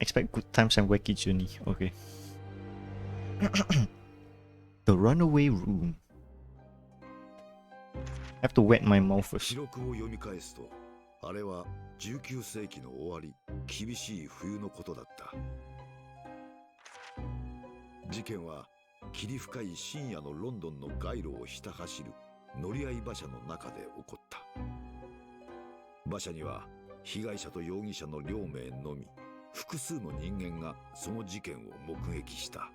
Expect good times and wacky journey. Okay. The runaway room. I have to wet my mouth first. 記録を読み返すと、あれは19世紀の終わり、厳しい冬のことだった。事件は霧深い深夜のロンドンの街路をひた走る乗り合い馬車の中で起こった。馬車には被害者と容疑者の両名のみ、複数の人間がその事件を目撃した。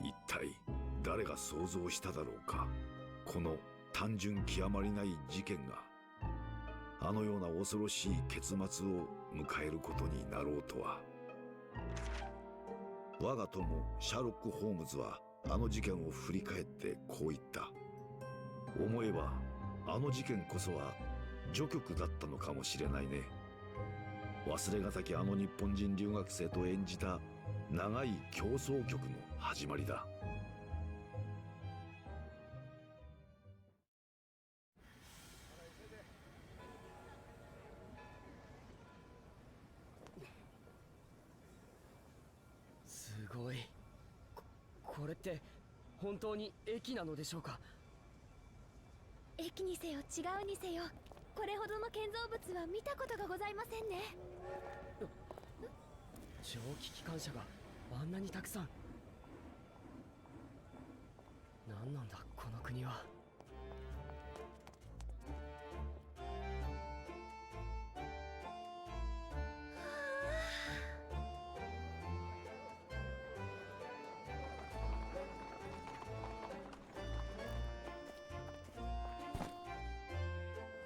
一体誰が想像しただろうか。この単純極まりない事件があのような恐ろしい結末を迎えることになろうとは。我が友シャーロック・ホームズはあの事件を振り返ってこう言った。思えばあの事件こそは序曲だったのかもしれないね。忘れがたきあの日本人留学生と演じた長い競争曲の始まりだ。すごい。これって本当に駅なのでしょうか。駅にせよ違うにせよ、これほどの建造物は見たことがございませんね。蒸気機関車があんなにたくさん。何なんだこの国は。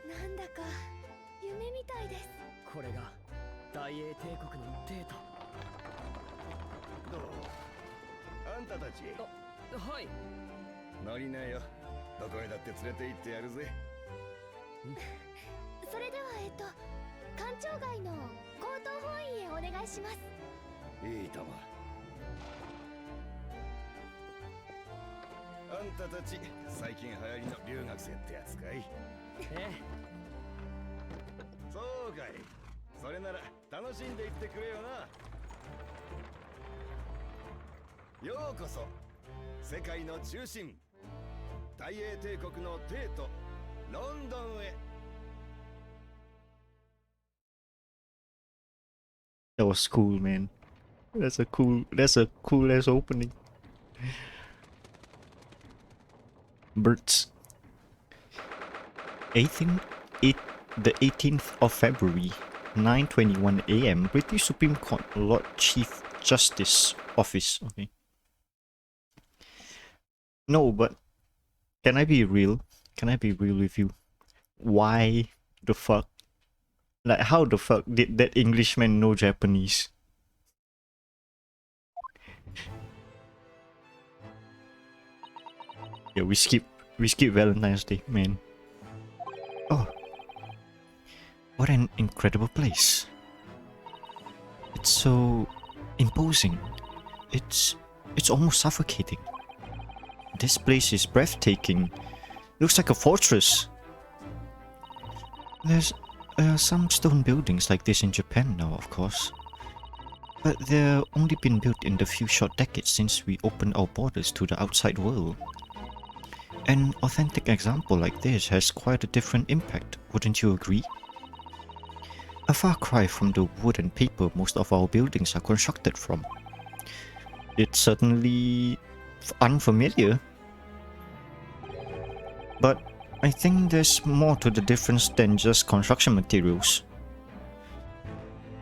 なんだか夢みたいです。これが大英帝国の帝都。どう？あんたたち。はい。乗りなよ。どこへだって連れて行ってやるぜ。それでは官庁街の高等法院へお願いします。いいとも。あんたたち最近流行りの留学生ってやつかい？ええ。そうかい。それなら楽しんでいってくれよな。ようこそ世界の中心、大英帝国の帝都ロンドンへ。 That was cool, man. That's a cool ass opening. Birds. The 18th of February, 9:21 a.m. British Supreme Court Lord Chief Justice Office. Okay. No, but can I be real? Can I be real with you? Why the fuck? Like, how the fuck did that Englishman know Japanese? Yeah, we skip Valentine's Day, man. Oh. What an incredible place. It's so imposing. It's almost suffocating. This place is breathtaking. Looks like a fortress. There's some stone buildings like this in Japan now, of course. But they've only been built in the few short decades since we opened our borders to the outside world. An authentic example like this has quite a different impact, wouldn't you agree? A far cry from the wood and paper most of our buildings are constructed from. It's certainly unfamiliar, but I think there's more to the difference than just construction materials.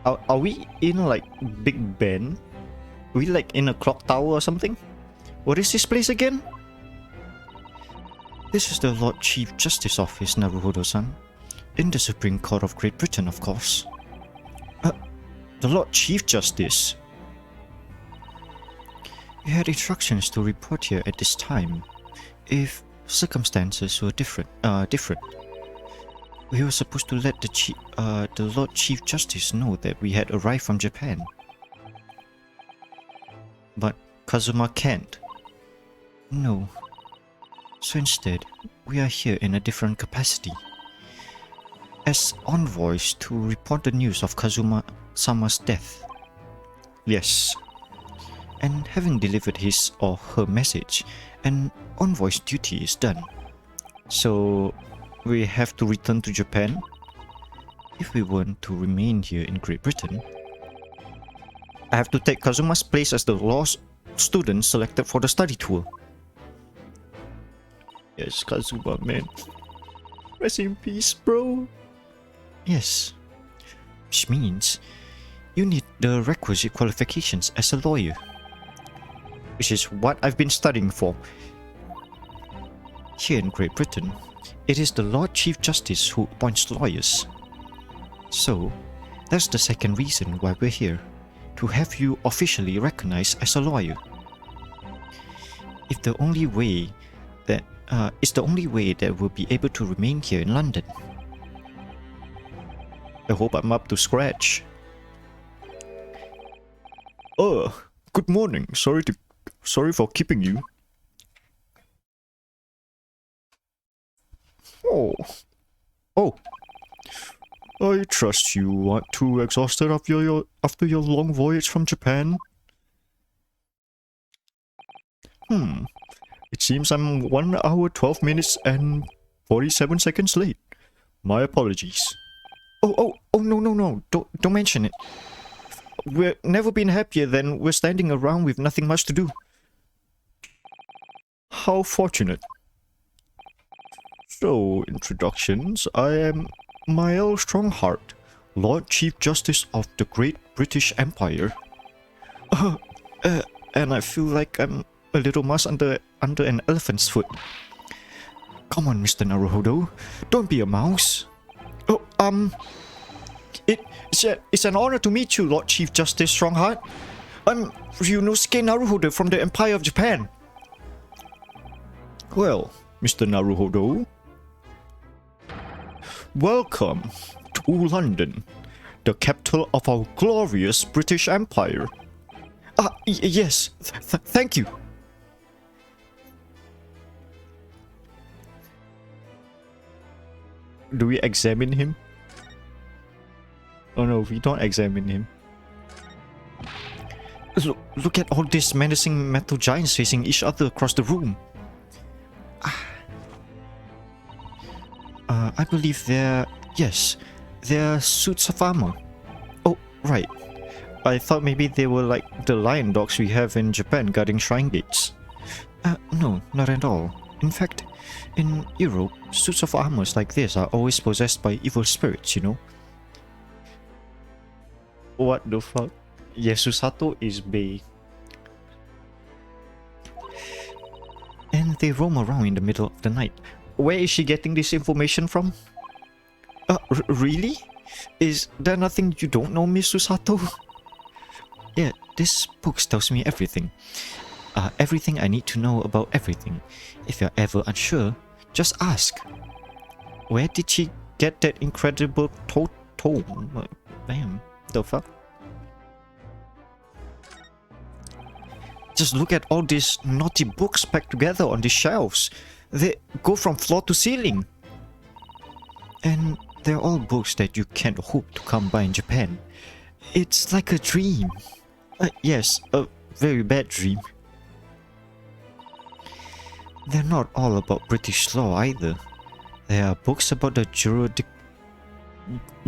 Are we in like Big Ben? Are we like in a clock tower or something? What is this place again? This is the Lord Chief Justice Office, Naruhodo-san. In the Supreme Court of Great Britain, of course. The Lord Chief Justice? We had instructions to report here at this time, if circumstances were different. We were supposed to let the Lord Chief Justice know that we had arrived from Japan. But Kazuma can't. No. So instead, we are here in a different capacity. As envoys to report the news of Sama's death. Yes. And having delivered his or her message, an envoy's duty is done. So we have to return to Japan? If we want to remain here in Great Britain, I have to take Kazuma's place as the law student selected for the study tour. Yes, Kazuma, man. Rest in peace, bro. Yes. Which means you need the requisite qualifications as a lawyer. Which is what I've been studying for. Here in Great Britain, it is the Lord Chief Justice who appoints lawyers. So, that's the second reason why we're here. To have you officially recognized as a lawyer. It's the only way that we'll be able to remain here in London. I hope I'm up to scratch. Good morning. Sorry for keeping you. Oh. I trust you aren't too exhausted after your long voyage from Japan. It seems I'm 1 hour 12 minutes and 47 seconds late. My apologies. Oh, no. Don't mention it. We've never been happier than we're standing around with nothing much to do. How fortunate. So, introductions. I am Mael Strongheart, Lord Chief Justice of the Great British Empire. And I feel like I'm a little mouse under an elephant's foot. Come on, Mr. Naruhodo. Don't be a mouse. It's an honor to meet you, Lord Chief Justice Strongheart. I'm Ryunosuke Naruhodo from the Empire of Japan. Well, Mr. Naruhodo, welcome to London, the capital of our glorious British Empire. Yes, thank you. Do we examine him? Oh no, we don't examine him. Look at all these menacing metal giants facing each other across the room. I believe they're suits of armor. Oh, right. I thought maybe they were like the lion dogs we have in Japan guarding shrine gates. No, not at all. In fact, in Europe, suits of armor like this are always possessed by evil spirits, you know? What the fuck? Yasusato is bae. And they roam around in the middle of the night. Where is she getting this information from? Really? Is there nothing you don't know, Miss Susato? Yeah, this book tells me everything. Everything I need to know about everything. If you're ever unsure, just ask. Where did she get that incredible tome? Damn, the fuck? Just look at all these naughty books packed together on the shelves. They go from floor to ceiling. And they're all books that you can't hope to come by in Japan. It's like a dream. Yes, a very bad dream. They're not all about British law either. There are books about the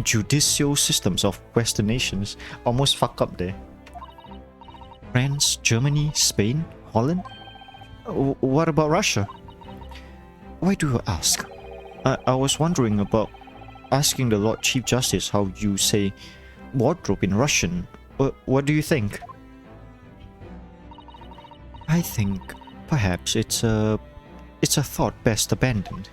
judicial systems of Western nations. Almost fuck up there. France, Germany, Spain, Holland? What about Russia? Why do you ask? I was wondering about asking the Lord Chief Justice how you say wardrobe in Russian. What do you think? I think perhaps it's a thought best abandoned.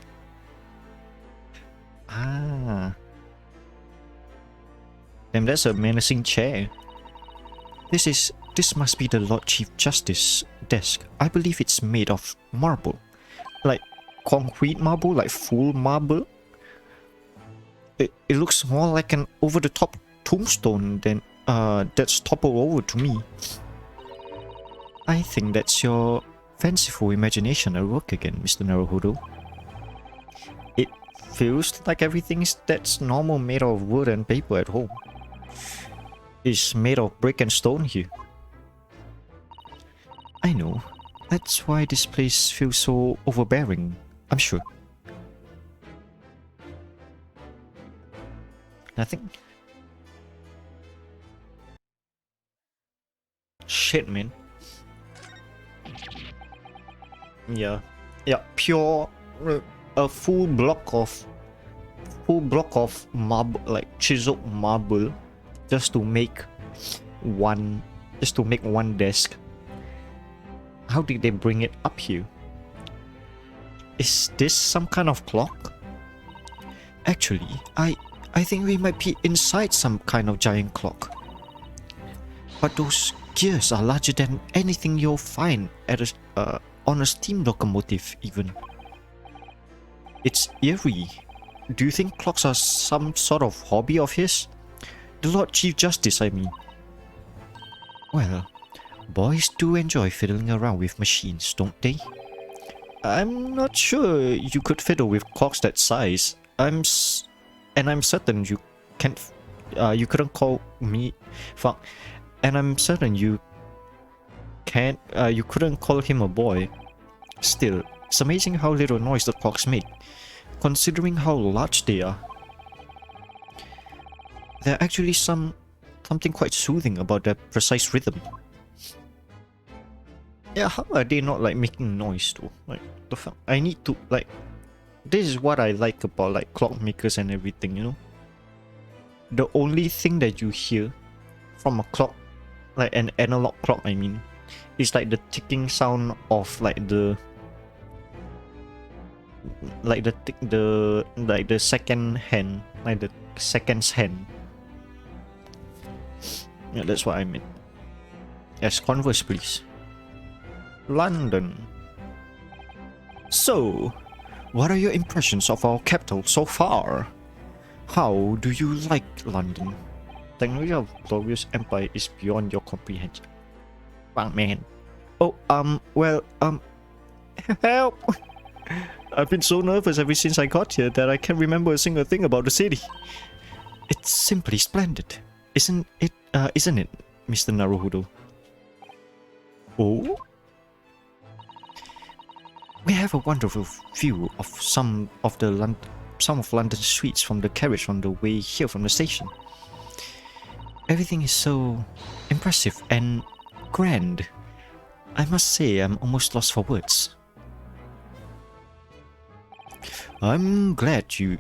Damn, that's a menacing chair. This must be the Lord Chief Justice desk. I believe it's made of marble. Like concrete marble, like full marble. It looks more like an over-the-top tombstone than that's toppled over to me. I think that's your fanciful imagination at work again, Mr. Naruhodo. It feels like everything that's normal made of wood and paper at home. is made of brick and stone here. I know. That's why this place feels so overbearing, I'm sure. Nothing? Shit, man. Yeah. Yeah, pure... a full block of marble, like chiseled marble, just to make one desk. How did they bring it up here? Is this some kind of clock? Actually, I think we might be inside some kind of giant clock. But those gears are larger than anything you'll find at on a steam locomotive even. It's eerie. Do you think clocks are some sort of hobby of his? The Lord Chief Justice, I mean. Well, boys do enjoy fiddling around with machines, don't they? I'm not sure you could fiddle with clocks that size. I'm certain you can't. You couldn't call me. Fuck. And I'm certain you can't. You couldn't call him a boy. Still, it's amazing how little noise the clocks make, considering how large they are. There's actually something quite soothing about their precise rhythm. Yeah, how are they not like making noise though? Like the fuck? I need to like. This is what I like about like clockmakers and everything, you know. The only thing that you hear from a clock, like an analog clock, I mean, is like the ticking sound of like the second hand, like the seconds hand. Yeah, that's what I meant. Yes, converse please. London. So, what are your impressions of our capital so far? How do you like London? Technology of glorious empire is beyond your comprehension. Wow, man. Oh, well, help! I've been so nervous ever since I got here that I can't remember a single thing about the city. It's simply splendid, isn't it, Mr. Naruhodo? Oh? We have a wonderful view of some of London's streets from the carriage on the way here from the station. Everything is so impressive and grand. I must say I'm almost lost for words. I'm glad to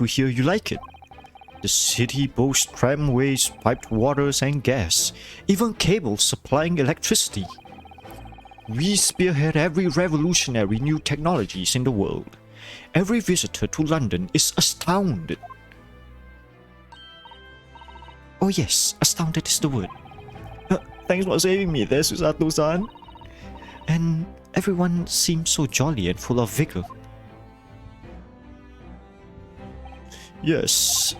hear you like it. The city boasts tramways, piped waters and gas, even cables supplying electricity. We spearhead every revolutionary new technologies in the world. Every visitor to London is astounded. Oh yes, astounded is the word. Thanks for saving me there, Susato-san. And everyone seems so jolly and full of vigor. Yes,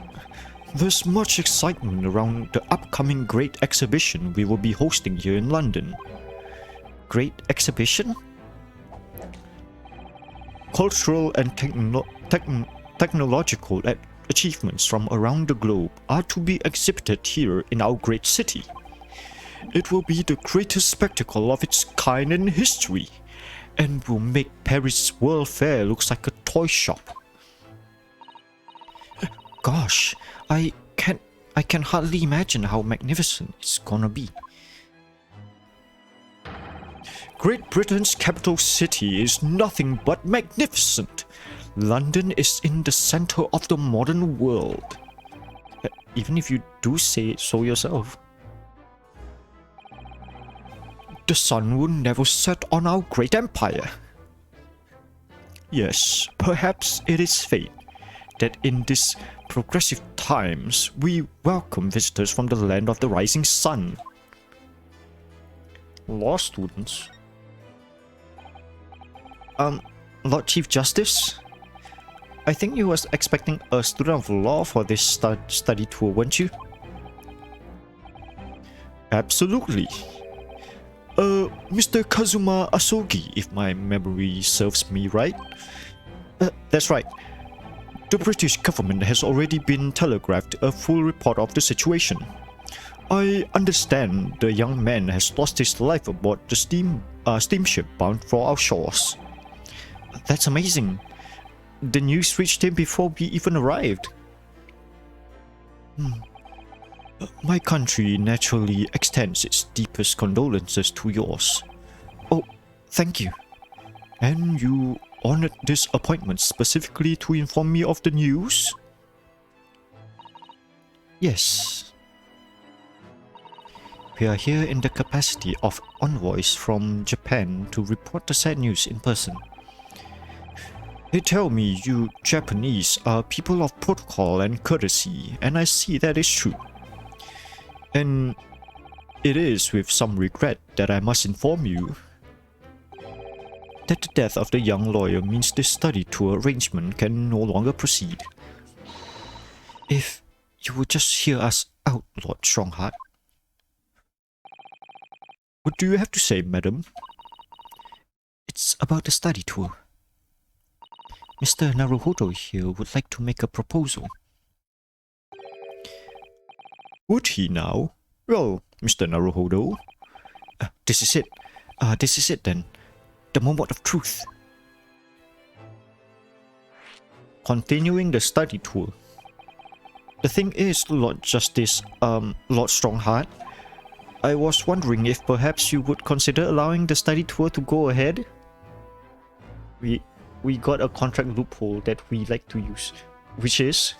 there's much excitement around the upcoming great exhibition we will be hosting here in London. Great exhibition? Cultural and technological achievements from around the globe are to be exhibited here in our great city. It will be the greatest spectacle of its kind in history, and will make Paris World Fair look like a toy shop. Gosh, I can hardly imagine how magnificent it's gonna be. Great Britain's capital city is nothing but magnificent. London is in the center of the modern world. Even if you do say so yourself. The sun will never set on our great empire. Yes, perhaps it is fate that in these progressive times we welcome visitors from the land of the rising sun. Law students? Lord Chief Justice? I think you was expecting a student of law for this study tour, weren't you? Absolutely. Mr. Kazuma Asogi, if my memory serves me right. That's right. The British government has already been telegraphed a full report of the situation. I understand the young man has lost his life aboard the steamship bound for our shores. That's amazing. The news reached him before we even arrived. My country naturally extends its deepest condolences to yours. Oh, thank you. And you honored this appointment specifically to inform me of the news? Yes. We are here in the capacity of envoys from Japan to report the sad news in person. They tell me you Japanese are people of protocol and courtesy, and I see that is true. And it is with some regret that I must inform you that the death of the young lawyer means this study tour arrangement can no longer proceed. If you would just hear us out, Lord Strongheart. What do you have to say, madam? It's about the study tour. Mr. Naruhodo here would like to make a proposal. Would he now? Well, Mr. Naruhodo. This is it. This is it then. The moment of truth. Continuing the study tour. The thing is, Lord Justice, Lord Strongheart, I was wondering if perhaps you would consider allowing the study tour to go ahead. We got a contract loophole that we like to use, which is...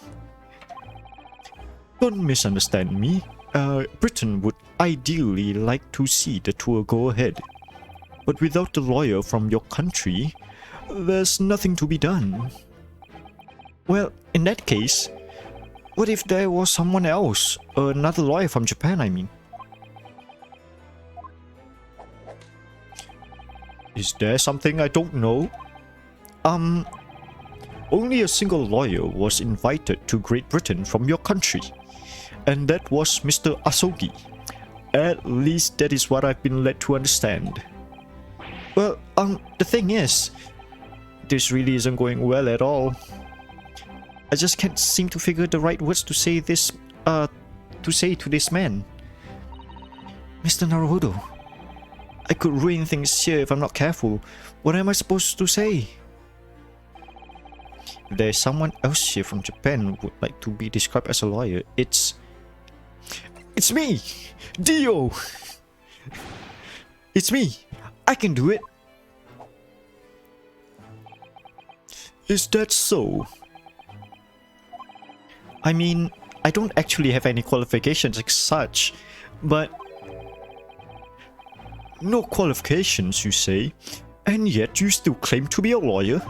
Don't misunderstand me. Britain would ideally like to see the tour go ahead. But without the lawyer from your country, there's nothing to be done. Well, in that case, what if there was someone else? Another lawyer from Japan, I mean. Is there something I don't know? Only a single lawyer was invited to Great Britain from your country. And that was Mr. Asogi. At least that is what I've been led to understand. Well, the thing is, this really isn't going well at all. I just can't seem to figure the right words to say this, to say to this man. Mr. Naruhodo, I could ruin things here if I'm not careful. What am I supposed to say? If there's someone else here from Japan who would like to be described as a lawyer, it's me! Dio! It's me! I can do it! Is that so? I mean, I don't actually have any qualifications as such, but... No qualifications, you say? And yet you still claim to be a lawyer?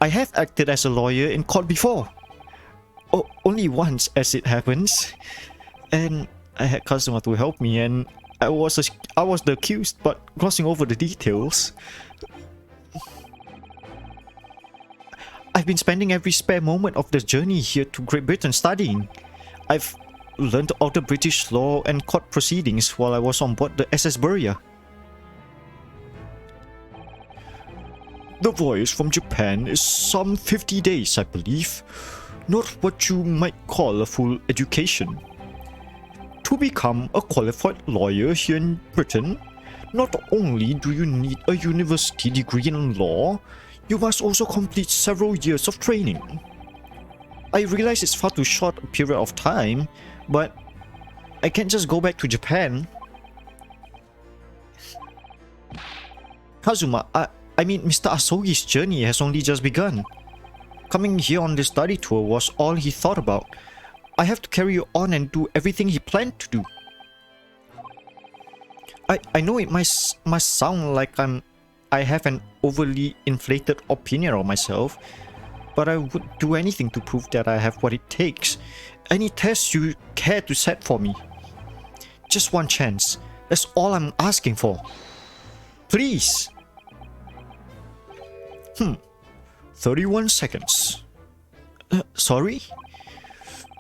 I have acted as a lawyer in court before. Oh, only once, as it happens. And I had customer to help me, and I was the accused, but glossing over the details. I've been spending every spare moment of the journey here to Great Britain studying. I've learned all the British law and court proceedings while I was on board the SS Burya. The voyage from Japan is some 50 days, I believe. Not what you might call a full education. To become a qualified lawyer here in Britain, not only do you need a university degree in law, you must also complete several years of training. I realize it's far too short a period of time, but I can't just go back to Japan. Kazuma, I mean, Mr. Asogi's journey has only just begun. Coming here on this study tour was all he thought about. I have to carry on and do everything he planned to do. I know it must sound like I have an overly inflated opinion of myself, but I would do anything to prove that I have what it takes. Any test you care to set for me. Just one chance. That's all I'm asking for. Please. 31 seconds. Sorry?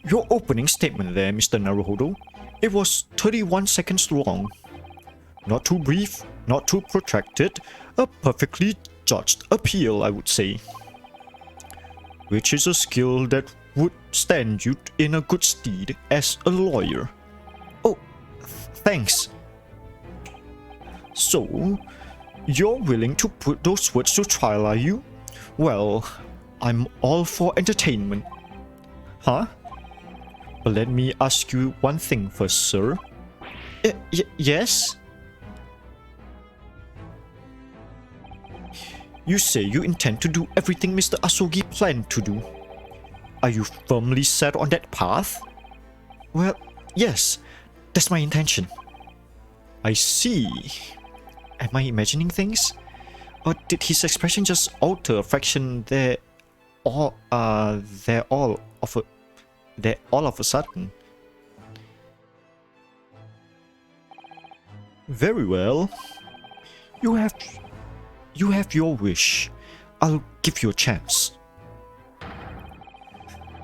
Your opening statement there, Mr. Naruhodo. It was 31 seconds long. Not too brief, not too protracted. A perfectly judged appeal, I would say. Which is a skill that would stand you in a good stead as a lawyer. Thanks. So, you're willing to put those words to trial, are you? Well, I'm all for entertainment. Huh? But let me ask you one thing first, sir. Yes? You say you intend to do everything Mr. Asogi planned to do. Are you firmly set on that path? Well, yes, that's my intention. I see. Am I imagining things? Or did his expression just alter a fraction there all of a sudden? Very well. You have your wish. I'll give you a chance.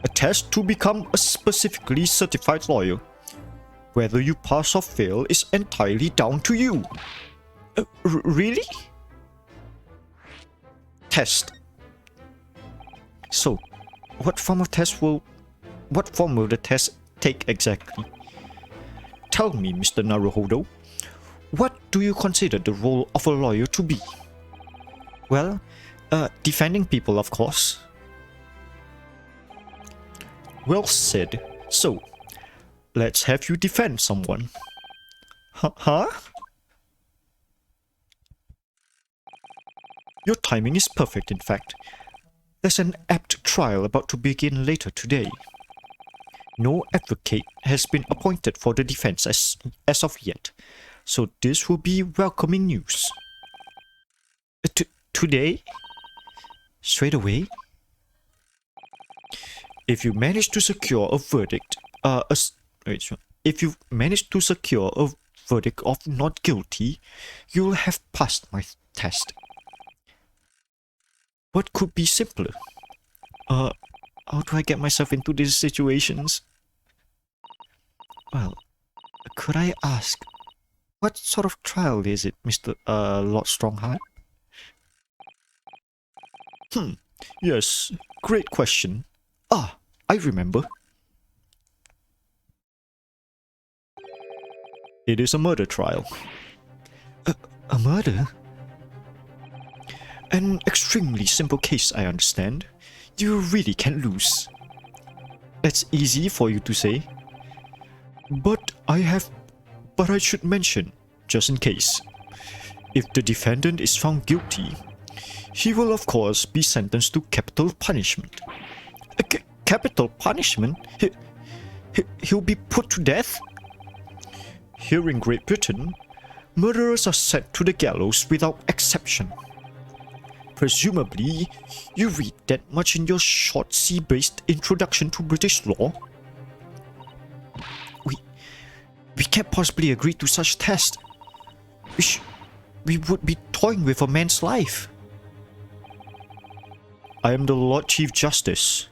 A test to become a specifically certified lawyer. Whether you pass or fail is entirely down to you. Really? Test. So, what form will the test take exactly? Tell me, Mr. Naruhodo, what do you consider the role of a lawyer to be? Well, defending people, of course. Well said. So, let's have you defend someone. Huh? Your timing is perfect, in fact. There's an apt trial about to begin later today. No advocate has been appointed for the defense as of yet, so this will be welcoming news. Today? Straight away? If you manage to secure a verdict, if you manage to secure a verdict of not guilty, you'll have passed my test. What could be simpler? How do I get myself into these situations? Well, could I ask, what sort of trial is it, Mr. Lord Strongheart? Yes, great question. I remember. It is a murder trial. A murder? An extremely simple case, I understand. You really can't lose. That's easy for you to say. But I should mention, just in case. If the defendant is found guilty, he will of course be sentenced to capital punishment. Capital punishment? He'll be put to death? Here in Great Britain, murderers are sent to the gallows without exception. Presumably, you read that much in your short C-based introduction to British law? We can't possibly agree to such test. We would be toying with a man's life. I am the Lord Chief Justice,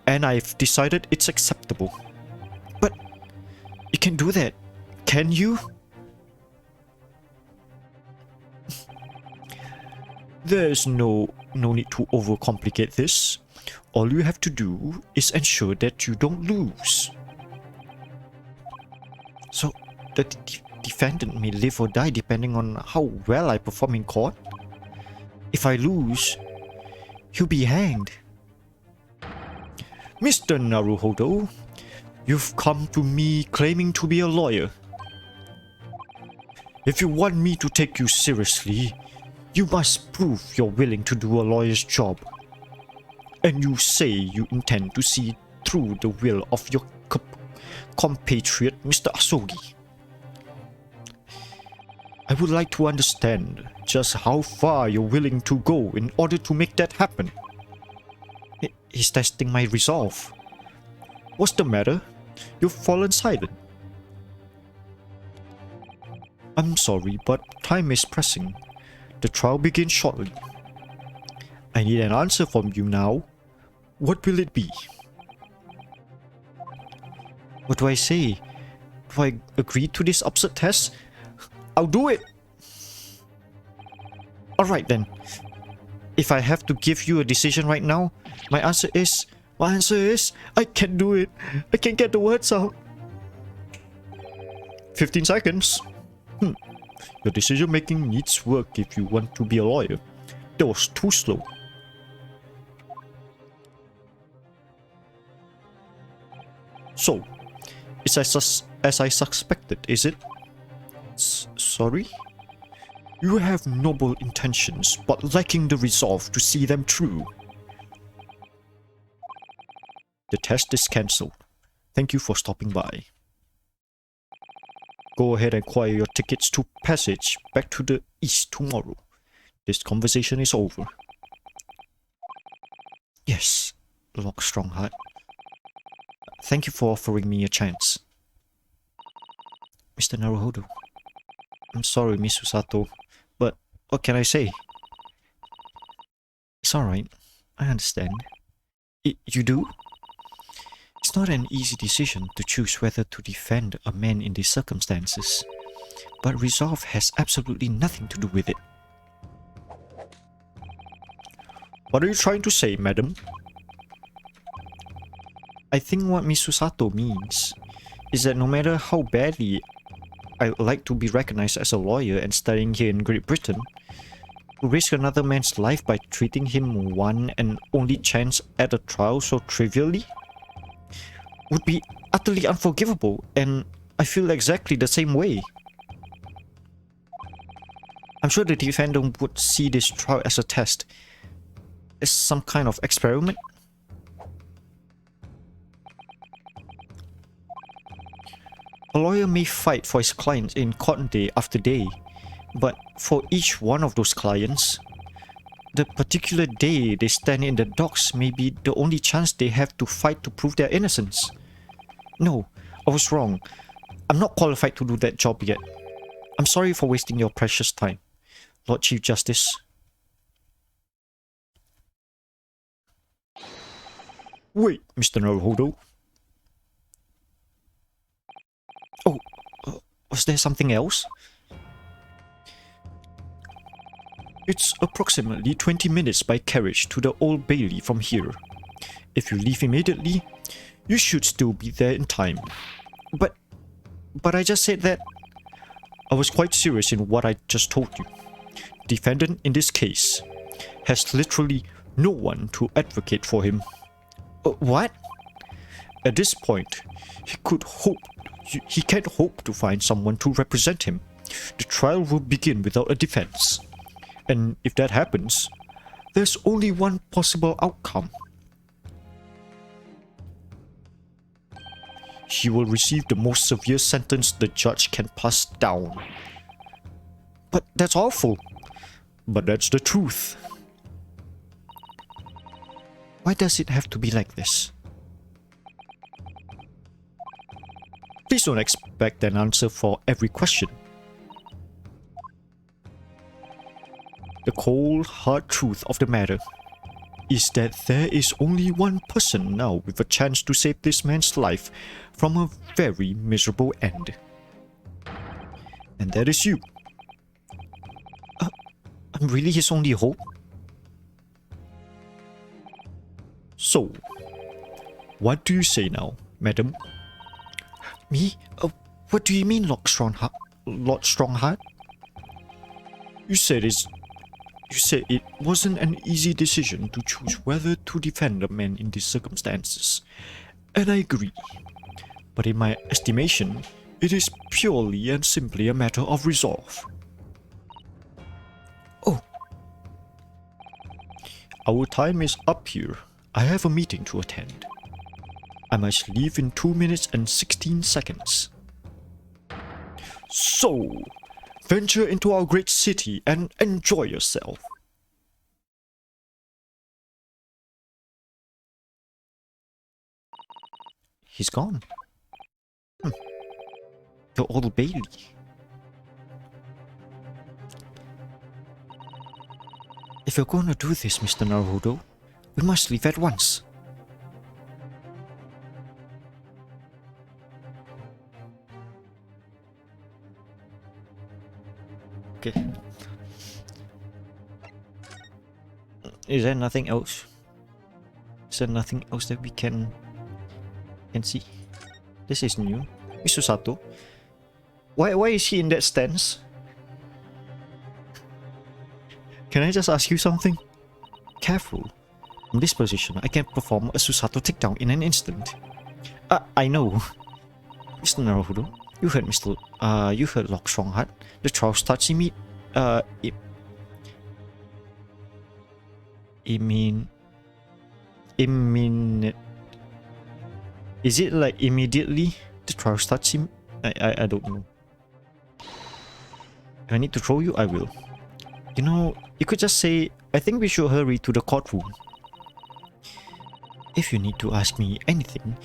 and I've decided it's acceptable. But you can do that, can you? There's no need to overcomplicate this. All you have to do is ensure that you don't lose. So, the defendant may live or die depending on how well I perform in court. If I lose, he'll be hanged. Mr. Naruhodo, you've come to me claiming to be a lawyer. If you want me to take you seriously, you must prove you're willing to do a lawyer's job. And you say you intend to see through the will of your compatriot, Mr. Asogi. I would like to understand just how far you're willing to go in order to make that happen. He's testing my resolve. What's the matter? You've fallen silent. I'm sorry, but time is pressing. The trial begins shortly. I need an answer from you now. What will it be? What do I say? Do I agree to this absurd test? I'll do it! Alright then. If I have to give you a decision right now, my answer is, I can't do it. I can't get the words out. 15 seconds. Your decision making needs work if you want to be a lawyer. That was too slow. So, it's as I suspected, is it? Sorry? You have noble intentions, but lacking the resolve to see them through. The test is cancelled. Thank you for stopping by. Go ahead and acquire your tickets to passage back to the east tomorrow. This conversation is over. Yes, Lord Strongheart. Thank you for offering me a chance. Mr. Naruhodo. I'm sorry, Miss Susato, but what can I say? It's alright. I understand. You do? It's not an easy decision to choose whether to defend a man in these circumstances, but resolve has absolutely nothing to do with it. What are you trying to say, madam? I think what Miss Susato means is that no matter how badly I would like to be recognized as a lawyer and studying here in Great Britain, to risk another man's life by treating him one and only chance at a trial so trivially would be utterly unforgivable, and I feel exactly the same way. I'm sure the defendant would see this trial as a test, as some kind of experiment. A lawyer may fight for his clients in court day after day, but for each one of those clients, the particular day they stand in the docks may be the only chance they have to fight to prove their innocence. No, I was wrong. I'm not qualified to do that job yet. I'm sorry for wasting your precious time, Lord Chief Justice. Wait, Mr. Naruhodo. Oh, was there something else? It's approximately 20 minutes by carriage to the Old Bailey from here. If you leave immediately, you should still be there in time. But I just said that. I was quite serious in what I just told you. The defendant in this case has literally no one to advocate for him. What? At this point, he can't hope to find someone to represent him. The trial will begin without a defense. And if that happens, there's only one possible outcome. He will receive the most severe sentence the judge can pass down. But that's awful. But that's the truth. Why does it have to be like this? Please don't expect an answer for every question. The cold, hard truth of the matter is that there is only one person now with a chance to save this man's life from a very miserable end. And that is you. I'm really his only hope? So, what do you say now, madam? Me? What do you mean, Lord Strongheart? You said it wasn't an easy decision to choose whether to defend a man in these circumstances, and I agree. But in my estimation, it is purely and simply a matter of resolve. Oh. Our time is up here. I have a meeting to attend. I must leave in 2 minutes and 16 seconds. So, venture into our great city and enjoy yourself. He's gone. The Old Bailey. If you're going to do this, Mr. Naruhodo, we must leave at once. Okay. Is there nothing else? Is there nothing else that we can see? This is new. Miss Susato, Why is he in that stance? Can I just ask you something? Careful. From this position, I can perform a Susato takedown in an instant. I know. Mr. Naruhodo, you heard you heard Locke Strongheart. The trial starts is it like immediately? The trial starts I don't know. If I need to throw you, I will. You know, you could just say, I think we should hurry to the courtroom. If you need to ask me anything,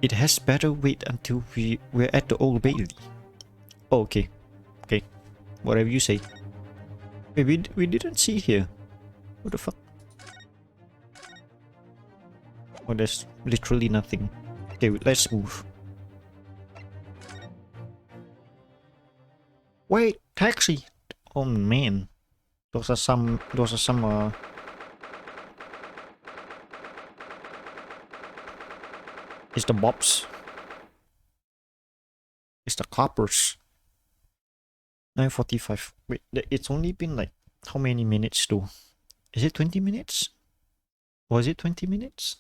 it has better wait until we're at the Old Bailey. Oh, okay. Okay. Whatever you say. Wait, we didn't see here. What the fuck? Oh, there's literally nothing. Okay, let's move. Wait, taxi! Oh man. Those are some it's the mobs. It's the coppers. 9:45. Wait, it's only been like how many minutes though? Is it 20 minutes? Was it 20 minutes?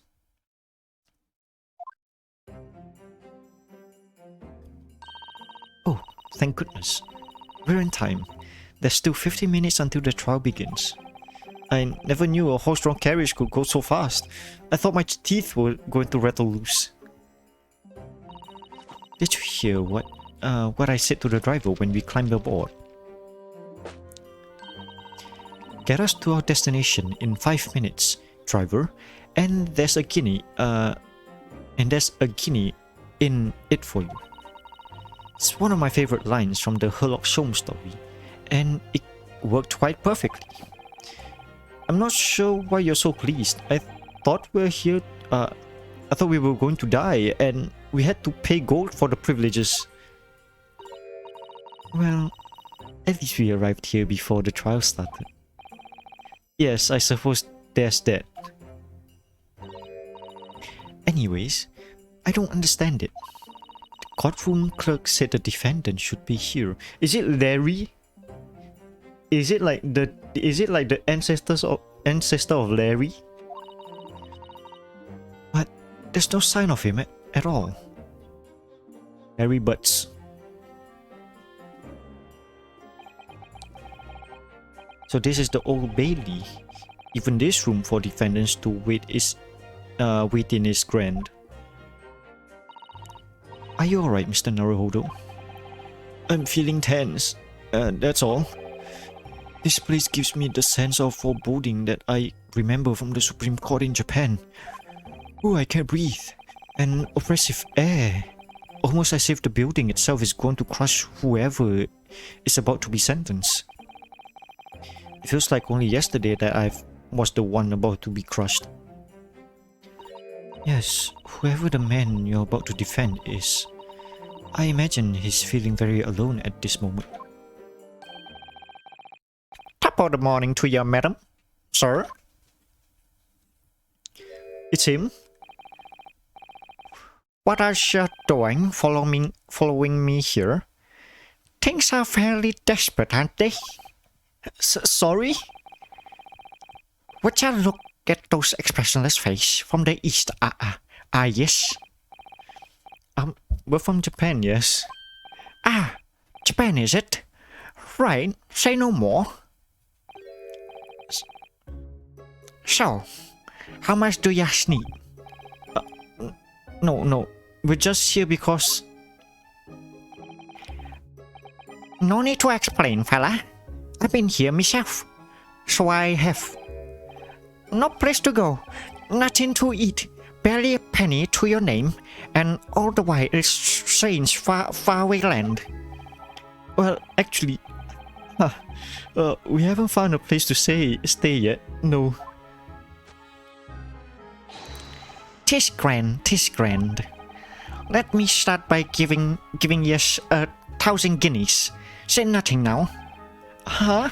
Oh, thank goodness. We're in time. There's still 50 minutes until the trial begins. I never knew a horse-drawn carriage could go so fast. I thought my teeth were going to rattle loose. Did you hear what I said to the driver when we climbed aboard? Get us to our destination in 5 minutes, driver, and there's a guinea in it for you. It's one of my favorite lines from the Herlock Sholmes story, and it worked quite perfectly. I'm not sure why you're so pleased. I thought we were going to die, and we had to pay gold for the privileges. Well, at least we arrived here before the trial started. Yes, I suppose there's that. Anyways, I don't understand it. The courtroom clerk said the defendant should be here. Is it Larry? Is it like the ancestor of Larry? But there's no sign of him at all. Larry Butts. So this is the Old Bailey. Even this room for defendants to wait in is grand. Are you alright, Mr. Naruhodo? I'm feeling tense. That's all. This place gives me the sense of foreboding that I remember from the Supreme Court in Japan. Oh, I can't breathe. An oppressive air. Almost as if the building itself is going to crush whoever is about to be sentenced. It feels like only yesterday that I was the one about to be crushed. Yes, whoever the man you're about to defend is, I imagine he's feeling very alone at this moment. Top of the morning to you, madam. Sir? It's him. What are you doing following me here? Things are fairly desperate, aren't they? Sorry? Would you look at those expressionless face from the east? Yes. We're from Japan, yes. Japan, is it? Right, say no more. So, how much do you need? No, we're just here because... No need to explain, fella. I've been here myself, so I have no place to go, nothing to eat, barely a penny to your name, and all the while it's strange faraway land. Well, actually, we haven't found a place to stay yet. No. 'Tis grand. Let me start by giving you 1,000 guineas. Say nothing now. Huh?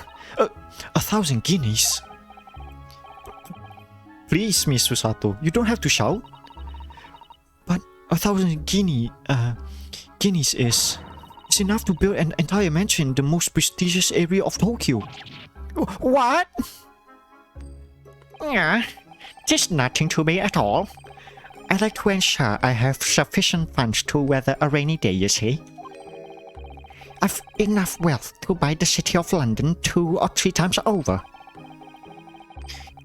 1,000 guineas? Please, Miss Susato, you don't have to shout. But 1,000 guineas is It's enough to build an entire mansion in the most prestigious area of Tokyo. What? Yeah, this is nothing to me at all. I like to ensure I have sufficient funds to weather a rainy day, you see. I've enough wealth to buy the city of London 2 or 3 times over.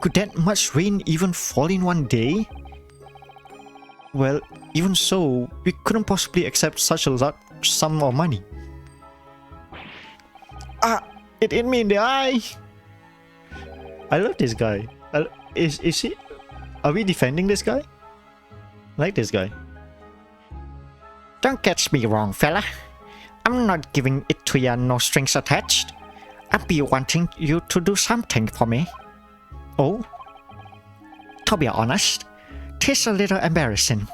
Could that much rain even fall in one day? Well, even so, we couldn't possibly accept such a large sum of money. Ah, it hit me in the eye! I love this guy. Is he... Are we defending this guy? I like this guy. Don't catch me wrong, fella. I'm not giving it to you no strings attached. I'll be wanting you to do something for me. Oh? To be honest, 'tis a little embarrassing.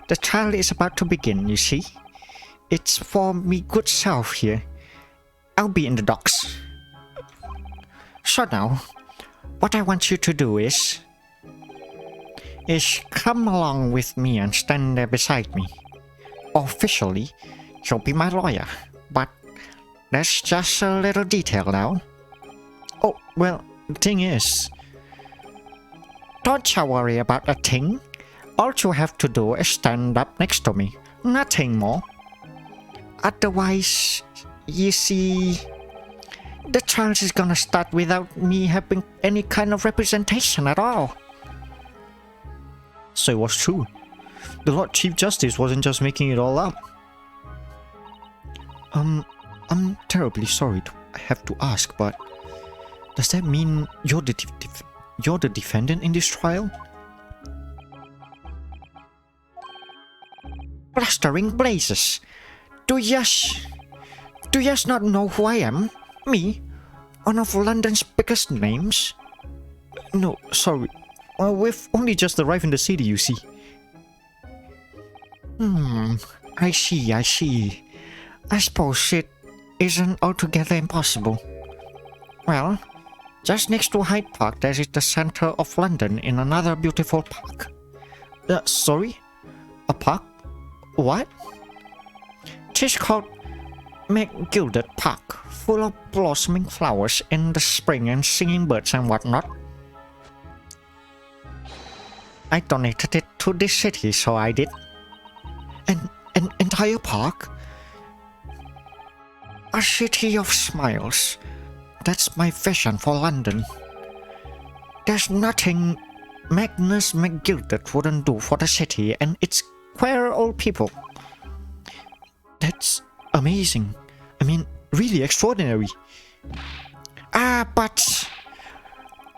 The trial is about to begin, you see. It's for me good self here. I'll be in the docks. So now, what I want you to do is come along with me and stand there beside me. Officially, you'll be my lawyer, but that's just a little detail now. Oh, well, the thing is, don't you worry about a thing. All you have to do is stand up next to me, nothing more. Otherwise, you see, the trial is gonna start without me having any kind of representation at all. So it was true. The Lord Chief Justice wasn't just making it all up. I'm terribly sorry to have to ask, but does that mean you're the defendant in this trial? Blustering blazes! Do yous not know who I am? Me? One of London's biggest names? No, sorry. We've only just arrived in the city, you see. I see. I suppose it isn't altogether impossible. Well, just next to Hyde Park there is the center of London in another beautiful park. Sorry? A park? What? It's called McGilded Park, full of blossoming flowers in the spring and singing birds and whatnot. I donated it to this city, so I did. An entire park? A city of smiles. That's my vision for London. There's nothing Magnus McGilded wouldn't do for the city and its queer old people. That's amazing. I mean, really extraordinary. But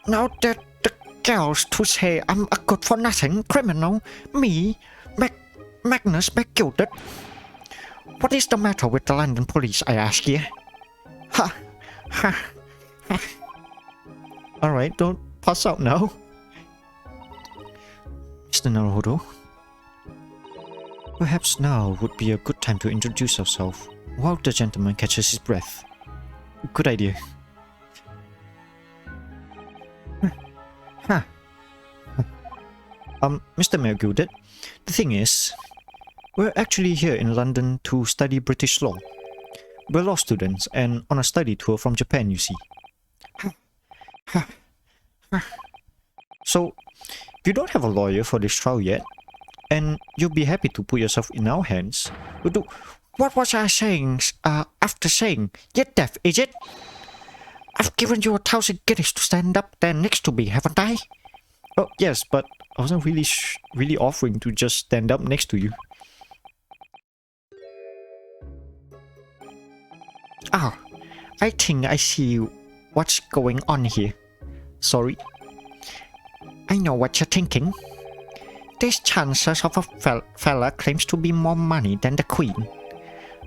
now that the girls to say I'm a good-for-nothing criminal, me, Magnus McGilded. What is the matter with the London police, I ask you? Ha! Alright, don't pass out now. Mr. Naruhodo, perhaps now would be a good time to introduce ourselves while the gentleman catches his breath. Good idea. Mr. McGilded, the thing is, we're actually here in London to study British law. We're law students and on a study tour from Japan, you see. So, you don't have a lawyer for this trial yet, and you'll be happy to put yourself in our hands. What was I saying after saying, you're deaf, is it? I've given you 1,000 guineas to stand up there next to me, haven't I? Oh, yes, but I wasn't really offering to just stand up next to you. Ah, I think I see what's going on here. Sorry. I know what you're thinking. There's chances of a fella claims to be more money than the Queen.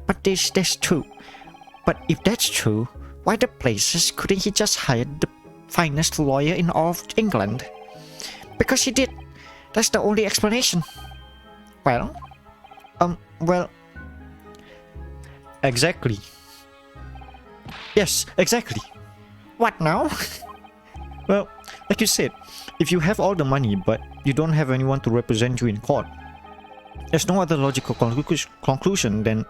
But that's true. But if that's true, why the blazes couldn't he just hire the finest lawyer in all of England? Because he did. That's the only explanation. Well... Exactly. Yes, exactly. What now? Well, like you said, if you have all the money but you don't have anyone to represent you in court, there's no other logical conclusion than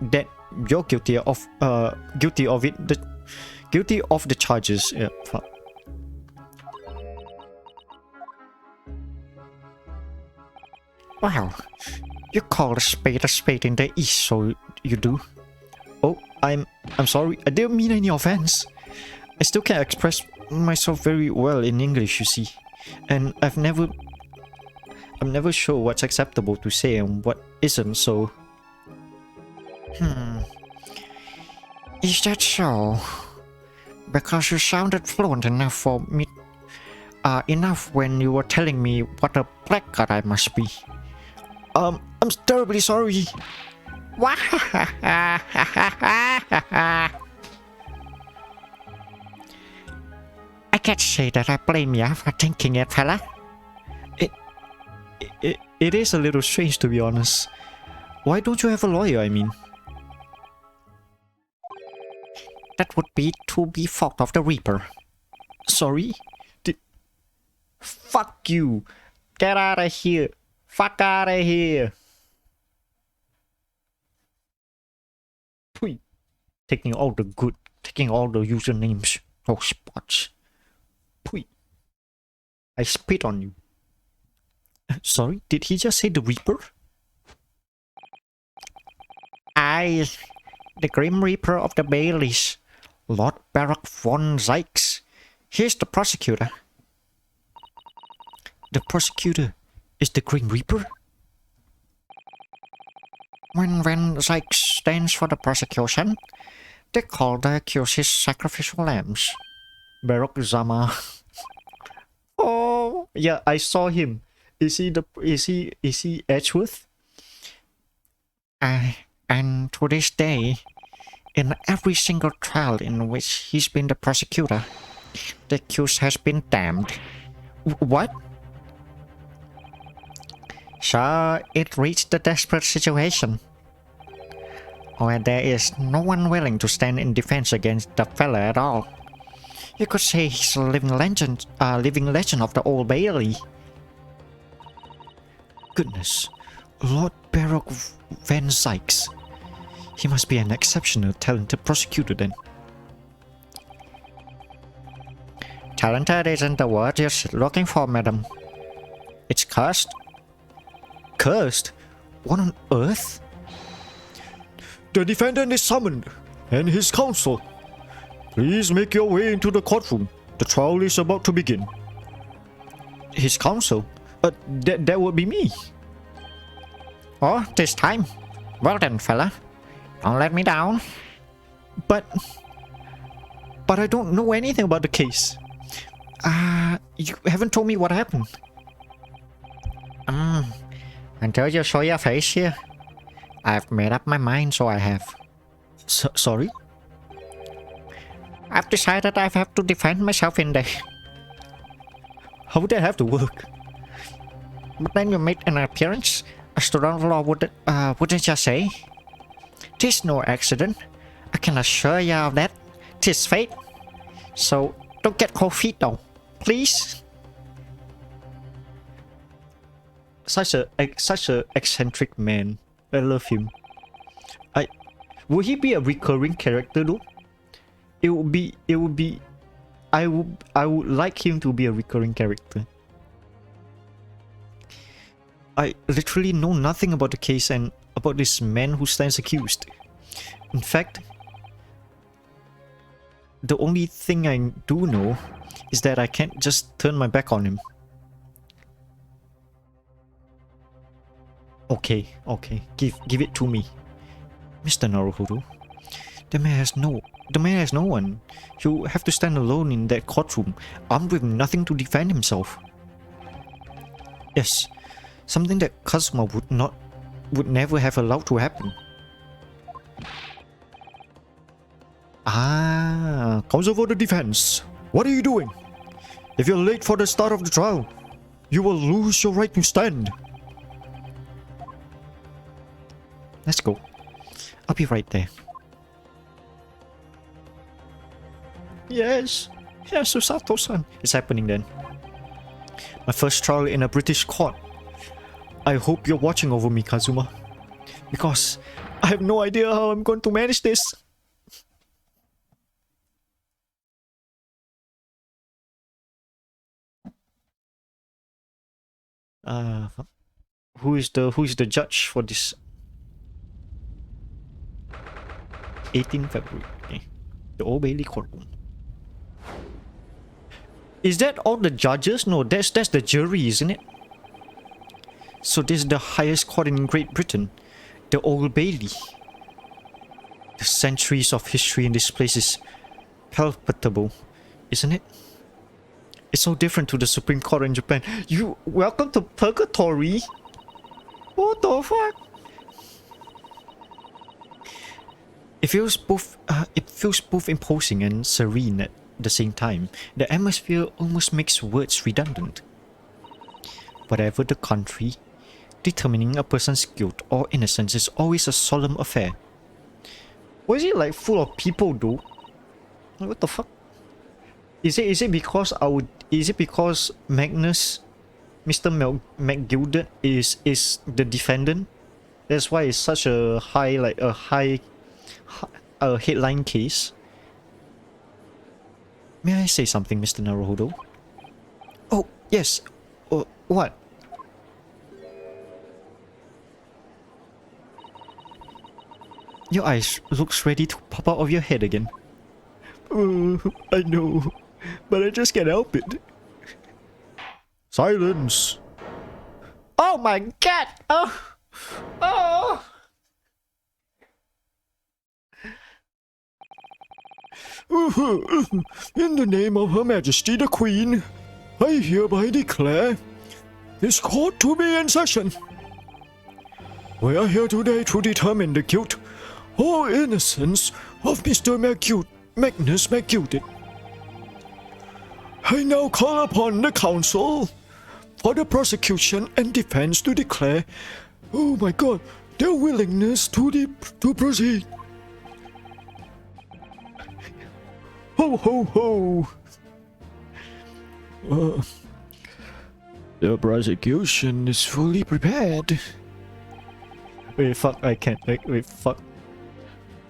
that you're guilty of it. Guilty of the charges. Yeah, fuck. Wow, you call a spade in the East, so you do. Oh, I'm sorry. I didn't mean any offense. I still can't express myself very well in English, you see, and I'm never sure what's acceptable to say and what isn't. So, is that so? Because you sounded fluent enough for me, enough when you were telling me what a blackguard I must be. I'm terribly sorry. I can't say that I blame you for thinking it, fella. It is a little strange, to be honest. Why don't you have a lawyer, I mean? That would be to be fault of the Reaper. Sorry? Fuck you! Get out of here! Fuck out of here! Pui. Taking all the usernames. No spots. Pui. I spit on you. Sorry, did he just say the Reaper? The Grim Reaper of the Baileys, Lord Barock von Zykes. Here's the prosecutor. The prosecutor is the Grim Reaper? When Zykes stands for the prosecution, they call the accused his sacrificial lambs. Barock Zama. Oh, yeah, I saw him. Is he Edgeworth? And to this day, in every single trial in which he's been the prosecutor, the accused has been damned. What? So it reached a desperate situation where there is no one willing to stand in defense against the fella at all. You could say he's a living legend of the Old Bailey. Goodness, Lord Barock Van Zykes. He must be an exceptional talented prosecutor then. Talented isn't the word you're looking for, madam. It's cursed. Cursed? What on earth? The defendant is summoned, and his counsel. Please make your way into the courtroom. The trial is about to begin. His counsel? That would be me. Oh, this time. Well then, fella. Don't let me down. But I don't know anything about the case. You haven't told me what happened. Until you show your face here. I've made up my mind, so I have. Sorry? I've decided I have to defend myself in there. How would that have to work? But then you made an appearance. A student of law wouldn't you say? 'Tis no accident. I can assure you of that. 'Tis fate. So don't get cold feet though. Please? Such a eccentric man. I love him. Would he be a recurring character though? It would be I would like him to be a recurring character. I literally know nothing about the case and about this man who stands accused. In fact, the only thing I do know is that I can't just turn my back on him. Okay, give it to me. Mr. Naruhodo. The man has no one. He'll have to stand alone in that courtroom, armed with nothing to defend himself. Yes, something that Kazuma would never have allowed to happen. Counsel for the defense. What are you doing? If you're late for the start of the trial, you will lose your right to stand. Let's go. I'll be right there. Yes, Susato-san. It's happening then. My first trial in a British court. I hope you're watching over me, Kazuma. Because I have no idea how I'm going to manage this. Who is the judge for this? 18 February. Okay. The Old Bailey courtroom. Is that all the judges? No, that's the jury, isn't it? So this is the highest court in Great Britain, the Old Bailey. The centuries of history in this place is palpable, isn't it? It's so different to the Supreme Court in Japan. You welcome to purgatory? What the fuck? It feels both imposing and serene at the same time. The atmosphere almost makes words redundant. Whatever the country, determining a person's guilt or innocence is always a solemn affair. Why is it like full of people though? What the fuck? Is it because Magnus, Mr. McGilded is the defendant? That's why it's such a high headline case. May I say something, Mr. Naruhodo? Oh yes. What? Your eyes looks ready to pop out of your head again. I know, but I just can't help it. Silence! Oh my god! Oh! In the name of Her Majesty the Queen, I hereby declare this court to be in session. We are here today to determine the guilt or innocence of Mr. Magnus McGilded. I now call upon the counsel for the prosecution and defense to declare, oh my god, their willingness to proceed. Ho ho ho! The prosecution is fully prepared. Wait, fuck, I can't. Wait, fuck.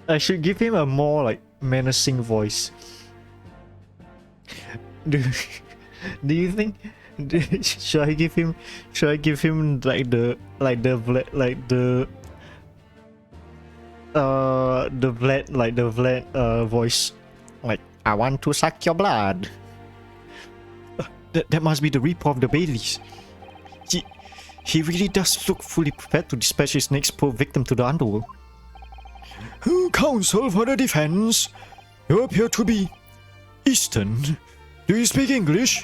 I should give him a more, like, menacing voice. Do you think... Should I give him like the Vlad voice, like, I want to suck your blood. That must be the Reaper of the Baileys. He really does look fully prepared to dispatch his next poor victim to the underworld. Counsel for the defense, you appear to be Eastern. Do you speak English?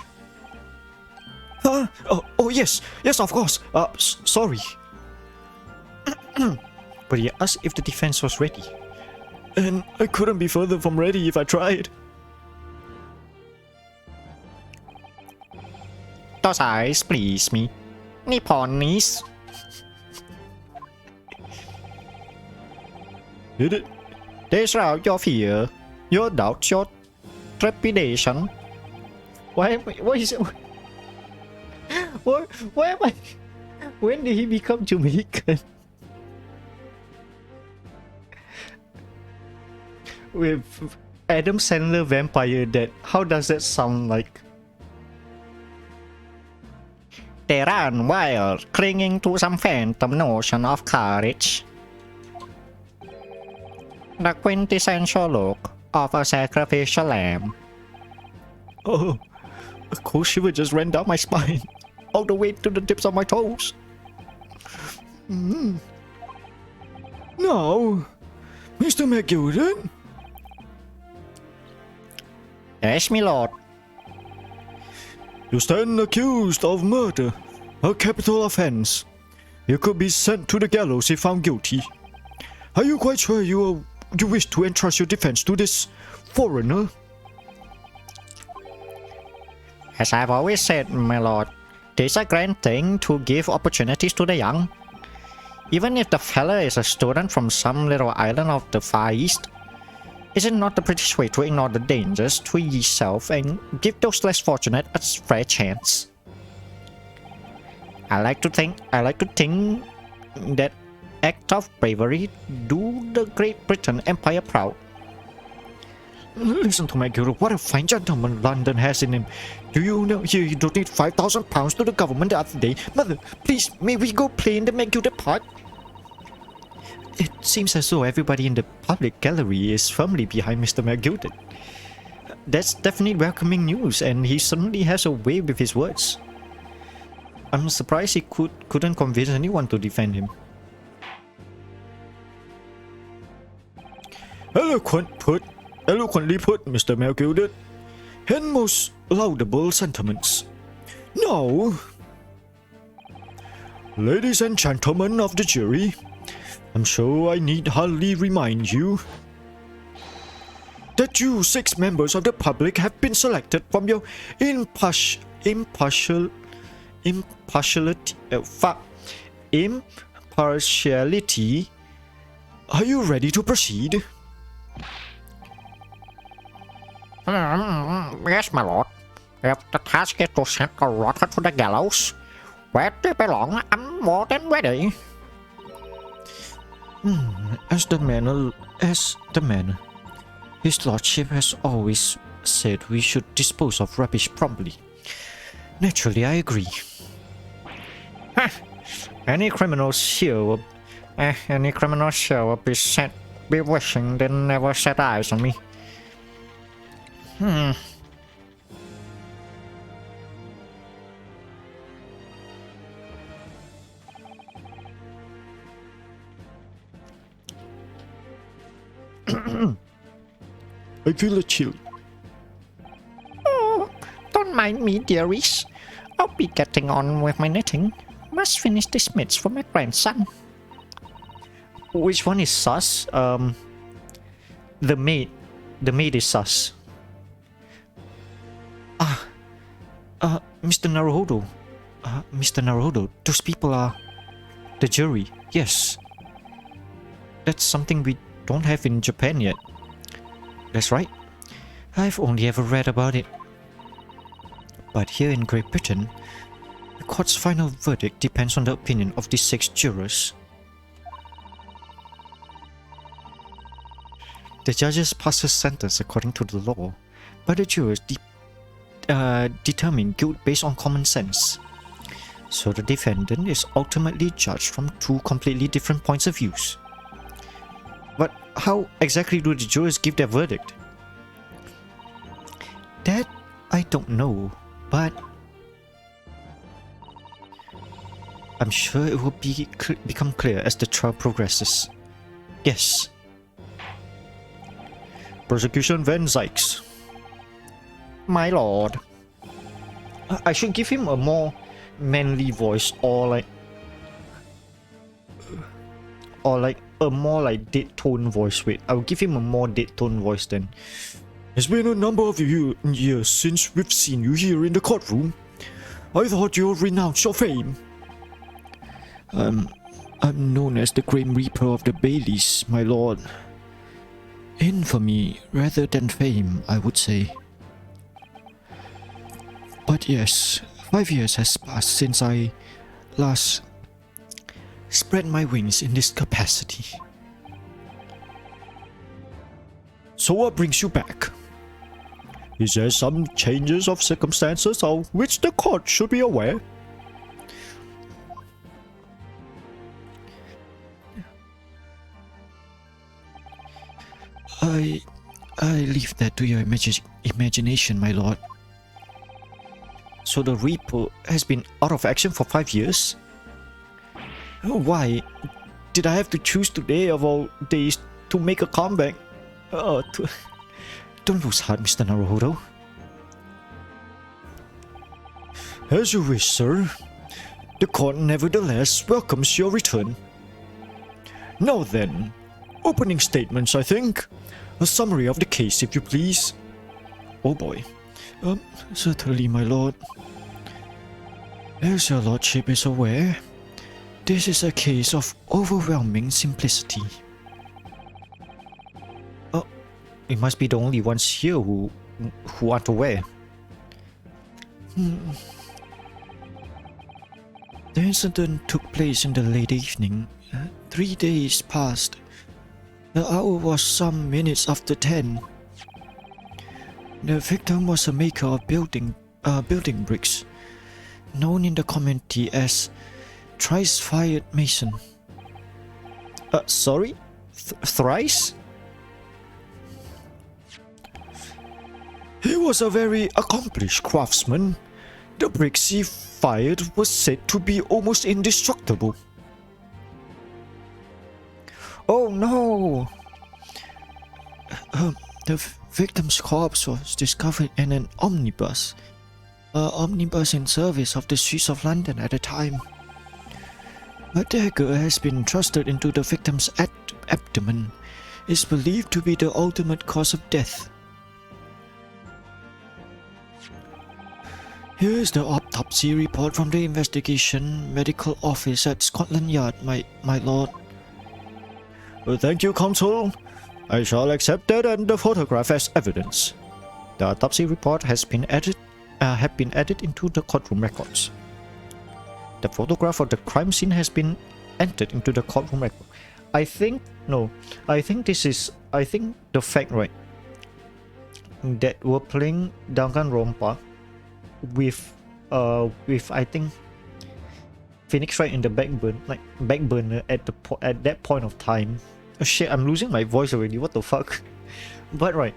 Oh yes, of course. Sorry. But he asked if the defense was ready. And I couldn't be further from ready if I tried. Those eyes please me. Nipponis. Did it? They shroud your fear, your doubt, your trepidation. Why is it? Why am I? When did he become Jamaican? With Adam Sandler vampire dead. How does that sound like? They run wild, clinging to some phantom notion of courage. The quintessential look of a sacrificial lamb. Oh, a cold shiver just ran down my spine, all the way to the tips of my toes. Now, Mr. McGilded? Yes, my lord. You stand accused of murder, a capital offense. You could be sent to the gallows if found guilty. Are you quite sure you wish to entrust your defense to this foreigner? As I've always said, my lord, it's a grand thing to give opportunities to the young. Even if the fella is a student from some little island of the Far East, is it not the British way to ignore the dangers to yourself and give those less fortunate a fair chance? I like to think that act of bravery do the Great Britain Empire proud. Listen to my guru, what a fine gentleman London has in him. Do you know he donated £5,000 to the government the other day? Mother, please, may we go play in the McGilded Park? It seems as though everybody in the public gallery is firmly behind Mr. McGilded. That's definitely welcoming news, and he certainly has a way with his words. I'm surprised he couldn't convince anyone to defend him. Eloquently put, Mr. McGilded, and most laudable sentiments. Now, ladies and gentlemen of the jury, I'm sure I need hardly remind you that you 6 members of the public have been selected from your impartiality. Are you ready to proceed? Yes, my lord. If the task is to send a rotter to the gallows, where they belong, I'm more than ready. As the manner, His Lordship has always said we should dispose of rubbish promptly. Naturally, I agree. Any criminals here will be wishing they never set eyes on me. I feel a chill. Oh, don't mind me, dearies. I'll be getting on with my knitting. Must finish this mitts for my grandson. Which one is sus? The maid. The maid is sus. Mr. Naruhodo. Mr. Naruhodo, those people are the jury. Yes. That's something we don't have in Japan yet. That's right. I've only ever read about it. But here in Great Britain, the court's final verdict depends on the opinion of the 6 jurors. The judges pass a sentence according to the law, but the jurors determine guilt based on common sense. So the defendant is ultimately judged from 2 completely different points of view. But how exactly do the jurors give their verdict? That I don't know, but I'm sure it will become clear as the trial progresses. Yes. Prosecution Van Zykes. My lord. I should give him a more manly voice, or like a more like dead tone voice. Wait, I'll give him a more dead tone voice then. It's been a number of years since we've seen you here in the courtroom. I thought you'd renounce your fame. I'm known as the Grim Reaper of the Baileys, my lord. Infamy rather than fame, I would say. But yes, 5 years has passed since I last spread my wings in this capacity. So what brings you back? Is there some changes of circumstances of which the court should be aware? I leave that to your imagination, my lord. So the Reaper has been out of action for 5 years? Why? Did I have to choose today of all days to make a comeback? Don't lose heart, Mr. Naruhodo. As you wish, sir. The court nevertheless welcomes your return. Now then, opening statements, I think. A summary of the case, if you please. Oh boy. Certainly, my lord. As your lordship is aware, this is a case of overwhelming simplicity. Oh, it must be the only ones here who aren't aware. The incident took place in the late evening, 3 days passed. The hour was some minutes after 10. The victim was a maker of building bricks, known in the community as thrice-fired mason. Sorry? Thrice? He was a very accomplished craftsman. The bricks he fired was said to be almost indestructible. Oh no! The victim's corpse was discovered in an omnibus. Omnibus in service of the streets of London at the time. A dagger has been thrusted into the victim's abdomen. Is believed to be the ultimate cause of death. Here is the autopsy report from the investigation medical office at Scotland Yard, my lord. Thank you, counsel. I shall accept that and the photograph as evidence. The autopsy report have been added into the courtroom records. The photograph of the crime scene has been entered into the courtroom record. I think the fact, right, that we're playing Danganronpa with I think Phoenix Wright in the back burner at that point of time. Oh shit, I'm losing my voice already. What the fuck? But right,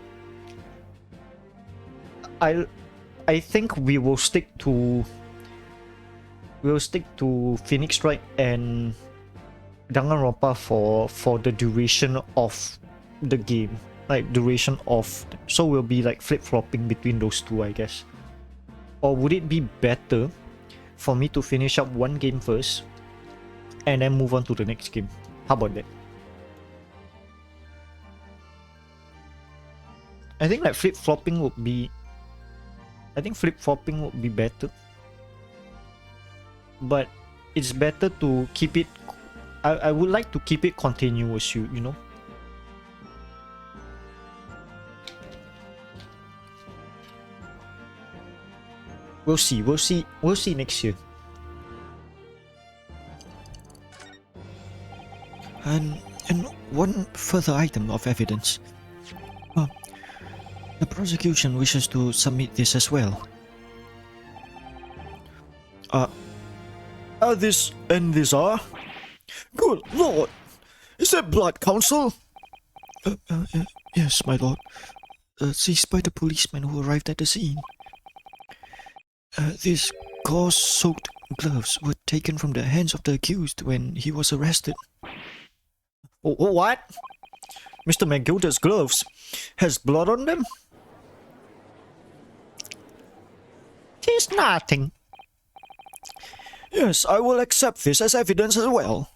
I think we will stick to Phoenix Wright and Danganronpa for the duration of the game, so we'll be like flip-flopping between those two, I guess. Or would it be better for me to finish up one game first and then move on to the next game? How about that? I think flip-flopping would be better. But it's better to keep it. I would like to keep it continuous, you know. We'll see next year. And one further item of evidence. The prosecution wishes to submit this as well. This and this are? Good lord! Is that blood, counsel? Yes, my lord. Seized by the policemen who arrived at the scene. These gauze-soaked gloves were taken from the hands of the accused when he was arrested. What? Mr. McGilder's gloves has blood on them? It's nothing. Yes, I will accept this as evidence as well.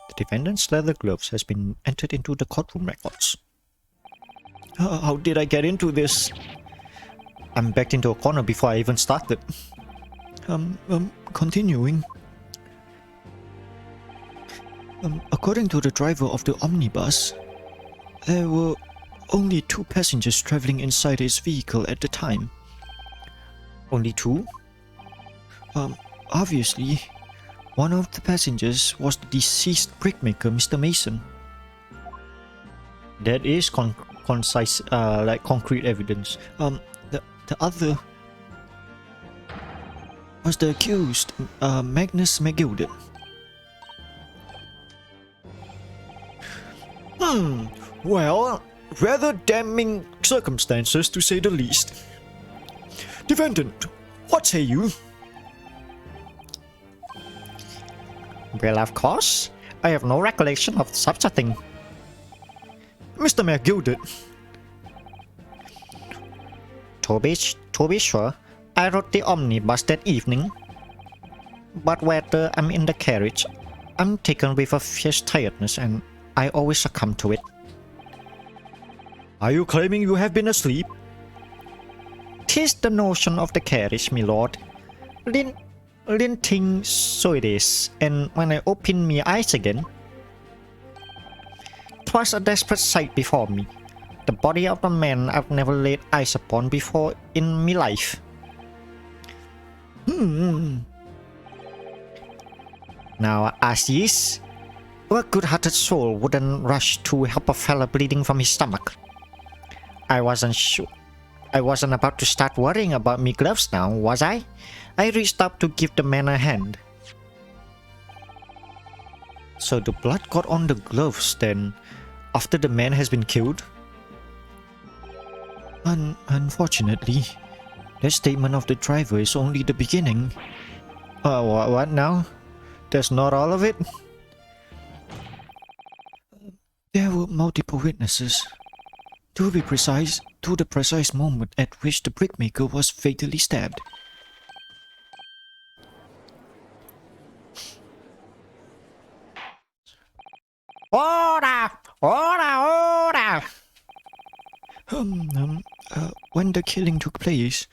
The defendant's leather gloves has been entered into the courtroom records. How did I get into this? I'm backed into a corner before I even started. Continuing. According to the driver of the omnibus, there were only 2 passengers traveling inside his vehicle at the time. Only 2? Obviously, one of the passengers was the deceased brickmaker, Mr. Mason. That is concise, concrete evidence. The other was the accused, Magnus McGilder. Well, rather damning circumstances to say the least. Defendant, what say you? Well, of course. I have no recollection of such a thing. Mr. McGilder. To be sure, I rode the omnibus that evening. But whether I'm in the carriage, I'm taken with a fierce tiredness and I always succumb to it. Are you claiming you have been asleep? 'Tis the notion of the carriage, my lord. Lin think so it is, and when I opened my eyes again, 'twas a desperate sight before me. The body of a man I've never laid eyes upon before in my life. Now, as is, What good-hearted soul wouldn't rush to help a fella bleeding from his stomach? I wasn't sure. I wasn't about to start worrying about me gloves now, was I? I reached up to give the man a hand. So the blood got on the gloves then, after the man has been killed? Unfortunately, that statement of the driver is only the beginning. What now? That's not all of it? There were multiple witnesses. To be precise, to the precise moment at which the brickmaker was fatally stabbed. Order! Order! Order! When the killing took place,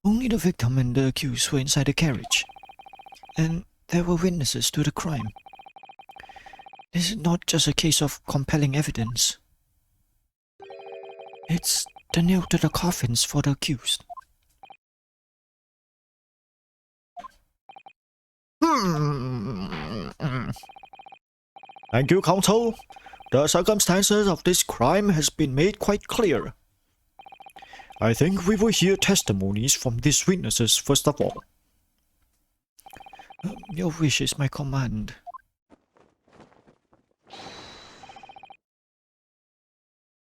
only the victim and the accused were inside the carriage. And there were witnesses to the crime. This is not just a case of compelling evidence. It's the nail to the coffins for the accused. Thank you, counsel. The circumstances of this crime has been made quite clear. I think we will hear testimonies from these witnesses first of all. Your wish is my command.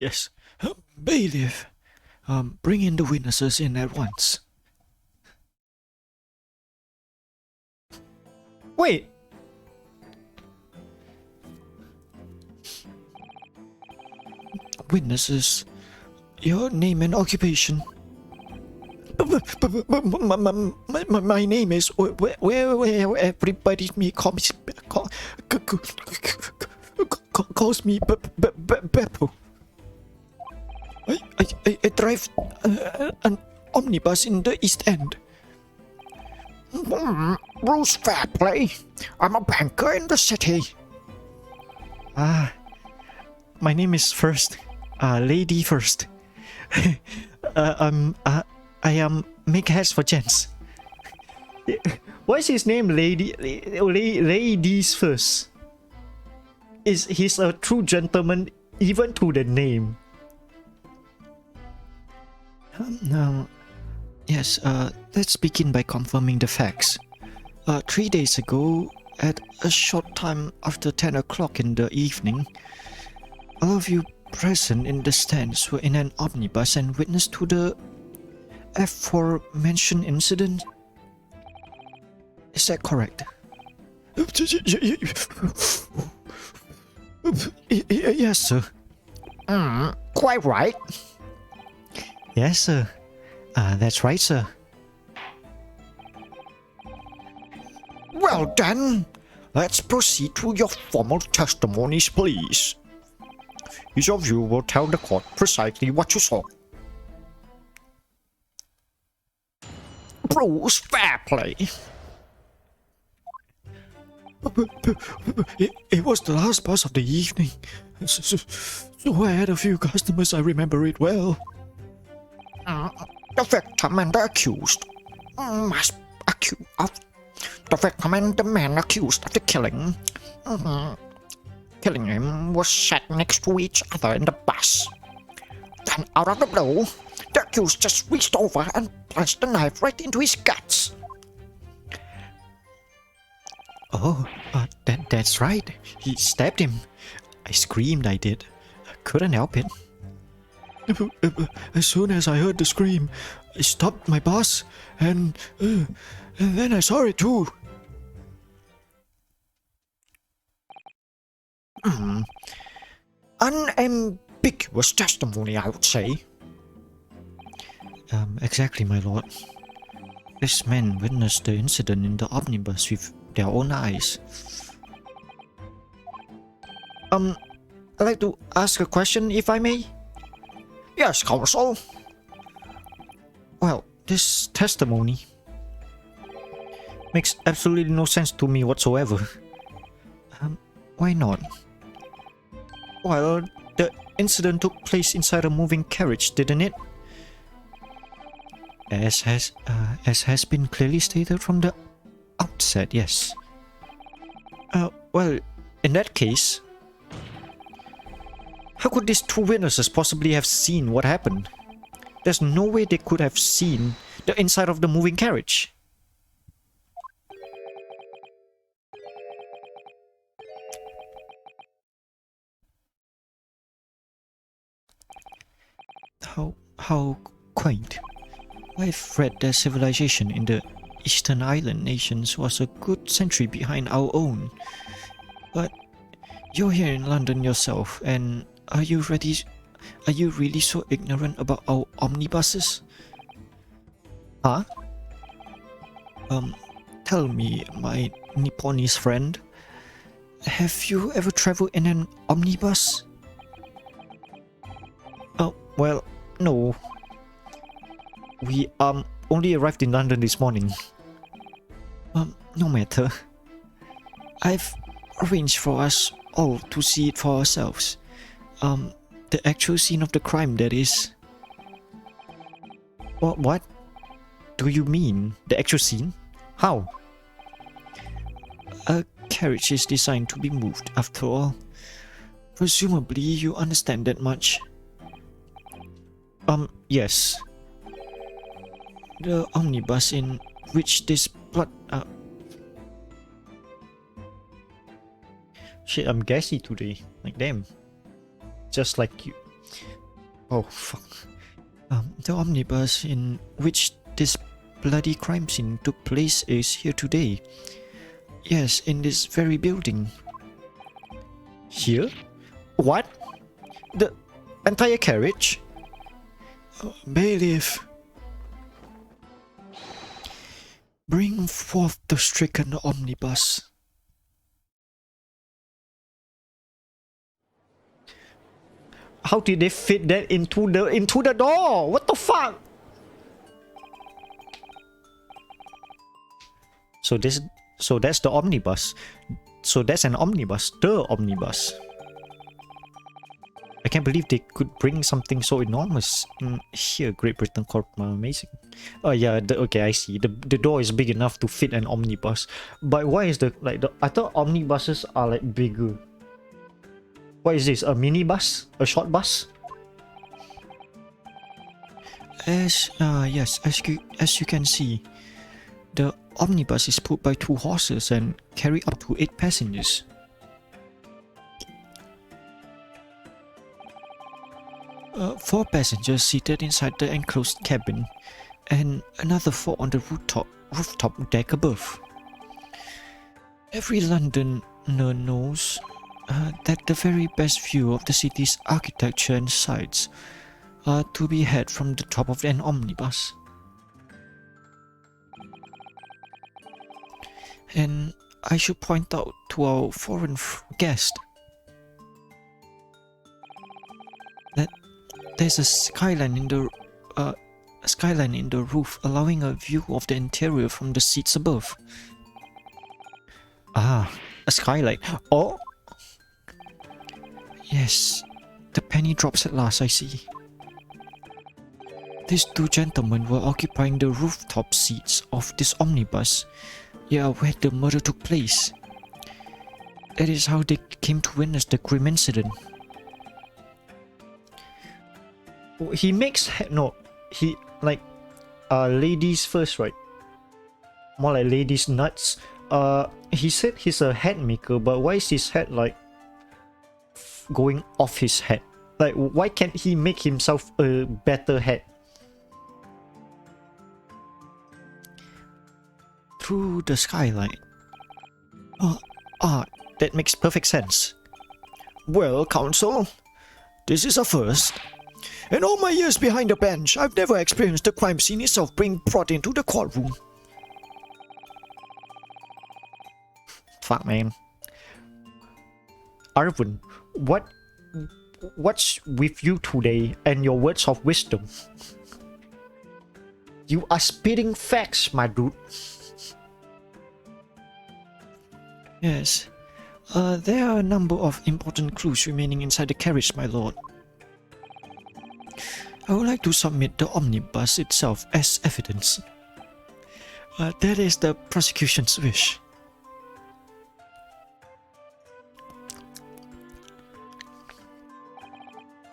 Yes. Bailiff, bring in the witnesses in at once. Wait. Witnesses, your name and occupation. My name is where everybody calls me Beppo. I drive an omnibus in the East End. Rules fair play. I'm a banker in the city. My name is First. Lady First. I am make hats for gents. Why is his name Ladies First? He's a true gentleman even to the name. Yes, let's begin by confirming the facts. 3 days ago, at a short time after 10 o'clock in the evening, all of you present in the stands were in an omnibus and witnessed to the aforementioned incident. Is that correct? Yes, sir. Quite right. Yes, sir. That's right, sir. Well then, let's proceed to your formal testimonies, please. Each of you will tell the court precisely what you saw. Rules fair play. It was the last bus of the evening, so I had a few customers. I remember it well. The victim and the accused must accuse of the victim and the man accused of the killing. Killing him was sat next to each other in the bus. Then, out of the blue, the accused just reached over and plunged the knife right into his guts. Oh, that's right. He stabbed him. I screamed, I did. I couldn't help it. As soon as I heard the scream, I stopped my bus, and then I saw it too. Unambiguous testimony, I would say. Exactly, my lord. This man witnessed the incident in the omnibus with their own eyes. I'd like to ask a question, if I may. Yes, counsel. Well, this testimony makes absolutely no sense to me whatsoever. Why not? Well, the incident took place inside a moving carriage, didn't it? As has been clearly stated from the outset, yes. Well, In that case, how could these two witnesses possibly have seen what happened? There's no way they could have seen the inside of the moving carriage. How quaint. I've read that civilization in the Eastern Island nations was a good century behind our own. But you're here in London yourself, and are you really so ignorant about our omnibuses? Huh? Tell me, my Nipponese friend, have you ever traveled in an omnibus? Oh, well, no. We only arrived in London this morning. No matter. I've arranged for us all to see it for ourselves. The actual scene of the crime, that is. What? Do you mean the actual scene? How? A carriage is designed to be moved, after all. Presumably you understand that much. Yes. The omnibus in which this Shit, I'm gassy today. Like, damn. Just like you. Oh, fuck. The omnibus in which this bloody crime scene took place is here today. Yes, in this very building. Here? What? The entire carriage? Bailiff. Bring forth the stricken omnibus. How did they fit that into the door? What the fuck? So that's the omnibus. So that's an omnibus. The omnibus. I can't believe they could bring something so enormous here. Great Britain Corp, amazing. Oh yeah, okay, I see. The door is big enough to fit an omnibus, but why is I thought omnibuses are like bigger. What is this? A minibus? A short bus? Yes, as you can see, the omnibus is pulled by 2 horses and carry up to 8 passengers. Four passengers seated inside the enclosed cabin, and another 4 on the rooftop deck above. Every Londoner knows that the very best view of the city's architecture and sights are to be had from the top of an omnibus. And I should point out to our foreign guest that there's a skyline in the roof, allowing a view of the interior from the seats above. Ah, a skylight. Oh, yes, the penny drops at last, I see. These 2 gentlemen were occupying the rooftop seats of this omnibus, where the murder took place. That is how they came to witness the grim incident. He makes ladies first, right? More like ladies nuts. He said he's a hat maker, but why is his head like going off his head? Like, why can't he make himself a better head? Through the skylight. That makes perfect sense. Well, counsel, this is a first. In all my years behind the bench, I've never experienced the crime scene itself being brought into the courtroom. Fuck, man. Arvin, what's with you today and your words of wisdom? You are spitting facts, my dude. Yes. There are a number of important clues remaining inside the carriage, my lord. I would like to submit the omnibus itself as evidence. That is the prosecution's wish.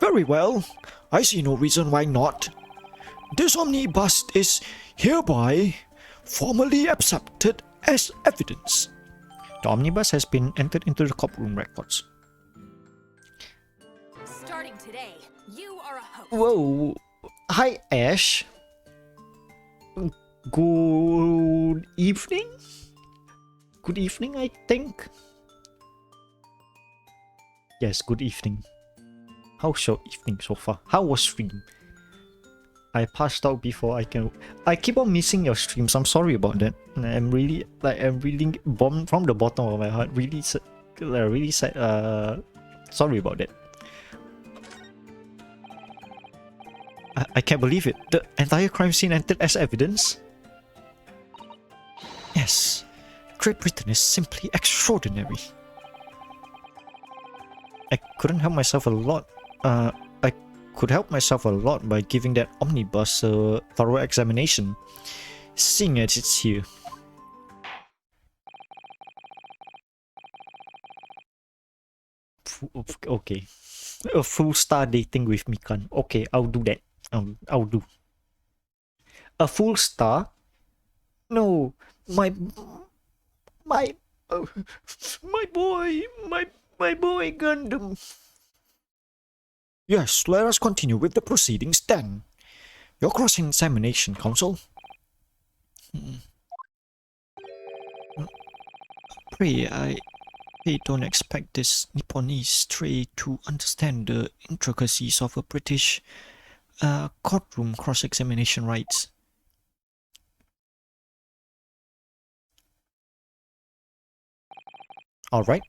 Very well. I see no reason why not. This omnibus is hereby formally accepted as evidence. The omnibus has been entered into the courtroom records. Starting today, you are a host. Whoa. Hi, Ash. Good evening? Good evening, I think. Yes, good evening. How's your evening so far? How was stream? I passed out before I keep on missing your streams. I'm sorry about that. I'm really bombed from the bottom of my heart. Really sad. Sorry about that. I can't believe it. The entire crime scene entered as evidence. Yes, Great Britain is simply extraordinary. I couldn't help myself a lot. I could help myself a lot by giving that omnibus a thorough examination, seeing as it's here. Okay, a full star dating with Mikan. Okay, I'll do that. I'll do. A full star? No, my boy Gundam. Yes, let us continue with the proceedings then. Your cross-examination, counsel. Pray, I don't expect this Nipponese stray to understand the intricacies of a British courtroom cross-examination rights. Alright,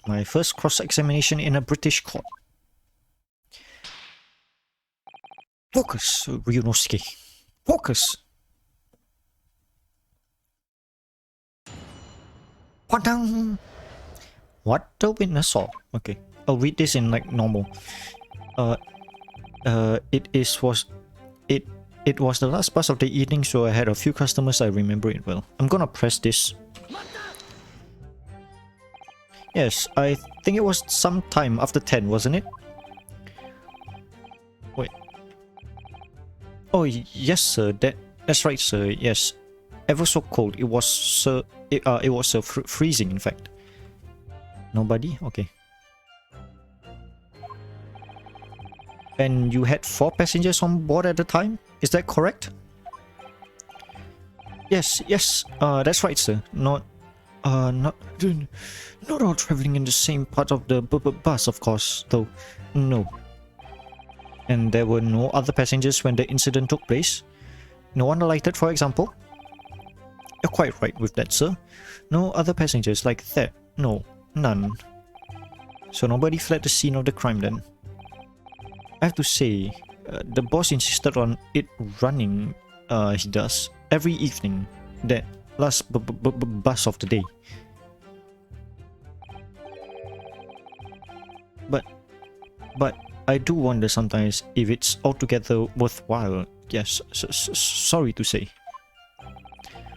my first cross-examination in a British court. Focus, Ryunosuke. Focus! Padang! What the witness saw? Okay, I'll read this in like normal. It was the last bus of the evening, so I had a few customers. I remember it well. I'm gonna press this. Yes, I think it was sometime after 10, wasn't it? Wait. Oh yes, sir. That's right, sir. Yes, ever so cold. It was, sir. It was freezing, in fact. Nobody? Okay. And you had 4 passengers on board at the time? Is that correct? Yes, that's right, sir. Not all traveling in the same part of the bus, of course, though. No. And there were no other passengers when the incident took place? No one alighted, for example? You're quite right with that, sir. No other passengers like that. No, none. So nobody fled the scene of the crime then? I have to say, the boss insisted on it running, he does, every evening, that last bus of the day. But I do wonder sometimes if it's altogether worthwhile. Yes, sorry to say.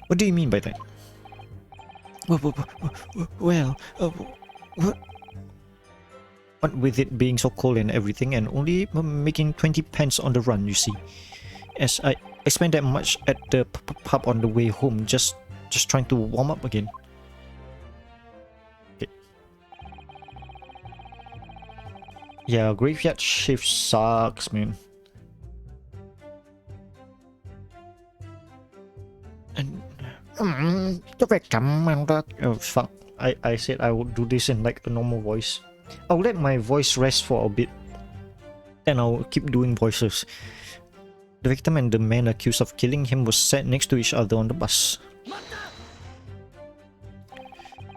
What do you mean by that? Well, what with it being so cold and everything, and only making 20 pence on the run, you see. As I spent that much at the pub on the way home, just trying to warm up again. Okay. Yeah, graveyard shift sucks, man. And oh fuck! I said I would do this in like a normal voice. I'll let my voice rest for a bit, then I'll keep doing voices. The victim and the man accused of killing him was sat next to each other on the bus.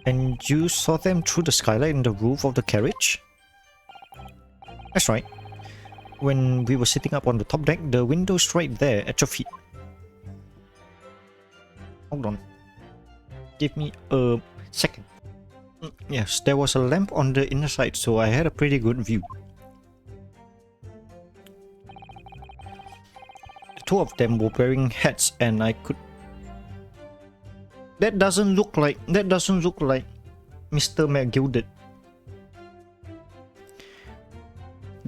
And you saw them through the skylight in the roof of the carriage? That's right. When we were sitting up on the top deck, the window's right there at your feet. Hold on. Give me a second. Yes, there was a lamp on the inner side, so I had a pretty good view. The 2 of them were wearing hats, and I could... That doesn't look like Mr. McGilded.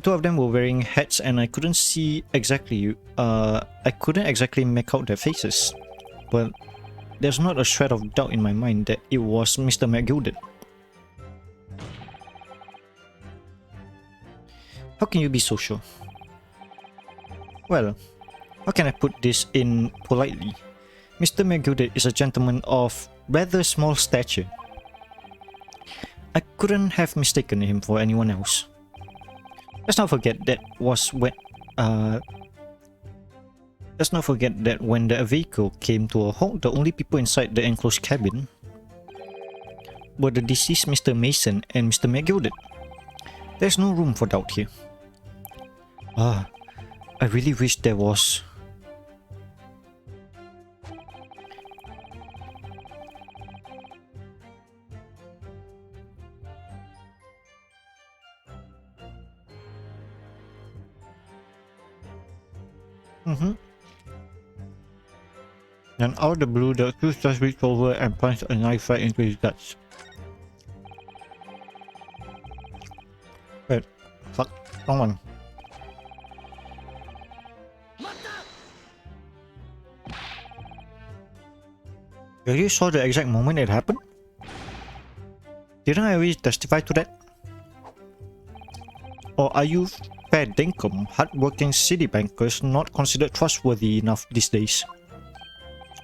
two of them were wearing hats, and I couldn't see exactly. I couldn't exactly make out their faces, but there's not a shred of doubt in my mind that it was Mr. McGilded. How can you be so sure? Well, how can I put this in politely? Mr. McGilded is a gentleman of rather small stature. I couldn't have mistaken him for anyone else. Let's not forget that when the vehicle came to a halt, the only people inside the enclosed cabin were the deceased Mr. Mason and Mr. McGilded. There's no room for doubt here. I really wish there was. Then out of the blue, the accused just reached over and plunged a knife right into his guts. Wait, fuck, wrong one. You really saw the exact moment it happened? Didn't I already testify to that? Or are you fair dinkum, hard-working city bankers not considered trustworthy enough these days?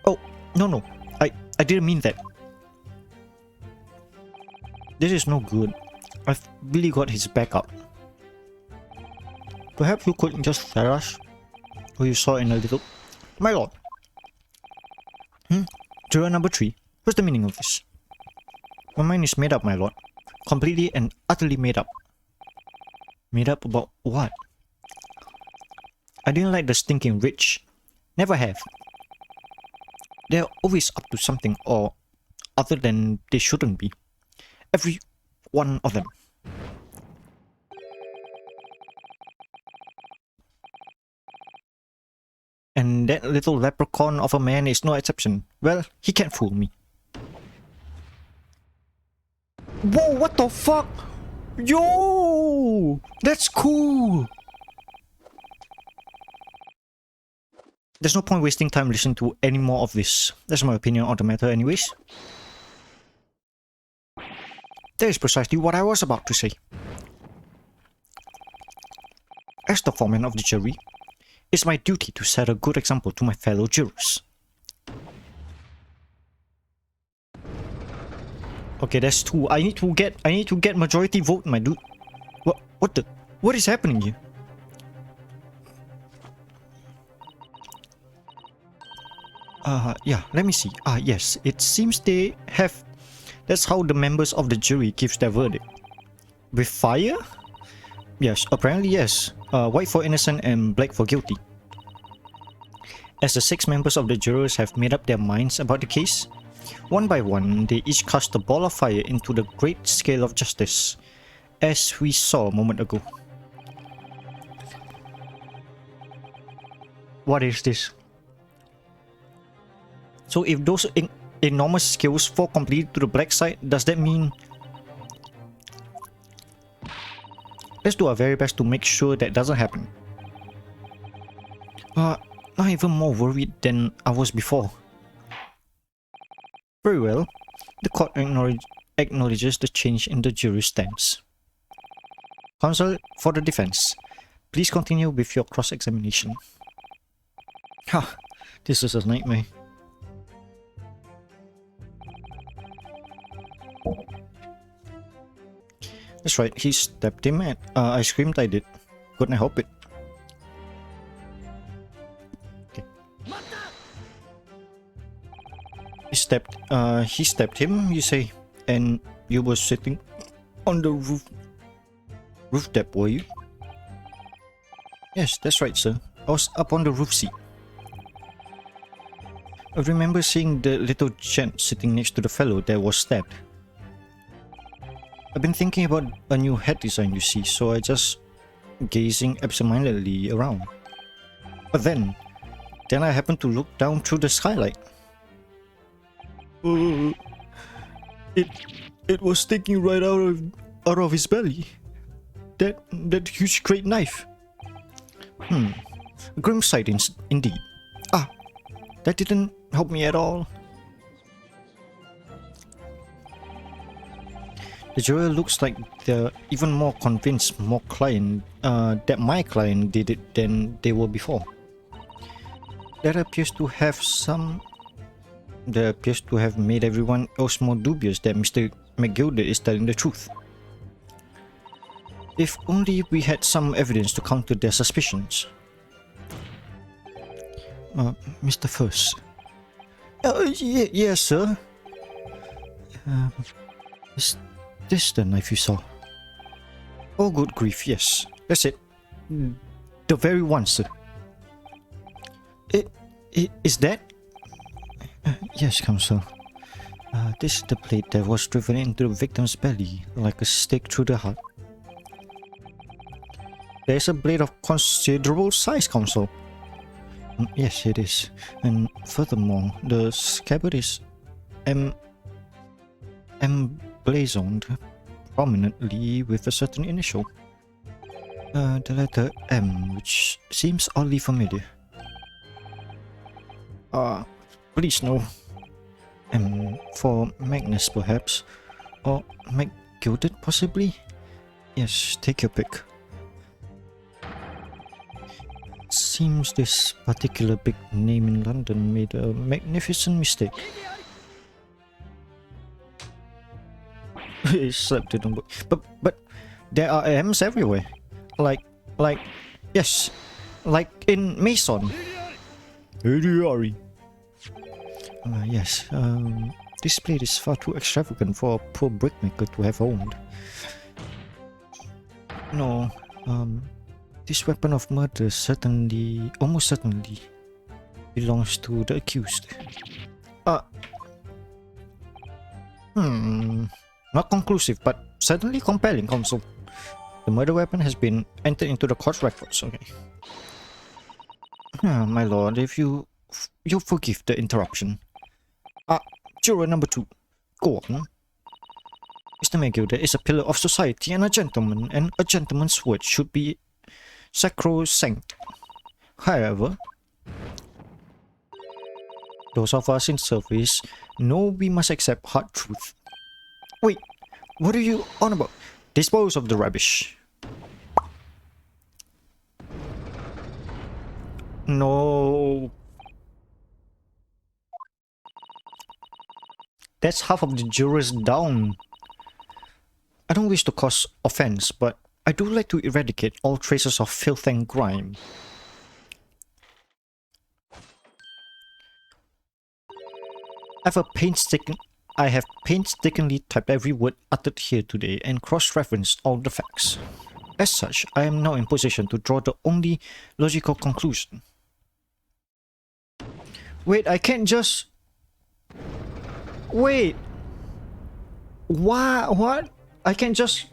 Oh, no, I didn't mean that. This is no good. I've really got his back up. Perhaps you could just tell us who you saw in a little... My lord. Juror number 3, what's the meaning of this? My mind is made up, my lord. Completely and utterly made up. Made up about what? I didn't like the stinking rich. Never have. They're always up to something or other than they shouldn't be. Every one of them. And that little leprechaun of a man is no exception. Well, he can't fool me. Whoa, what the fuck? Yo! That's cool! There's no point wasting time listening to any more of this. That's my opinion on the matter anyways. That is precisely what I was about to say. As the foreman of the jury, it's my duty to set a good example to my fellow jurors. Okay, that's 2. I need to get majority vote, my dude. What is happening here? Yeah, let me see. Yes, it seems they have... That's how the members of the jury gives their verdict. With fire? Yes, apparently yes. White for innocent and black for guilty. As the 6 members of the jurors have made up their minds about the case, one by one, they each cast a ball of fire into the great scale of justice, as we saw a moment ago. What is this? So if those enormous scales fall completely to the black side, does that mean... Let's do our very best to make sure that doesn't happen. I'm even more worried than I was before. Very well. The court acknowledges the change in the jury's stance. Counsel for the defense, please continue with your cross-examination. Ha! This is a nightmare. That's right, he stabbed him and I screamed I did. Couldn't help it. Okay. He stabbed him, you say, and you were sitting on the roof deck, were you? Yes, that's right, sir. I was up on the roof seat. I remember seeing the little gent sitting next to the fellow that was stabbed. I've been thinking about a new head design, you see, so I just gazing absentmindedly around. But then I happened to look down through the skylight. It was sticking right out of his belly. that huge great knife. Grim sight indeed. Ah, that didn't help me at all. The juror looks like they're even more convinced that my client did it than they were before. That appears to have made everyone else more dubious that Mr. McGilded is telling the truth. If only we had some evidence to counter their suspicions. Mr. First. Yes, sir. Is this the knife you saw? Oh, good grief, yes. That's it. The very one, sir. Is that? Yes, Counsel. This is the blade that was driven into the victim's belly like a stake through the heart. There's a blade of considerable size, Counsel. Yes, it is. And furthermore, the scabbard is emblazoned prominently with a certain initial. The letter M, which seems oddly familiar. Please no. M for Magnus, perhaps? Or McGilded, possibly? Yes, take your pick. Seems this particular big name in London made a magnificent mistake. He slept in the but there are M's everywhere. Like yes, like in Mason. Yes, this blade is far too extravagant for a poor brickmaker to have owned. No, this weapon of murder almost certainly belongs to the accused. Not conclusive, but certainly compelling, Counsel. The murder weapon has been entered into the court records, okay. My lord, if you forgive the interruption. Juror number 2, go on. Mr. McGilded is a pillar of society and a gentleman, and a gentleman's word should be sacrosanct. However, those of us in service know we must accept hard truth. Wait, what are you on about? Dispose of the rubbish. No. That's half of the jurors down. I don't wish to cause offense, but I do like to eradicate all traces of filth and grime. I have painstakingly typed every word uttered here today and cross-referenced all the facts. As such, I am now in position to draw the only logical conclusion. Wait, I can't just... Wait! What? I can't just...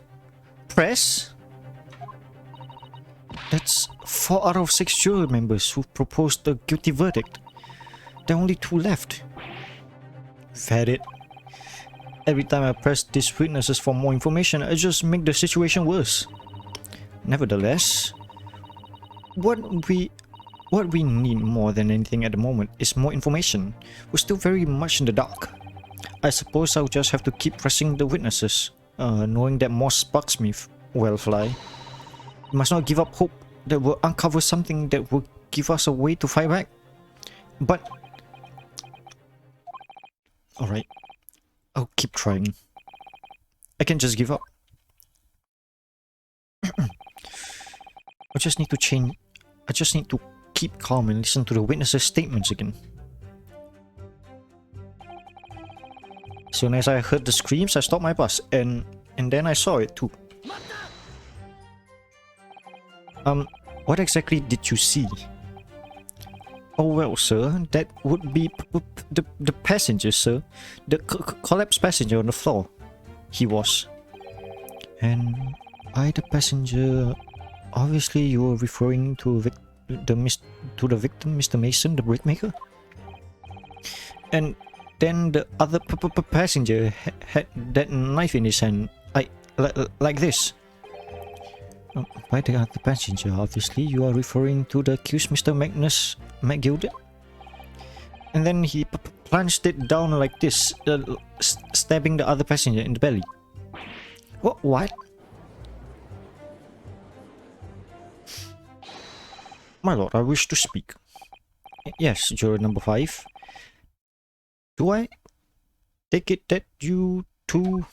press? That's 4 out of 6 jury members who proposed a guilty verdict. There are only 2 left. Had it. Every time I press these witnesses for more information, I just make the situation worse. Nevertheless, what we need more than anything at the moment is more information. We're still very much in the dark. I suppose I'll just have to keep pressing the witnesses, knowing that more sparks may well fly. We must not give up hope that we'll uncover something that will give us a way to fight back. But... alright. I'll keep trying. I can't just give up. I just need to keep calm and listen to the witnesses' statements again. As soon as I heard the screams, I stopped my bus, and then I saw it too. What exactly did you see? Oh well, sir, that would be the passenger, sir. The collapsed passenger on the floor. He was. And by the passenger, obviously you were referring to the victim, Mr. Mason, the brickmaker? And then the other passenger had that knife in his hand, like this. By the other passenger, obviously, you are referring to the accused Mr. Magnus McGilded? And then he plunged it down like this, stabbing the other passenger in the belly. What? My lord, I wish to speak. Yes, juror number 5. Do I take it that you too,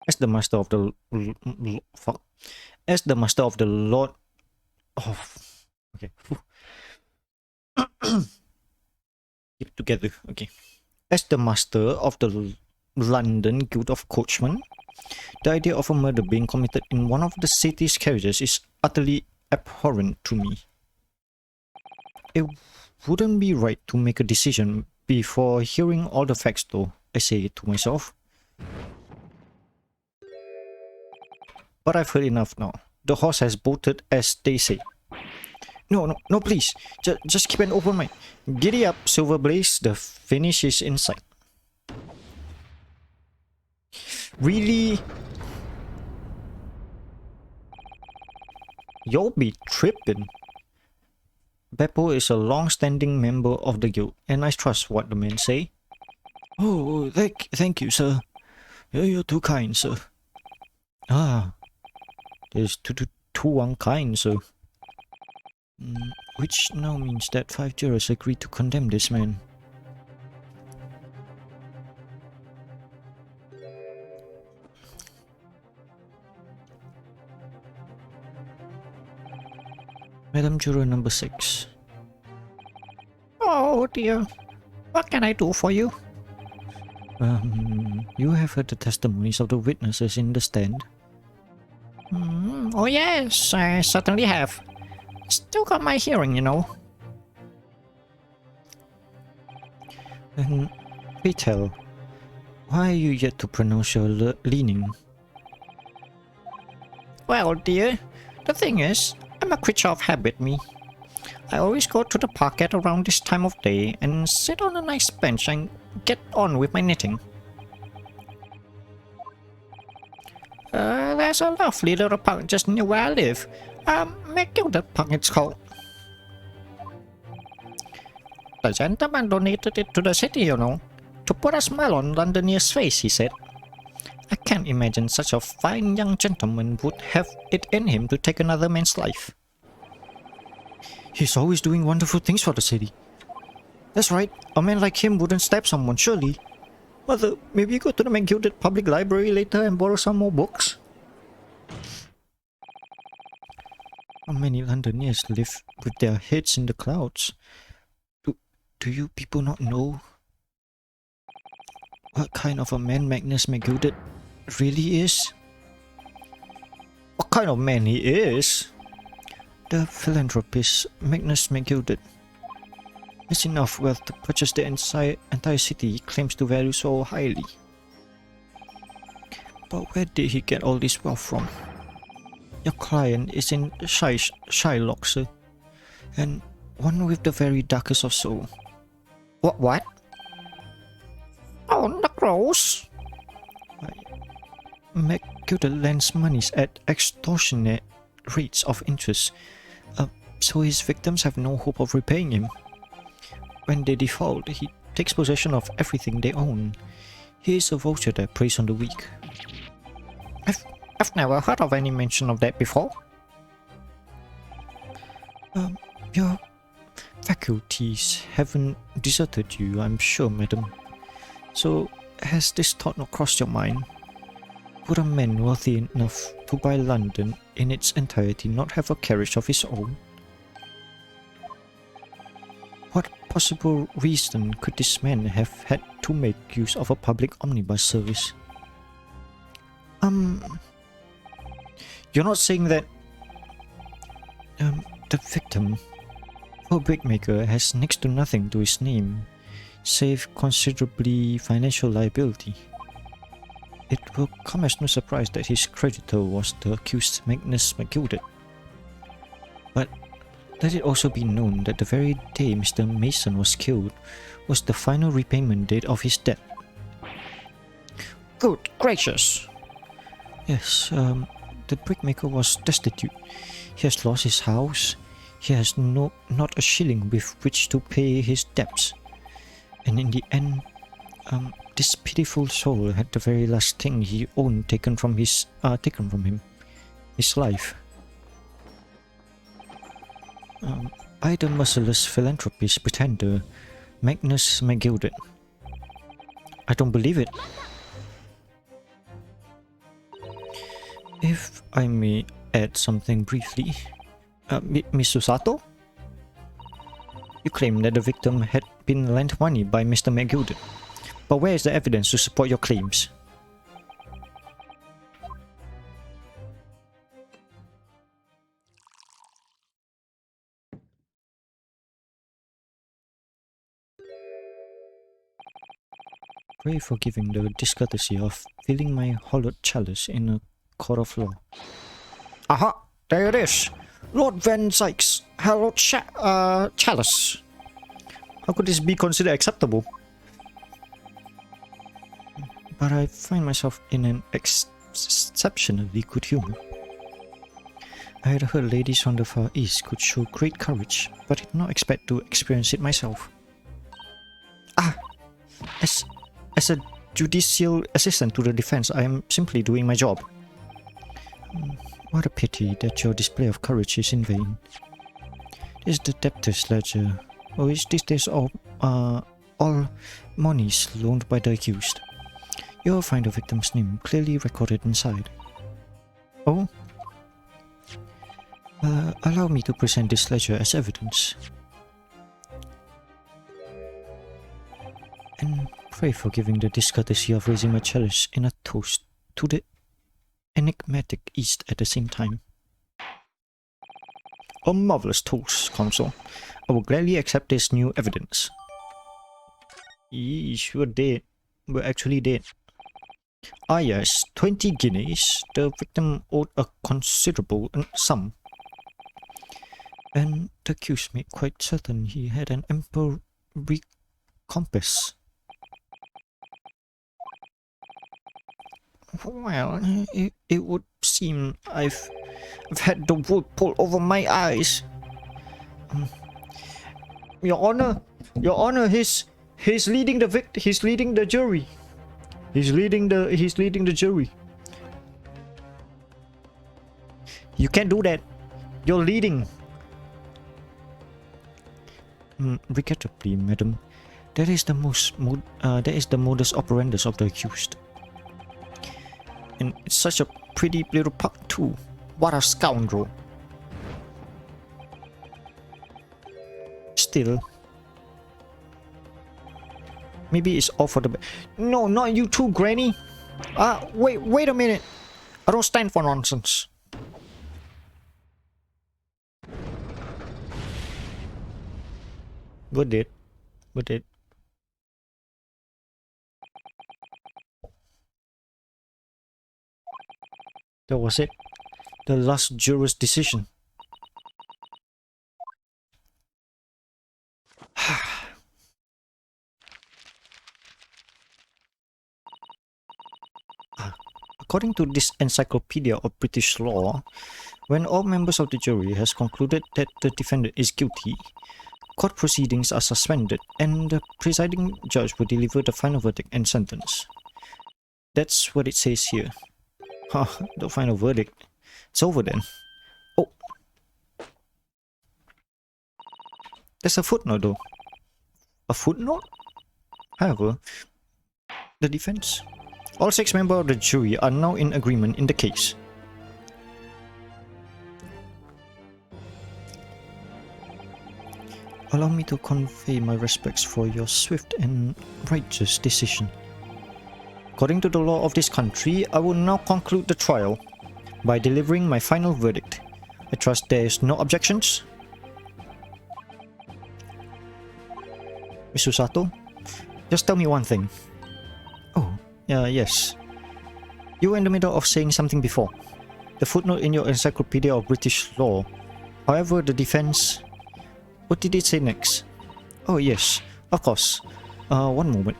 as the master of the as the master of the Lord of... Okay. Keep together. Okay. As the master of the London Guild of Coachmen, the idea of a murder being committed in one of the city's carriages is utterly abhorrent to me. It wouldn't be right to make a decision before hearing all the facts, though, I say to myself. But I've heard enough now. The horse has bolted, as they say. No, please. Just keep an open mind. Giddy up, Silver Blaze. The finish is in sight. Really? You'll be tripping. Beppo is a long-standing member of the guild, and I trust what the men say. Oh, thank you, sir. You're too kind, sir. Ah, there's too unkind, sir. Which now means that 5 jurors agreed to condemn this man. Madam Juror number 6. Oh dear. What can I do for you? You have heard the testimonies of the witnesses in the stand? Oh yes, I certainly have. Still got my hearing, you know. And pray tell, why are you yet to pronounce your leaning? Well, dear, the thing is, I'm a creature of habit, me. I always go to the park at around this time of day and sit on a nice bench and get on with my knitting. There's a lovely little park just near where I live. McGilded Park it's called. The gentleman donated it to the city, you know, to put a smile on Londoniers' face, he said. I can't imagine such a fine young gentleman would have it in him to take another man's life. He's always doing wonderful things for the city. That's right, a man like him wouldn't stab someone, surely. Mother, maybe you go to the McGilded Public Library later and borrow some more books? How many Londoners live with their heads in the clouds? Do you people not know what kind of a man Magnus McGilded really is? What kind of man he is? The philanthropist Magnus McGilded has enough wealth to purchase the entire city he claims to value so highly. But where did he get all this wealth from? Your client is in Shylock, sir, and one with the very darkest of soul. What? Oh, the gross! McGilded lends monies at extortionate rates of interest, so his victims have no hope of repaying him. When they default, he takes possession of everything they own. He is a vulture that preys on the weak. I've never heard of any mention of that before. Your faculties haven't deserted you, I'm sure, madam. So, has this thought not crossed your mind? Would a man wealthy enough to buy London in its entirety not have a carriage of his own? What possible reason could this man have had to make use of a public omnibus service? You're not saying that the victim, a brickmaker, has next to nothing to his name, save considerably financial liability. It will come as no surprise that his creditor was the accused Magnus McGilded. But let it also be known that the very day Mr. Mason was killed was the final repayment date of his debt. Good gracious! Yes, The brickmaker was destitute. He has lost his house. He has not a shilling with which to pay his debts. And in the end, this pitiful soul had the very last thing he owned taken from him, his life. I, the merciless philanthropist pretender, Magnus McGilden. I don't believe it. If I may add something briefly, Miss Susato? You claim that the victim had been lent money by Mr. McGilden, but where is the evidence to support your claims? Pray for giving the discourtesy of filling my hollowed chalice in a court of law. Aha! There it is! Lord Van Zyke's hallowed chalice. How could this be considered acceptable? But I find myself in an exceptionally good humor. I had heard ladies from the Far East could show great courage, but did not expect to experience it myself. As a judicial assistant to the defense, I am simply doing my job. What a pity that your display of courage is in vain. This is the debtor's ledger. Or is this all monies loaned by the accused? You'll find the victim's name clearly recorded inside. Oh? Allow me to present this ledger as evidence. And pray for giving the discourtesy of raising my chalice in a toast to the enigmatic East at the same time. A marvelous toast, Consul. I will gladly accept this new evidence. Yeesh, we're dead. We're actually dead. Ah yes, 20 guineas. The victim owed a considerable sum. And the accused made quite certain he had an ample compass. Well, it would seem I've had the wool pulled over my eyes. Your Honor, he's leading the jury. He's leading the jury. You can't do that. You're leading. Regrettably, madam, that is the modus operandi of the accused. And it's such a pretty little pup too. What a scoundrel. Still, maybe it's all for the best. No, not you too, Granny. Wait a minute. I don't stand for nonsense. Good it. That was it. The last juror's decision. According to this encyclopedia of British law, when all members of the jury has concluded that the defendant is guilty, court proceedings are suspended and the presiding judge will deliver the final verdict and sentence. That's what it says here. The final verdict. It's over then. Oh. There's a footnote though. A footnote? However, the defense. All 6 members of the jury are now in agreement in the case. Allow me to convey my respects for your swift and righteous decision. According to the law of this country, I will now conclude the trial by delivering my final verdict. I trust there is no objections? Miss Susato, just tell me one thing. Oh, yes. You were in the middle of saying something before. The footnote in your encyclopedia of British law. However, the defense... What did it say next? Oh yes, of course. One moment.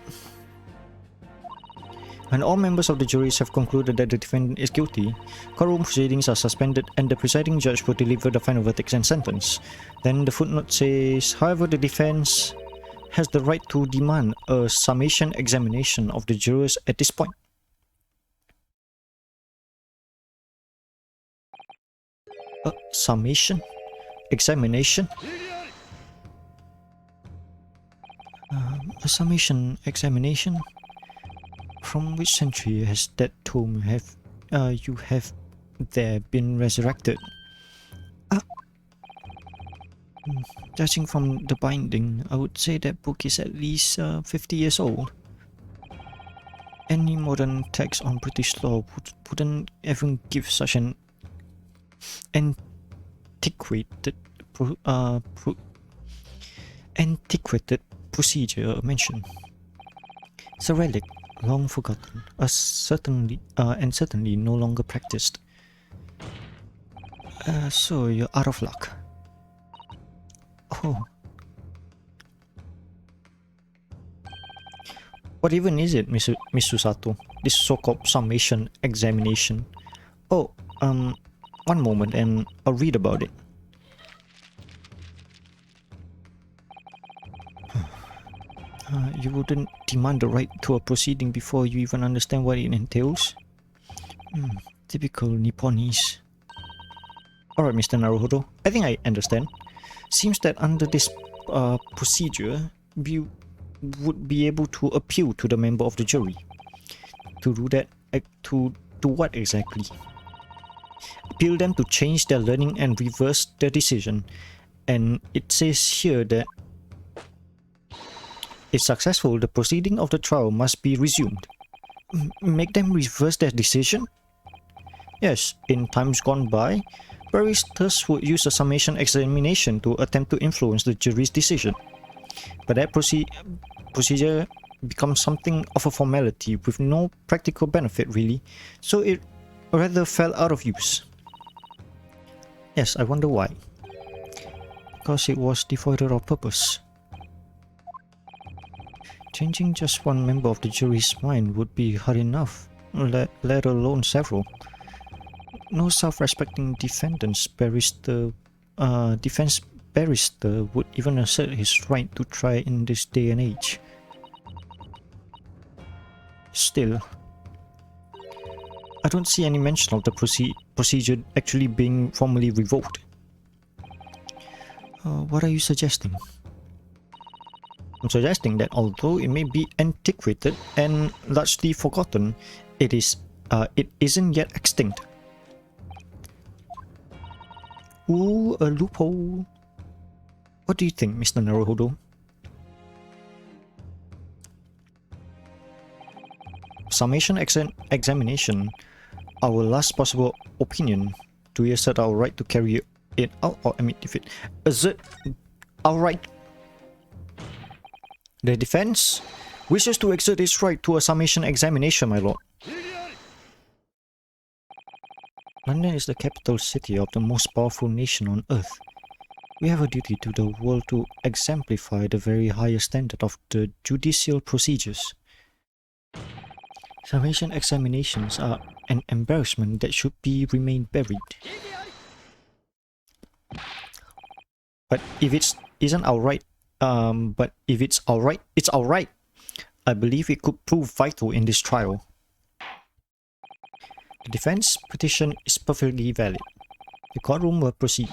When all members of the juries have concluded that the defendant is guilty, courtroom proceedings are suspended and the presiding judge will deliver the final verdict and sentence. Then the footnote says, however, the defense has the right to demand a summation examination of the jurors at this point. A summation? Examination? A summation examination? From which century has that tome you have there been resurrected? Judging from the binding, I would say that book is at least 50 years old. Any modern text on British law wouldn't even give such an antiquated procedure a mention. It's a relic, long forgotten, certainly no longer practiced. So you're out of luck. Oh. What even is it, Miss Susato? This so-called summation examination? Oh, one moment and I'll read about it. You wouldn't demand the right to a proceeding before you even understand what it entails? Typical Nipponese. Alright, Mr. Naruhodo, I think I understand. Seems that under this procedure, you would be able to appeal to the member of the jury. To do that, to do what exactly? Appeal them to change their learning and reverse their decision. And it says here that if successful, the proceeding of the trial must be resumed. Make them reverse their decision? Yes, in times gone by, barristers would use a summation examination to attempt to influence the jury's decision. But that procedure becomes something of a formality with no practical benefit really, so it rather fell out of use. Yes, I wonder why. Because it was devoid of purpose. Changing just one member of the jury's mind would be hard enough, let alone several. No self-respecting defense barrister would even assert his right to try in this day and age. Still, I don't see any mention of the procedure actually being formally revoked. What are you suggesting? I'm suggesting that although it may be antiquated and largely forgotten, it isn't yet extinct. Ooh, a loophole. What do you think, Mr. Naruhodo? Summation examination, our last possible opinion. Do we assert our right to carry it out or admit defeat? Assert our right. The defense wishes to exert its right to a summation examination, my lord. London is the capital city of the most powerful nation on earth. We have a duty to the world to exemplify the very highest standard of the judicial procedures. Summation examinations are an embarrassment that should remain buried. But if it's alright, it's alright. I believe it could prove vital in this trial. The defense petition is perfectly valid. The courtroom will proceed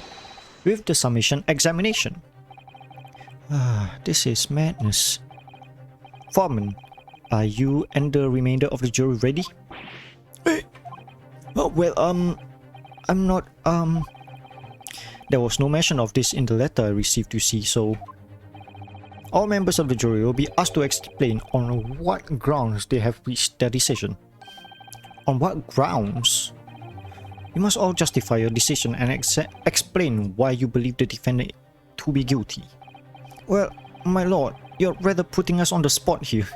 with the summation examination. This is madness. Foreman, are you and the remainder of the jury ready? I'm not, There was no mention of this in the letter I received, you see, so... All members of the jury will be asked to explain on what grounds they have reached their decision. On what grounds? You must all justify your decision and explain why you believe the defendant to be guilty. Well, my lord, you're rather putting us on the spot here.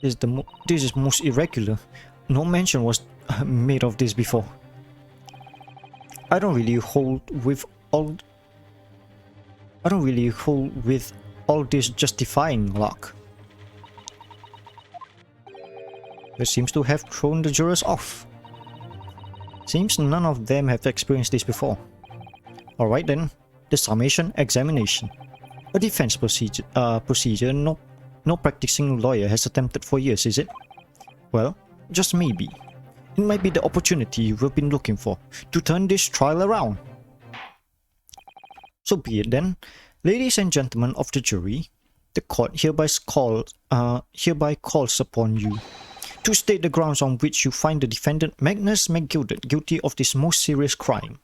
This is most irregular. No mention was made of this before. I don't really hold with all this justifying luck. That seems to have thrown the jurors off. Seems none of them have experienced this before. Alright then, the summation examination. A defense procedure no practicing lawyer has attempted for years, is it? Well, just maybe. It might be the opportunity we've been looking for to turn this trial around. So be it then. Ladies and gentlemen of the jury, the court hereby calls upon you to state the grounds on which you find the defendant Magnus McGilded guilty of this most serious crime.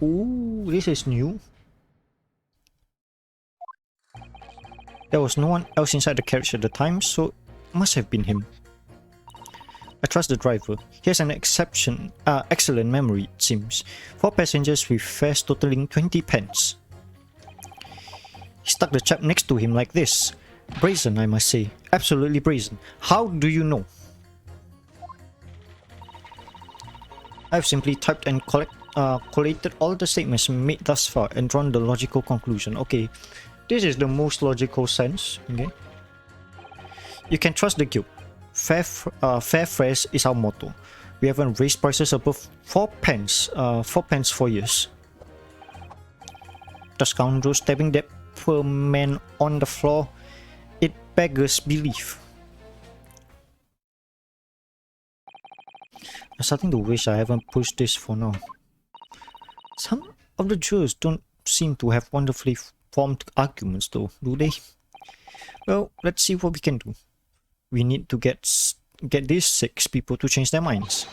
Ooh, this is new. There was no one else inside the carriage at the time, so it must have been him. I trust the driver. He has an excellent memory, it seems. 4 passengers with fares totaling 20 pence. He stuck the chap next to him like this. Brazen, I must say. Absolutely brazen. How do you know? I've simply typed and collated all the statements made thus far and drawn the logical conclusion. Okay, this is the most logical sense. Okay, you can trust the guild. Fair fares is our motto. We haven't raised prices above 4 pence for years. The scoundrel stabbing that poor man on the floor, it beggars belief. I'm starting to wish I haven't pushed this for now. Some of the jurors don't seem to have wonderfully formed arguments though, do they? Well, let's see what we can do. We need to get these 6 people to change their minds.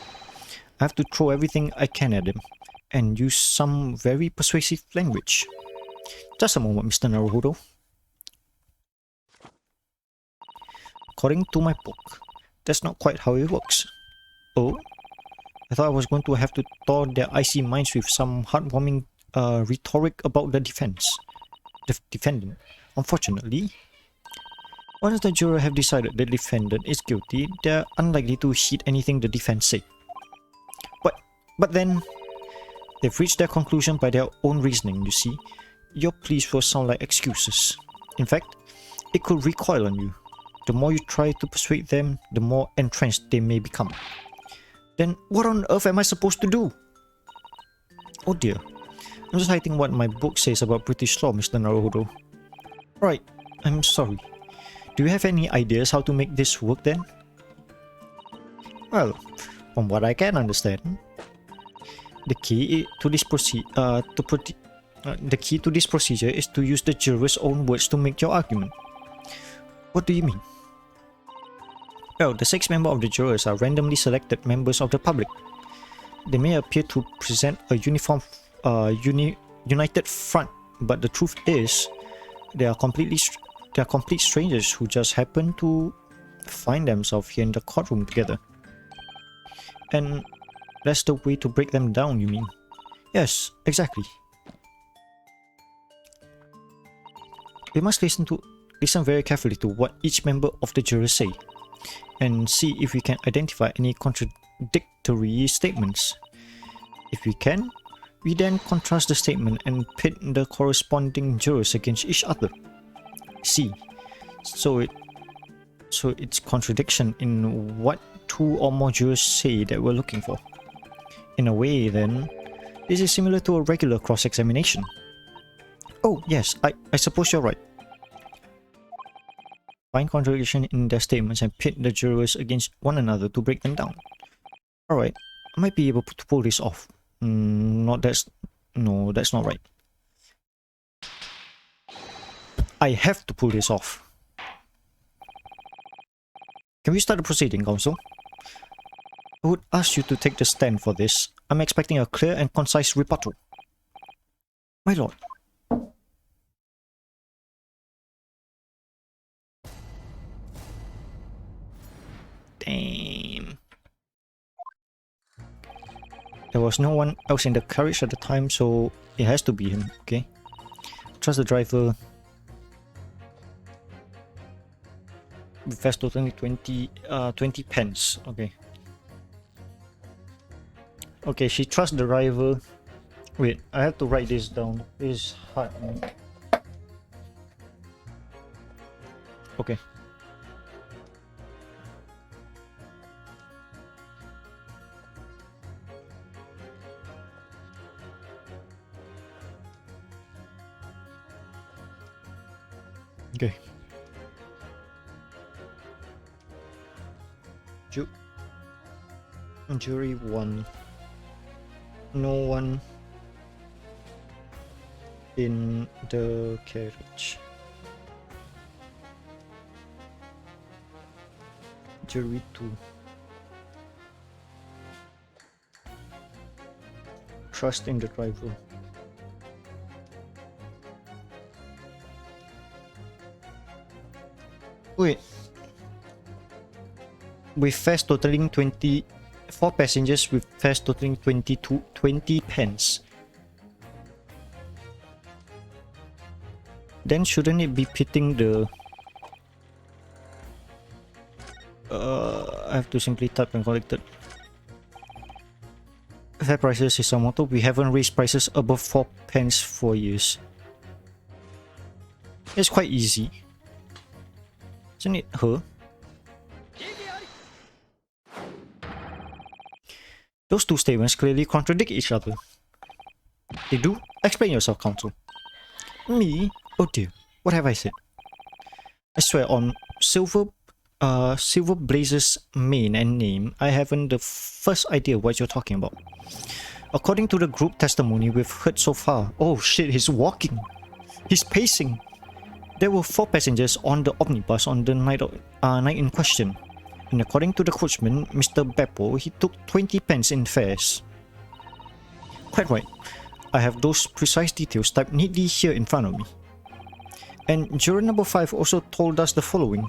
I have to throw everything I can at them and use some very persuasive language. Just a moment, Mr. Naruhodo. According to my book, that's not quite how it works. Oh? I thought I was going to have to thaw their icy minds with some heartwarming rhetoric about the defendant. Unfortunately, once the juror have decided the defendant is guilty, they're unlikely to heed anything the defense say. But then, they've reached their conclusion by their own reasoning, you see. Your pleas will sound like excuses. In fact, it could recoil on you. The more you try to persuade them, the more entrenched they may become. Then what on earth am I supposed to do? Oh dear. I'm just citing what my book says about British law, Mr. Naruhodo. Right, I'm sorry. Do you have any ideas how to make this work then? Well, from what I can understand, the key to this procedure is to use the juror's own words to make your argument. What do you mean? Well, the 6 members of the jurors are randomly selected members of the public. They may appear to present a united front, but the truth is, they are complete strangers who just happen to find themselves here in the courtroom together. And that's the way to break them down, you mean? Yes, exactly. We must listen very carefully to what each member of the jury say, and see if we can identify any contradictory statements. If we can, we then contrast the statement and pit the corresponding jurors against each other. See, so it's contradiction in what 2 or more jurors say that we're looking for. In a way, then, this is similar to a regular cross-examination. Oh yes, I suppose you're right. Find contradiction in their statements and pit the jurors against one another to break them down. Alright, I might be able to pull this off. That's not right. I have to pull this off. Can we start the proceeding, counsel? I would ask you to take the stand for this. I'm expecting a clear and concise rebuttal. My lord. Damn. There was no one else in the carriage at the time, so it has to be him, okay? Trust the driver. Fares totally 20 pence, okay. Okay, she trusts the driver. Wait, I have to write this down. It's hard, man. Okay. Okay. Jury 1. No one in the carriage. Jury 2. Trust in the driver. Wait. With fares totaling 4 passengers with fares totaling 20 pence. Then shouldn't it be pitting the... I have to simply type and collect it. Fare prices is our motto. We haven't raised prices above 4 pence for years. It's quite easy. Isn't it her? Those two statements clearly contradict each other. They do? Explain yourself, Counsel. Me? Oh dear, what have I said? I swear on Silver Blazer's main and name, I haven't the first idea what you're talking about. According to the group testimony we've heard so far, oh shit, he's walking. He's pacing. There were 4 passengers on the omnibus on the night in question. And according to the coachman, Mr. Beppo, he took 20 pence in fares. Quite right. I have those precise details typed neatly here in front of me. And juror number 5 also told us the following.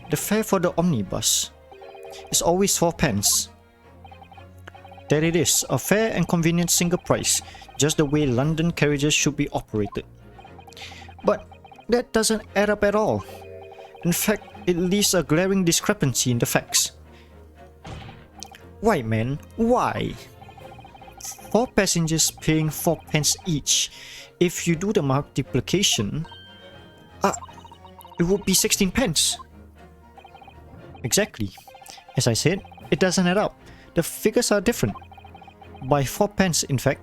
The fare for the omnibus is always 4 pence. There it is, a fair and convenient single price, just the way London carriages should be operated. But that doesn't add up at all. In fact, it leaves a glaring discrepancy in the facts. Why, man? Why? 4 passengers paying 4 pence each. If you do the multiplication, it would be 16 pence. Exactly. As I said, it doesn't add up. The figures are different. By 4 pence, in fact.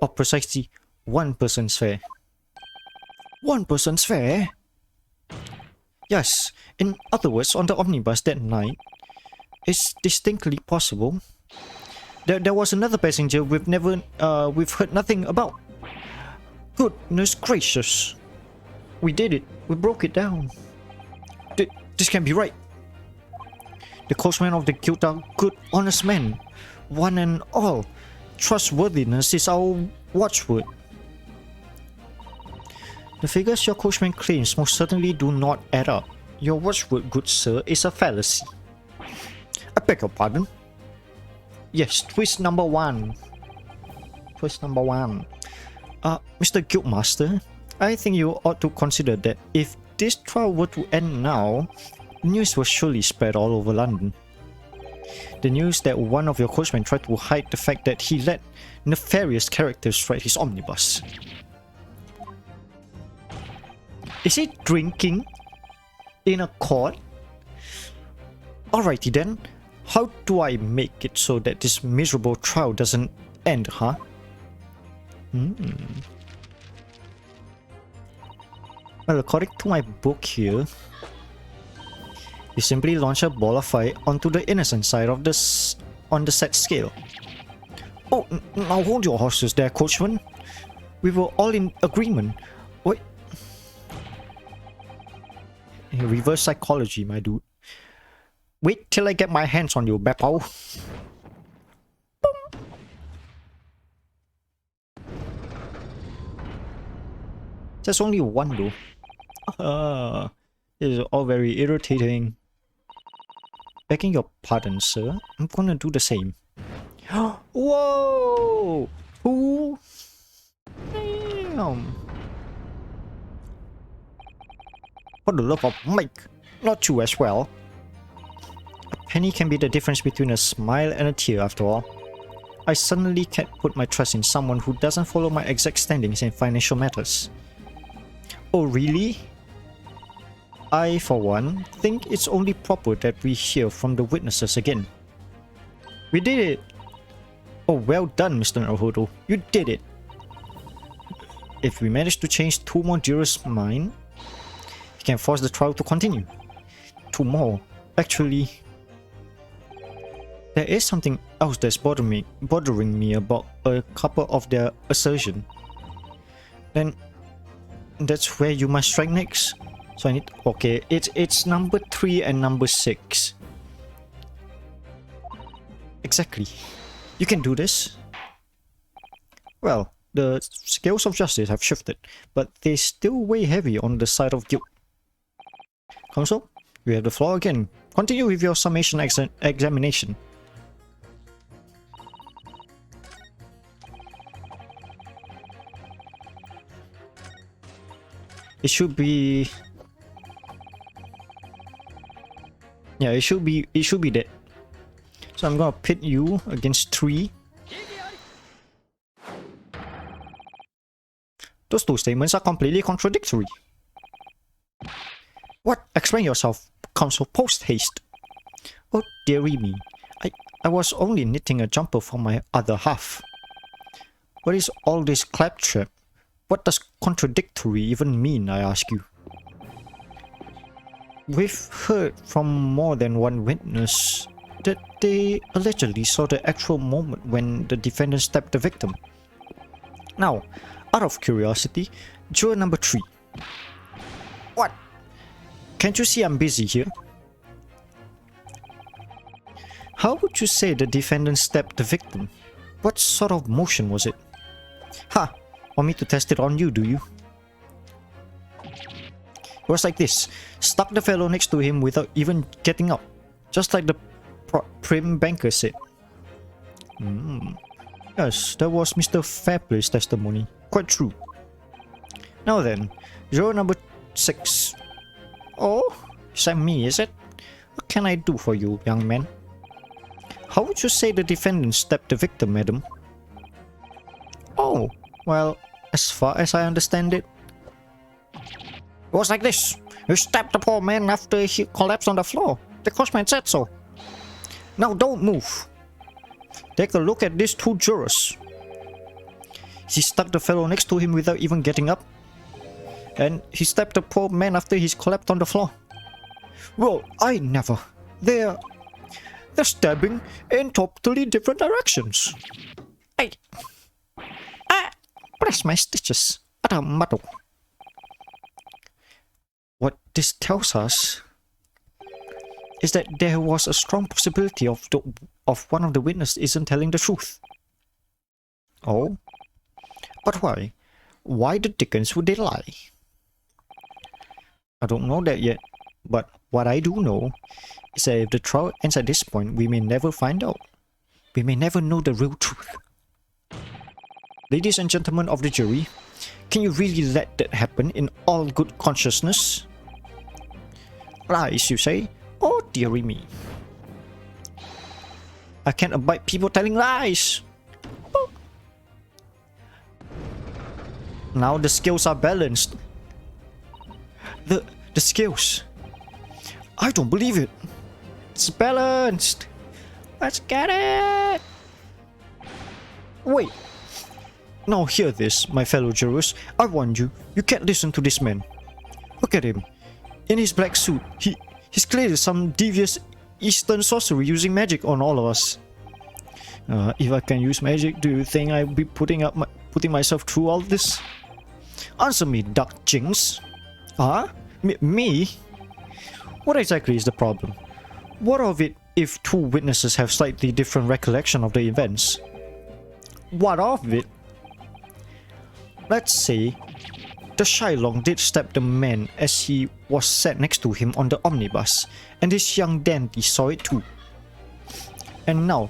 Or precisely 1 person's fare. 1 person's fare? Yes, in other words, on the omnibus that night, it's distinctly possible there was another passenger we've heard nothing about. Goodness gracious. We did it. We broke it down. This can't be right. The coachman of the guild are good, honest men. One and all. Trustworthiness is our watchword. The figures your coachman claims most certainly do not add up. Your watchword, good sir, is a fallacy. I beg your pardon? Yes, twist number 1. Twist number 1. Mr. Guildmaster, I think you ought to consider that if this trial were to end now, news will surely spread all over London. The news that one of your coachmen tried to hide the fact that he let nefarious characters ride his omnibus. Is he drinking in a court? Alrighty then. How do I make it so that this miserable trial doesn't end, huh? Well, according to my book here, you simply launch a ball of fire onto the innocent side of on the set scale. Oh, now hold your horses there, coachman. We were all in agreement. Wait. Reverse psychology, my dude. Wait till I get my hands on you, Beppo. There's only one though. This is all very irritating. Begging your pardon, sir. I'm gonna do the same. Whoa! Who? Damn. For the love of Mike, not you as well. A penny can be the difference between a smile and a tear after all. I suddenly can't put my trust in someone who doesn't follow my exact standings in financial matters. Oh really? I, for one, think it's only proper that we hear from the witnesses again. We did it! Oh, well done, Mr. Naruto. You did it! If we manage to change 2 more jurors' mind, we can force the trial to continue. 2 more. Actually, there is something else that's bothering me about a couple of their assertions. Then that's where you must strike next. So I need... Okay, it's number 3 and number 6. Exactly. You can do this. Well, the scales of justice have shifted, but they still weigh heavy on the side of guilt. Counsel, you have the floor again. Continue with your summation examination. It should be... Yeah, it should be that. So I'm gonna pit you against 3. Those 2 statements are completely contradictory. What? Explain yourself, Counsel, post haste. Oh dearie me. I was only knitting a jumper for my other half. What is all this claptrap? What does contradictory even mean, I ask you? We've heard from more than one witness that they allegedly saw the actual moment when the defendant stabbed the victim. Now, out of curiosity, juror number 3. What? Can't you see I'm busy here? How would you say the defendant stabbed the victim? What sort of motion was it? Ha! Want me to test it on you, do you? It was like this. Stuck the fellow next to him without even getting up. Just like the prim banker said. Yes, that was Mr. Fairplay's testimony. Quite true. Now then, juror number 6. Oh, is that me, is it? What can I do for you, young man? How would you say the defendant stabbed the victim, madam? Oh, well, as far as I understand it, it was like this. You stabbed the poor man after he collapsed on the floor. The coachman said so. Now don't move. Take a look at these 2 jurors. He stuck the fellow next to him without even getting up. And he stabbed the poor man after he's collapsed on the floor. Well, I never. They're stabbing in totally different directions. Press my stitches. What this tells us is that there was a strong possibility of one of the witnesses isn't telling the truth. Oh? But why? Why the dickens would they lie? I don't know that yet, but what I do know is that if the trial ends at this point, we may never find out. We may never know the real truth. Ladies and gentlemen of the jury, can you really let that happen in all good consciousness? Lies, you say? Oh dearie me. I can't abide people telling lies. Boop. Now the scales are balanced. The scales. I don't believe it. It's balanced. Let's get it. Wait. Now hear this, my fellow jurors. I warn you, you can't listen to this man. Look at him. In his black suit, he's clearly some devious Eastern sorcery using magic on all of us. If I can use magic, do you think I'll be putting myself through all this? Answer me, Duck Jinx. Huh? Me? What exactly is the problem? What of it if 2 witnesses have slightly different recollection of the events? What of it? Let's say the Shylong did stab the man as he was sat next to him on the omnibus, and this young dandy saw it too. And now,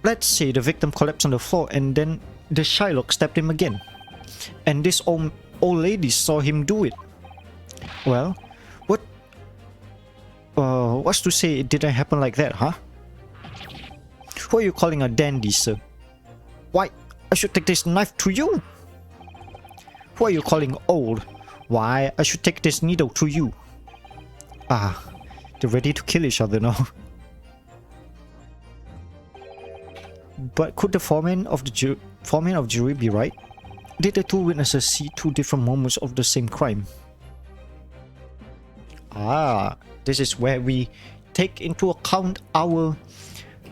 let's say the victim collapsed on the floor and then the Shylock stabbed him again, and this old lady saw him do it. Well, what's to say it didn't happen like that, huh? Who are you calling a dandy, sir? Why, I should take this knife to you. Who are you calling old? Why, I should take this needle to you. Ah, they're ready to kill each other now. But could the foreman of jury be right? Did the two witnesses see two different moments of the same crime? Ah, this is where we take into account our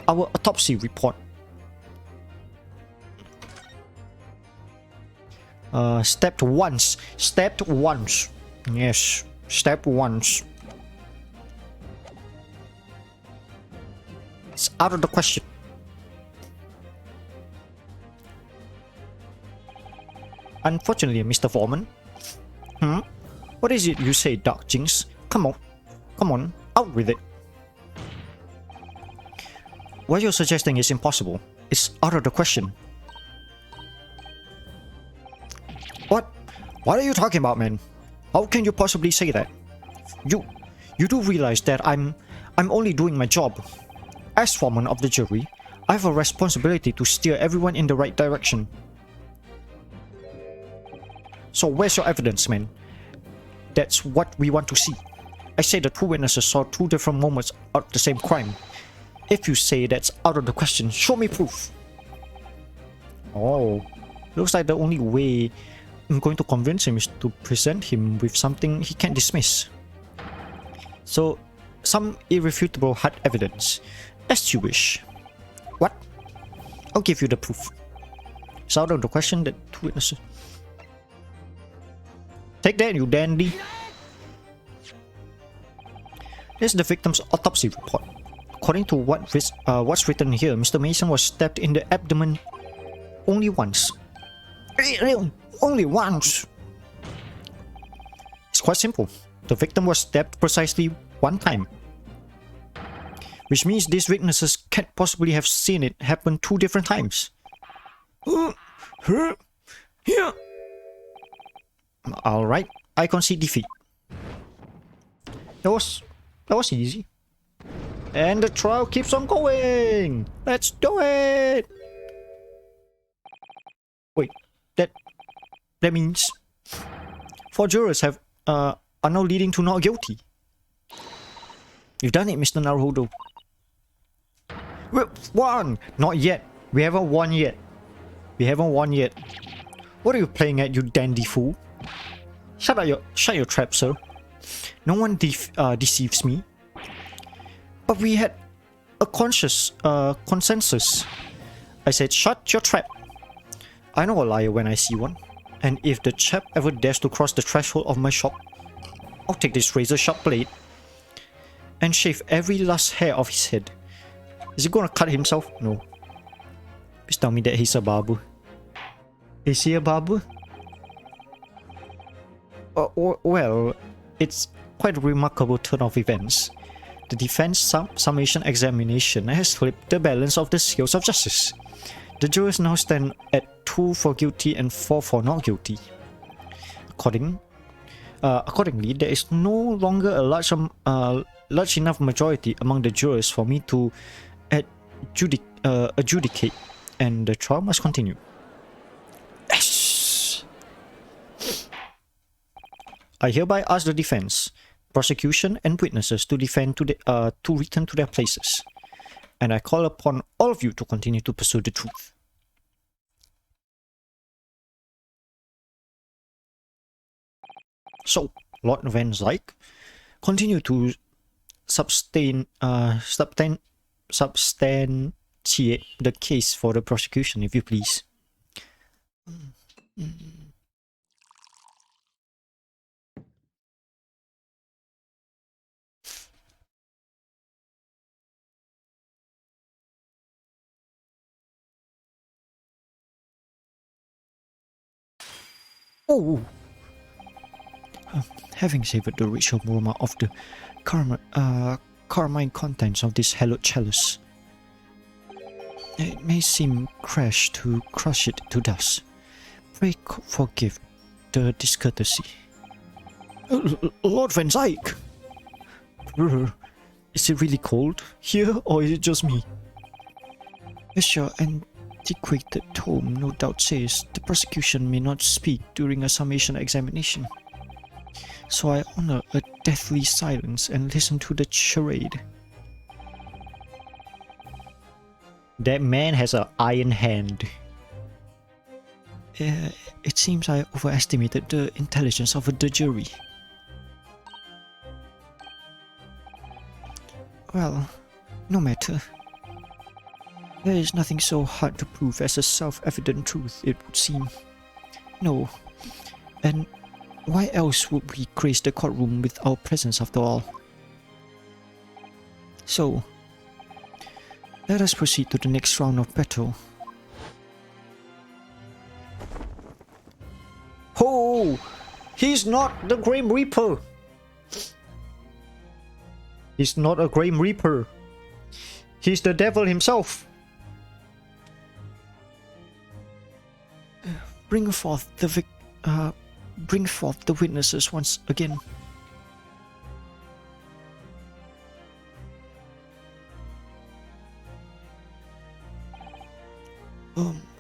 autopsy report. Stepped once. Yes, step once. It's out of the question. Unfortunately, Mr. Foreman. What is it you say, Dark Jinx? Come on, out with it. What you're suggesting is impossible. It's out of the question. What are you talking about, man? How can you possibly say that? You do realize that I'm only doing my job. As foreman of the jury, I have a responsibility to steer everyone in the right direction. So where's your evidence, man? That's what we want to see. I say the two witnesses saw two different moments of the same crime. If you say that's out of the question, show me proof. Oh, looks like the only way I'm going to convince him is to present him with something he can't dismiss. So, some irrefutable hard evidence. As you wish. What? I'll give you the proof. It's out of the question that two witnesses... Take that, you dandy. This is the victim's autopsy report. According to what's written here, Mr. Mason was stabbed in the abdomen only once. Only once! It's quite simple. The victim was stabbed precisely one time. Which means these witnesses can't possibly have seen it happen two different times. Alright, I concede defeat. That was easy. And the trial keeps on going! Let's do it! Wait, that means 4 jurors are now leading to not guilty. You've done it, Mr. Naruhodo. We won! Not yet. We haven't won yet. What are you playing at, you dandy fool? Shut your trap, sir. No one deceives me. But we had a consensus. I said, shut your trap. I know a liar when I see one. And if the chap ever dares to cross the threshold of my shop, I'll take this razor-sharp blade and shave every last hair off his head. Is he gonna cut himself? No. Please tell me that he's a barber. Is he a barber? Well, it's quite a remarkable turn of events. The defense summation examination has flipped the balance of the scales of justice. The jurors now stand at 2 for guilty and 4 for not guilty. Accordingly, there is no longer a large enough majority among the jurors for me to adjudicate, and the trial must continue. Yes! I hereby ask the defense, prosecution, and witnesses to return to their places. And I call upon all of you to continue to pursue the truth. So, Lord Van Zyke, continue to substantiate the case for the prosecution, if you please. Oh! Having savored the rich aroma of the carmine contents of this hallowed chalice, it may seem crash to crush it to dust. Pray forgive the discourtesy. Lord Van Zyke! Is it really cold here, or is it just me? As your antiquated tome no doubt says, the prosecution may not speak during a summation examination. So I honor a deathly silence and listen to the charade. That man has an iron hand. It seems I overestimated the intelligence of the jury. Well, no matter. There is nothing so hard to prove as a self-evident truth, it would seem. No. And why else would we grace the courtroom with our presence after all? So, let us proceed to the next round of battle. Oh, he's not the Grim Reaper. He's not a Grim Reaper. He's the devil himself. Bring forth the witnesses once again.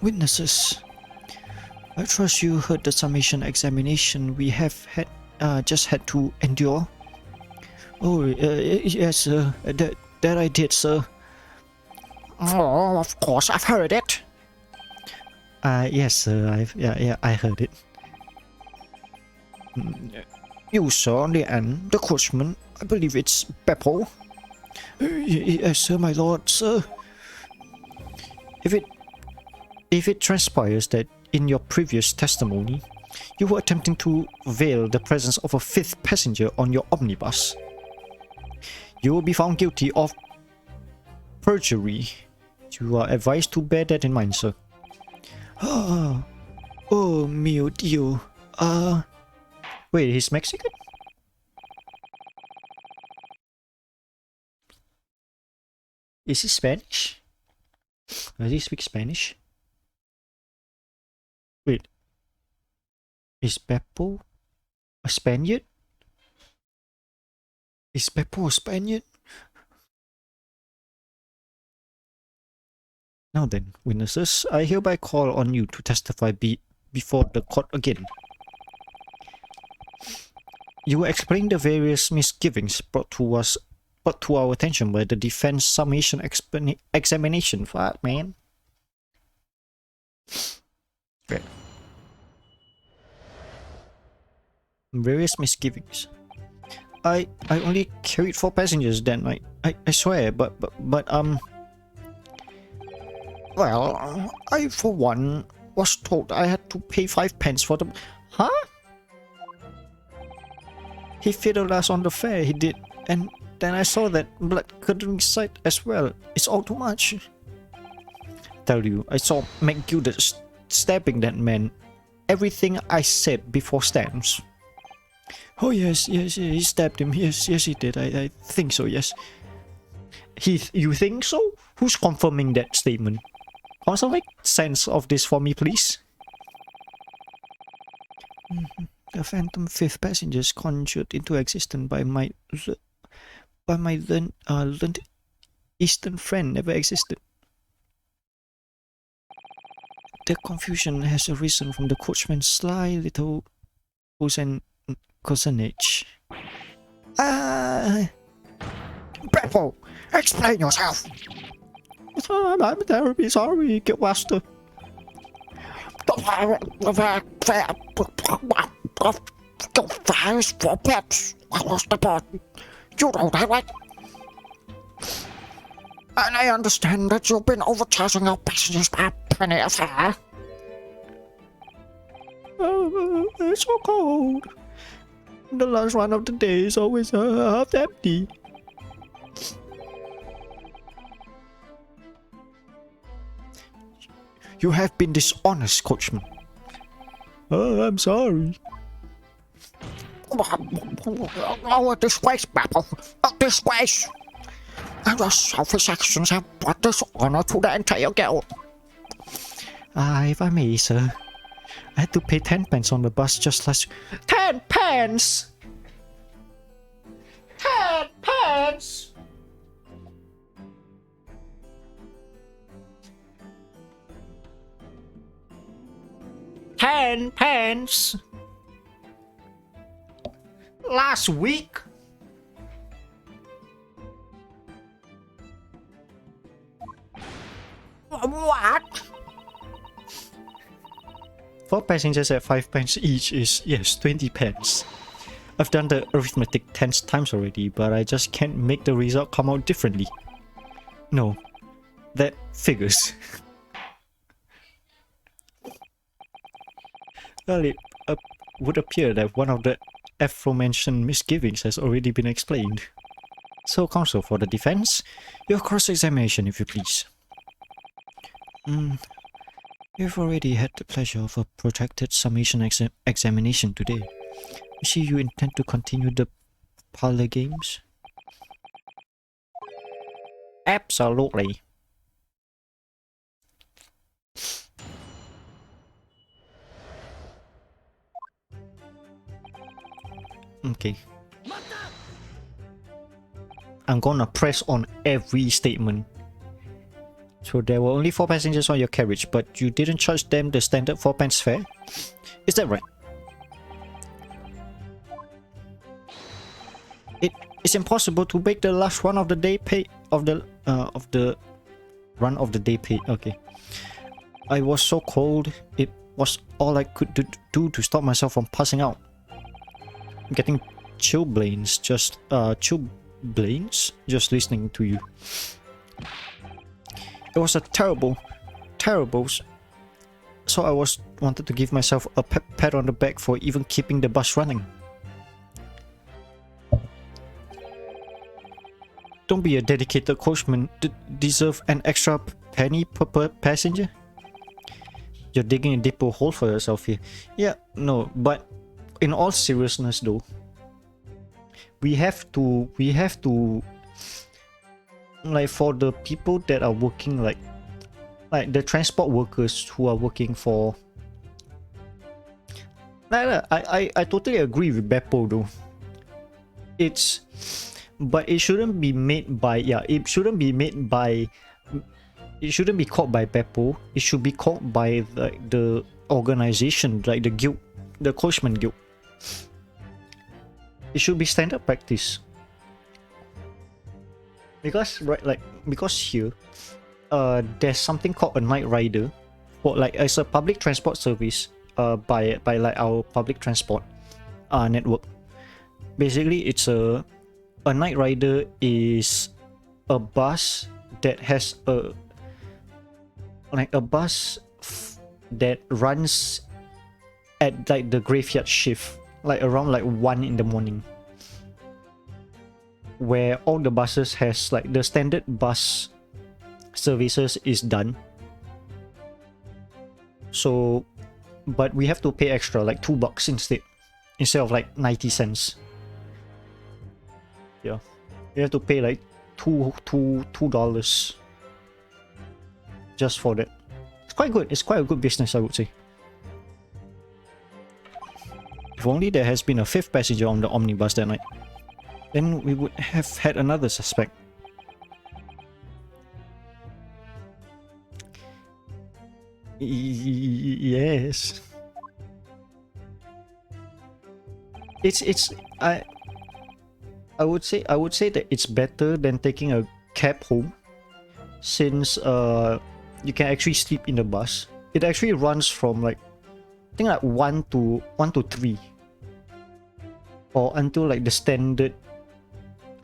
Witnesses. I trust you heard the summation examination we have just had to endure. Oh, yes, sir. That I did, sir. Oh, of course, I've heard it. Yes, sir. I heard it. You saw on the end, the coachman. I believe it's Beppo. Yes, sir, my lord, sir. If it transpires that in your previous testimony, you were attempting to veil the presence of a fifth passenger on your omnibus, you will be found guilty of perjury. You are advised to bear that in mind, sir. Oh, mio Dio. Wait, he's Mexican? Is he Spanish? Does he speak Spanish? Wait. Is Beppo a Spaniard? Is Beppo a Spaniard? Now then, witnesses, I hereby call on you to testify before the court again. You will explain the various misgivings brought to our attention by the defense summation examination. Fuck, man. Right. Various misgivings. I only carried 4 passengers that night. I swear, but well, I for one was told I had to pay 5 pence for them. Huh? He fiddled us on the fare, he did, and then I saw that blood-curdling sight as well. It's all too much. Tell you, I saw McGilder stabbing that man. Everything I said before stands. Oh yes, he stabbed him. Yes, he did. I think so, yes. You think so? Who's confirming that statement? Also make sense of this for me, please. The phantom fifth passengers conjured into existence by my learned Eastern friend never existed. The confusion has arisen from the coachman's sly little cousinage. Beppo, explain yourself. I'm terribly sorry, Guildmaster. The fare is 4 pence. I lost the button. You know that, right? And I understand that you've been overcharging your passengers by a penny a fare. It's so cold. The last one of the day is always half empty. You have been dishonest, coachman. I'm sorry. Oh, a disgrace, Beppo. A disgrace. And your selfish actions have brought dishonor to the entire guild. If I may, sir. I had to pay 10 pence on the bus just last... 10 pence! 10 pence! 10 pence! Last week? What? 4 passengers at 5 pence each is, yes, 20 pence. I've done the arithmetic 10 times already, but I just can't make the result come out differently. No, that figures. Well, it would appear that one of the aforementioned misgivings has already been explained. So, counsel for the defense, your cross-examination, if you please. You've already had the pleasure of a protracted summation examination today. I see you intend to continue the parlor games? Absolutely. Okay. I'm gonna press on every statement. So there were only 4 passengers on your carriage, but you didn't charge them the standard 4 pence fare? Is that right? It's impossible to make the last run of the day pay of the run of the day pay. Okay. I was so cold, it was all I could do to stop myself from passing out. I'm getting chilblains just listening to you. It was a terrible. So I wanted to give myself a pat on the back for even keeping the bus running. Don't be a dedicated coachman. Deserve an extra penny per passenger? You're digging a deeper hole for yourself here. Yeah, no, but in all seriousness though, we have to like, for the people that are working, like the transport workers who are working for, I totally agree with Beppo though. But it shouldn't be made by, it shouldn't be called by Beppo. It should be called by the organization, like the guild, the coachman guild. It should be standard practice. Because here, there's something called a night rider, for like as a public transport service, by like our public transport network. Basically, it's a night rider is a bus that has a bus that runs at like the graveyard shift, like around like 1 in the morning, where all the buses has like the standard bus services is done. So, but we have to pay extra, like $2 instead of like 90 cents. Yeah, you have to pay like $2 just for that. It's quite good. It's quite a good business, I would say. If only there has been a 5th passenger on the omnibus that night, then we would have had another suspect. Yes. I would say that it's better than taking a cab home, since you can actually sleep in the bus. It actually runs from like, I think like 1 to 3, or until like the standard,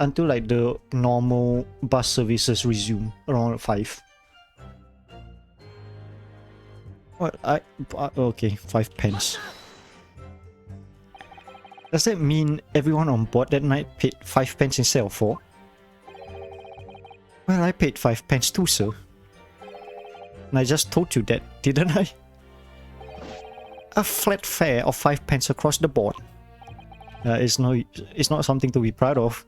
until like the normal bus services resume around 5. What? Okay, 5 pence. Does that mean everyone on board that night paid 5 pence instead of 4? Well, I paid 5 pence too, sir. And I just told you that, didn't I? A flat fare of 5 pence across the board. It's not something to be proud of.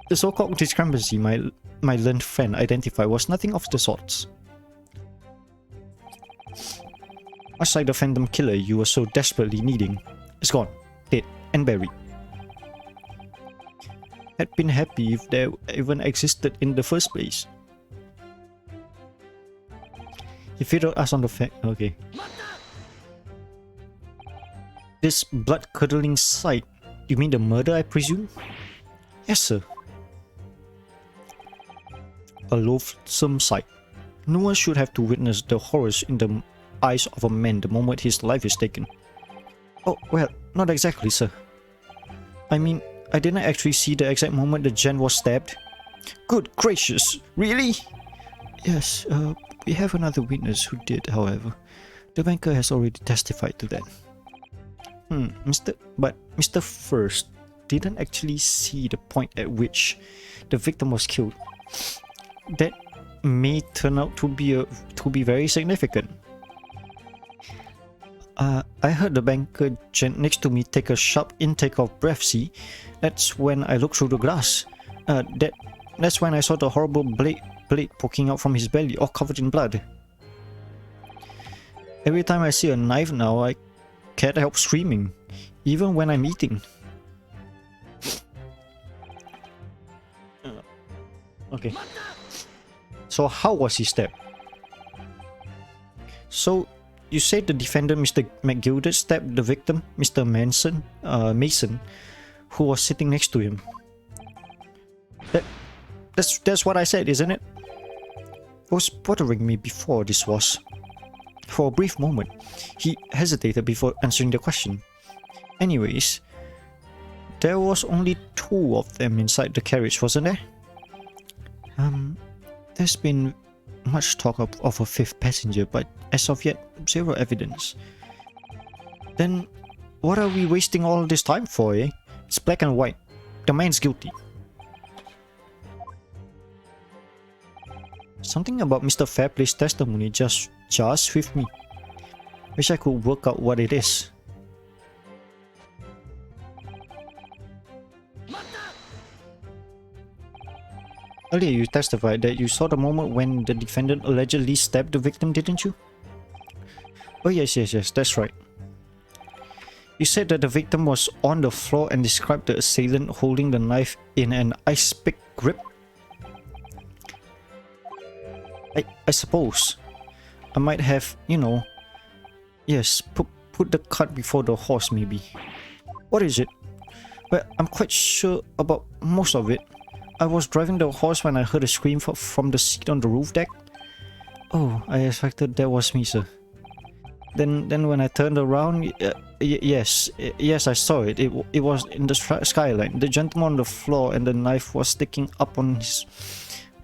The so-called discrepancy my learned friend identified was nothing of the sorts. Much like the Phantom Killer you were so desperately needing, is gone, dead, and buried. Had been happy if they even existed in the first place. He fiddled us on the fact. Okay. This blood-curdling sight You mean the murder, I presume? Yes, sir. A loathsome sight. No one should have to witness the horrors in the eyes of a man the moment his life is taken. Oh, well, not exactly, sir. I mean, I didn't actually see the exact moment the gent was stabbed. Good gracious, really? Yes, we have another witness who did, however. The banker has already testified to that. Mr. First didn't actually see the point at which the victim was killed. That may turn out to be very significant. I heard the banker gent next to me take a sharp intake of breath. See, that's when I looked through the glass. That's when I saw the horrible blade poking out from his belly, all covered in blood. Every time I see a knife now, I can't help screaming, even when I'm eating. Okay. So how was he stabbed? So you said the defendant, Mr. McGilder, stabbed the victim, Mr. Mason, who was sitting next to him. That's what I said, isn't it? It was bothering me before this was. For a brief moment, he hesitated before answering the question. Anyways, there was only 2 of them inside the carriage, wasn't there? There's been much talk of a 5th passenger, but as of yet, 0 evidence. Then, what are we wasting all this time for, eh? It's black and white. The man's guilty. Something about Mr. Fairplay's testimony just jars with me. Wish I could work out what it is. Earlier you testified that you saw the moment when the defendant allegedly stabbed the victim, didn't you? Oh yes, that's right. You said that the victim was on the floor and described the assailant holding the knife in an ice-pick grip. I suppose I might have, yes, put the cart before the horse maybe. What is it? Well, I'm quite sure about most of it. I was driving the horse when I heard a scream from the seat on the roof deck. Oh, I expected that was me, sir. Then when I turned around, yes, I saw it. It was in the skyline. The gentleman on the floor and the knife was sticking up on his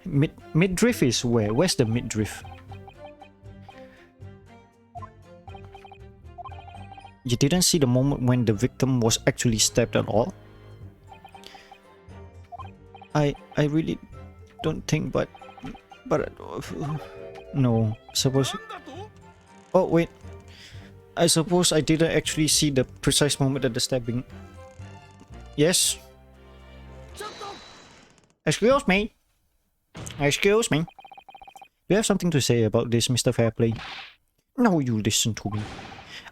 midriff. Is where? Where's the midriff? You didn't see the moment when the victim was actually stabbed at all? I really don't think, but no, suppose. Oh wait, I suppose I didn't actually see the precise moment of the stabbing. Yes. Excuse me. Excuse me. You have something to say about this, Mr. Fairplay? No, you listen to me.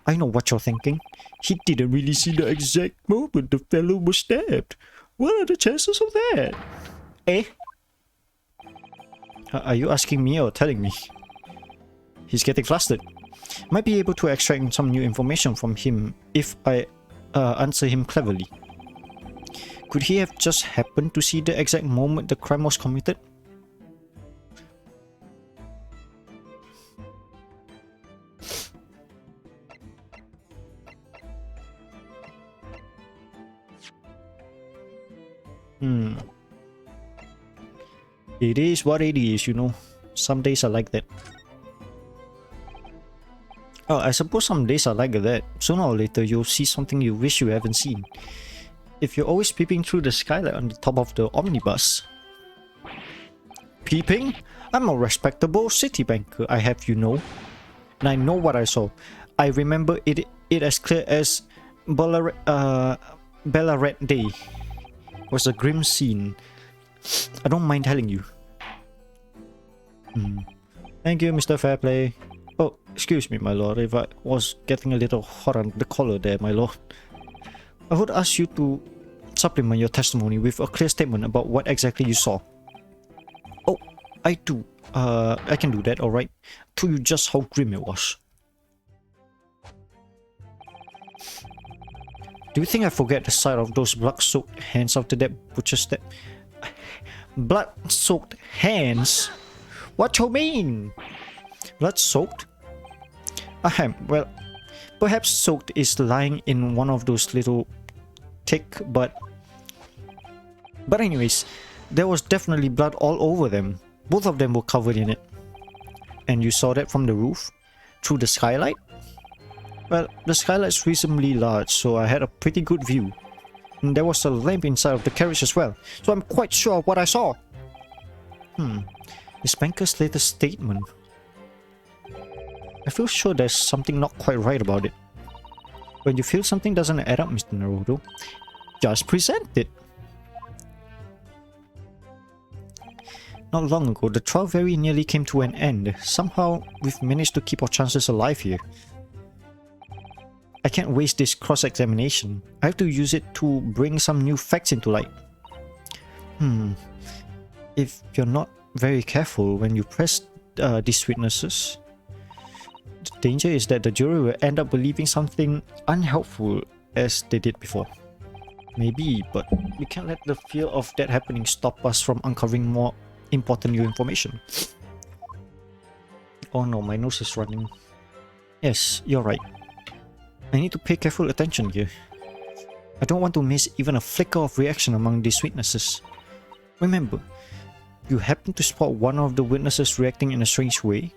I know what you're thinking. He didn't really see the exact moment the fellow was stabbed. What are the chances of that? Eh? Are you asking me or telling me? He's getting flustered. Might be able to extract some new information from him if I answer him cleverly. Could he have just happened to see the exact moment the crime was committed? It is what it is, Some days are like that. Oh, I suppose some days are like that. Sooner or later, you'll see something you wish you haven't seen. If you're always peeping through the skylight on the top of the omnibus. Peeping? I'm a respectable city banker, I have you know. And I know what I saw. I remember it as clear as Ballarat Day. It was a grim scene. I don't mind telling you. Thank you, Mr. Fairplay. Oh, excuse me, my lord, if I was getting a little hot on the collar there, my lord. I would ask you to supplement your testimony with a clear statement about what exactly you saw. Oh, I do. I can do that, alright. Told you just how grim it was. Do you think I forget the sight of those blood-soaked hands after that butcher stab? Blood-soaked hands? What you mean? Blood-soaked? Ahem, well, perhaps soaked is lying in one of those little tick, but anyways, there was definitely blood all over them. Both of them were covered in it. And you saw that from the roof? Through the skylight? Well, the skylight's reasonably large, so I had a pretty good view. And there was a lamp inside of the carriage as well, so I'm quite sure of what I saw. Is Banker's latest statement? I feel sure there's something not quite right about it. When you feel something doesn't add up, Mr. Naruto, just present it. Not long ago, the trial very nearly came to an end. Somehow, we've managed to keep our chances alive here. I can't waste this cross-examination. I have to use it to bring some new facts into light. If you're not very careful when you press these witnesses, the danger is that the jury will end up believing something unhelpful as they did before. Maybe, but we can't let the fear of that happening stop us from uncovering more important new information. Oh no, my nose is running. Yes, you're right. I need to pay careful attention here. I don't want to miss even a flicker of reaction among these witnesses. Remember, you happen to spot one of the witnesses reacting in a strange way?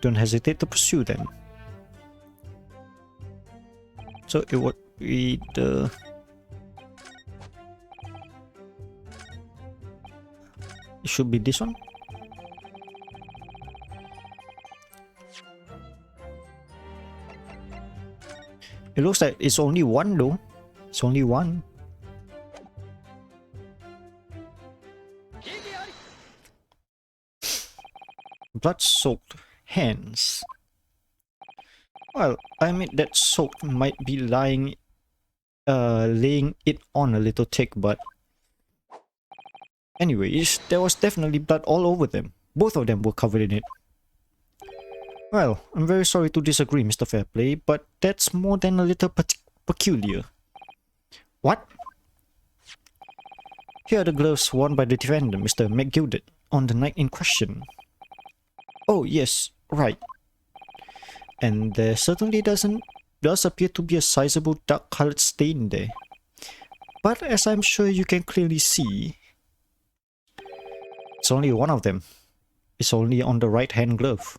Don't hesitate to pursue them. So it would be the... It should be this one? It looks like it's only one though. It's only one. Blood-soaked hands. Well, I admit that soaked might be laying it on a little thick, but anyways, there was definitely blood all over them. Both of them were covered in it. Well, I'm very sorry to disagree, Mr. Fairplay, but that's more than a little peculiar. What? Here are the gloves worn by the defendant, Mr. McGilded, on the night in question. Oh yes, right. And there certainly does appear to be a sizable dark-colored stain there. But as I'm sure you can clearly see, it's only one of them. It's only on the right-hand glove.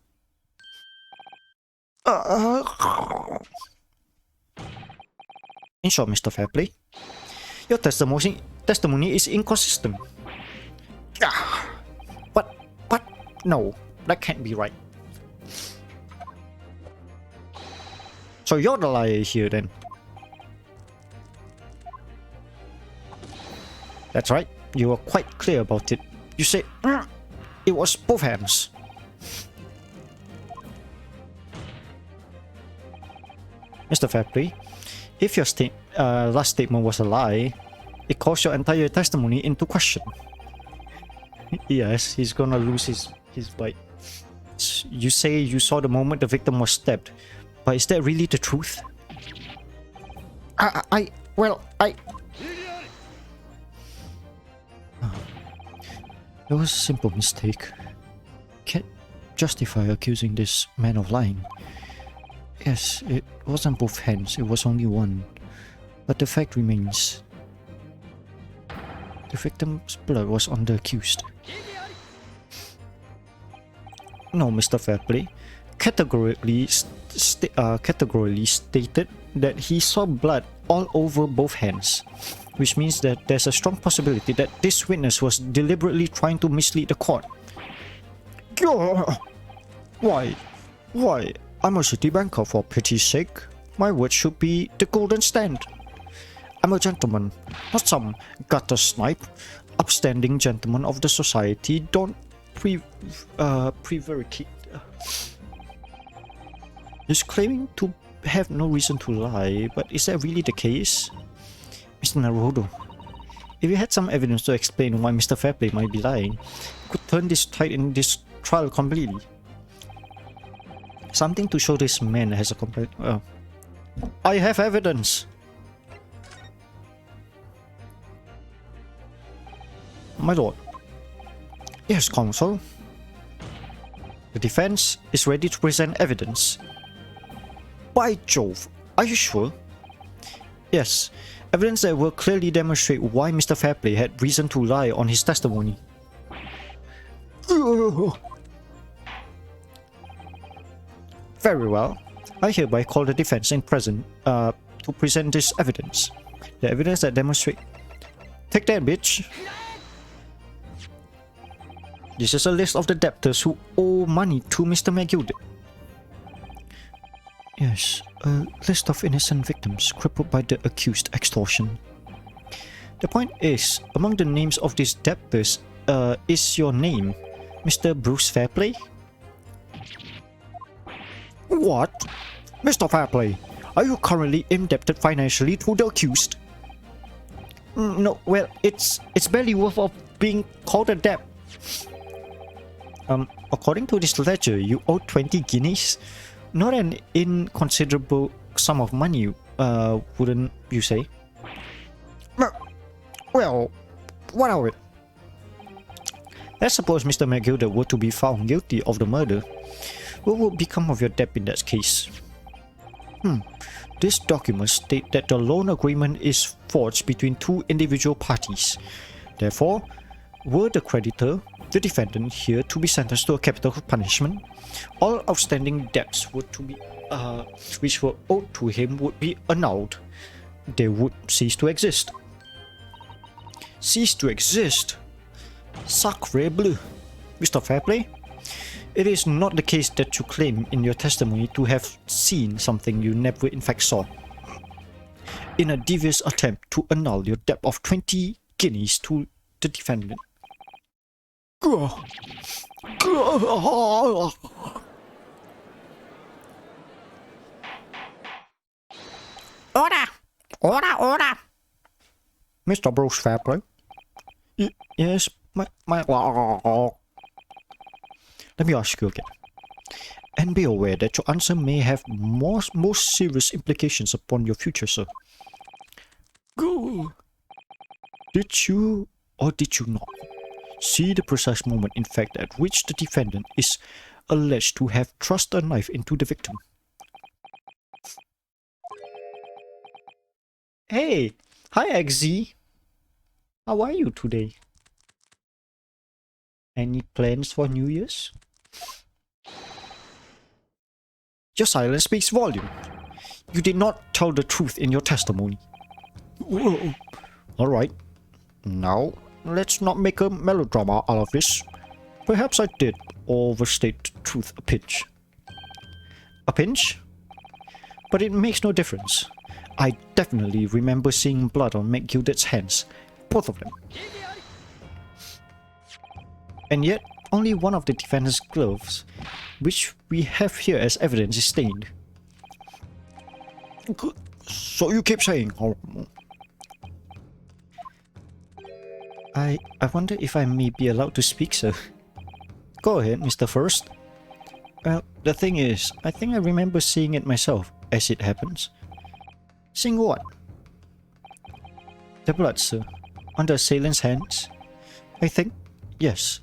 In short, Mr. Fairplay, your testimony is inconsistent. What? No, that can't be right. So you're the liar here then. That's right, you were quite clear about it. You said it was both hands. Mr. Fairplay, if your last statement was a lie, it calls your entire testimony into question. Yes, he's gonna lose his bite. You say you saw the moment the victim was stabbed, but is that really the truth? It was a simple mistake. Can't justify accusing this man of lying. Yes, it wasn't both hands, it was only one. But the fact remains, the victim's blood was on the accused. No, Mr. Fairplay categorically stated that he saw blood all over both hands, which means that there's a strong possibility that this witness was deliberately trying to mislead the court. Why? I'm a city banker, for pity's sake. My word should be the golden stand. I'm a gentleman, not some gutter snipe. Upstanding gentlemen of the society don't prevaricate. He's claiming to have no reason to lie, but is that really the case? Mr. Naruto, if you had some evidence to explain why Mr. Fairplay might be lying, you could turn this tide in this trial completely. Something to show this man has a complete... I have evidence! my lord. Yes, counsel. The defense is ready to present evidence. By Jove, are you sure? Yes, evidence that will clearly demonstrate why Mr. Fairplay had reason to lie on his testimony. Very well. I hereby call the defense in present to present this evidence. The evidence that demonstrates. Take that, bitch. This is a list of the debtors who owe money to Mr. McGilder. Yes, a list of innocent victims crippled by the accused extortion. The point is, among the names of these debtors, is your name, Mr. Bruce Fairplay? What? Mr. Fairplay, are you currently indebted financially to the accused? No, well, it's barely worth of being called a debt. According to this ledger, you owe 20 guineas. Not an inconsiderable sum of money, wouldn't you say? Well, what of it? Let's suppose Mr. McGilder were to be found guilty of the murder. What would become of your debt in that case? This document states that the loan agreement is forged between two individual parties. Therefore, were the creditor, the defendant here, to be sentenced to a capital punishment, all outstanding debts would to be, which were owed to him would be annulled. They would cease to exist. Cease to exist? Sacre bleu! Mr. Fairplay, it is not the case that you claim in your testimony to have seen something you never in fact saw. In a devious attempt to annul your debt of 20 guineas to the defendant. Order! Order! Order! Mr. Bruce Fairplay? Yes, my... Let me ask you again. And be aware that your answer may have most serious implications upon your future, sir. Go. Did you or did you not see the precise moment, in fact, at which the defendant is alleged to have thrust a knife into the victim? Hey! Hi, XZ! How are you today? Any plans for New Year's? Your silence speaks volume. You did not tell the truth in your testimony. Whoa. Alright. Now, let's not make a melodrama out of this. Perhaps I did overstate the truth a pinch. A pinch? But it makes no difference. I definitely remember seeing blood on McGilder's hands. Both of them. And yet, only one of the defendant's gloves, which we have here as evidence, is stained. So you keep saying... I wonder if I may be allowed to speak, sir. Go ahead, Mr. First. Well, the thing is, I think I remember seeing it myself, as it happens. Seeing what? The blood, sir. On the assailant's hands? I think, yes.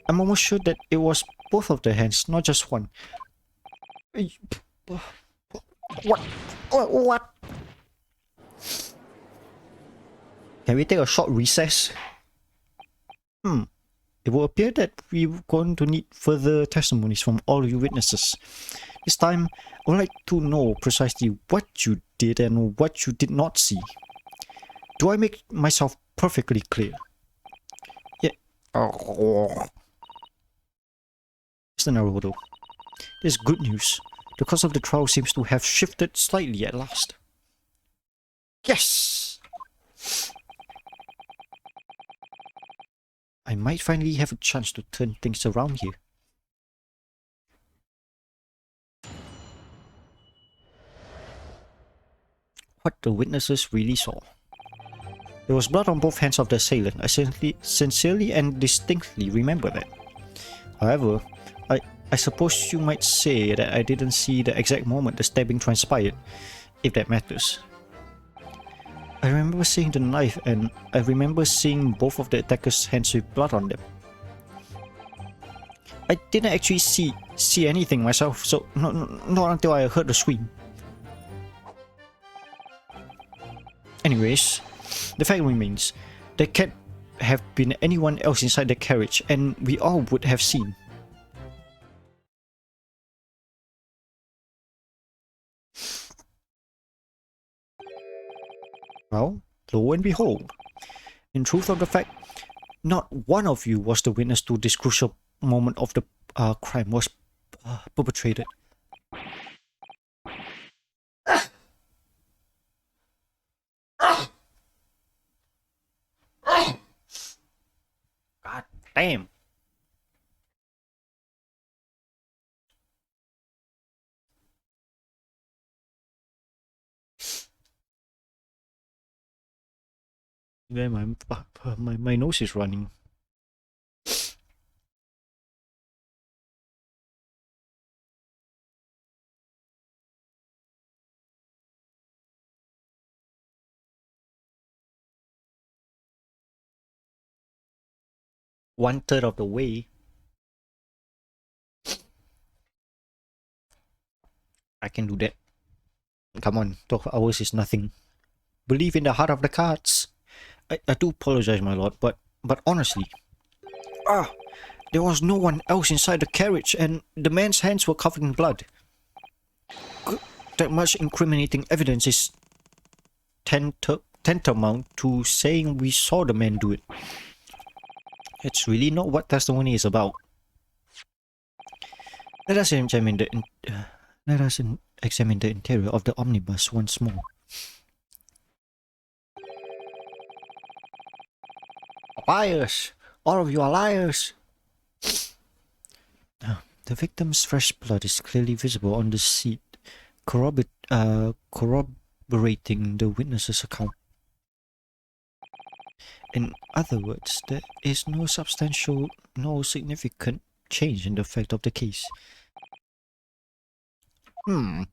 I'm almost sure that it was both of the hands, not just one. What? Can we take a short recess? It will appear that we're going to need further testimonies from all you witnesses. This time, I would like to know precisely what you did and what you did not see. Do I make myself perfectly clear? Yeah. Mr. Naruto, this is good news. The course of the trial seems to have shifted slightly at last. Yes! I might finally have a chance to turn things around here. What the witnesses really saw. There was blood on both hands of the assailant. I sincerely and distinctly remember that. However, I suppose you might say that I didn't see the exact moment the stabbing transpired, if that matters. I remember seeing the knife, and I remember seeing both of the attackers' hands with blood on them. I didn't actually see anything myself, so not until I heard the scream. Anyways, the fact remains, there can't have been anyone else inside the carriage, and we all would have seen. Well, lo and behold, in truth of the fact, not one of you was the witness to this crucial moment of the crime was perpetrated. God damn. Then my nose is running. One third of the way. I can do that. Come on, 12 hours is nothing. Believe in the heart of the cards. I do apologize, my lord, but honestly, there was no one else inside the carriage, and the man's hands were covered in blood. That much incriminating evidence is tantamount to saying we saw the man do it. It's really not what testimony is about. Let us examine the interior of the omnibus once more. Liars! All of you are liars! The victim's fresh blood is clearly visible on the seat, corroborating the witness's account. In other words, there is no significant change in the fact of the case. Very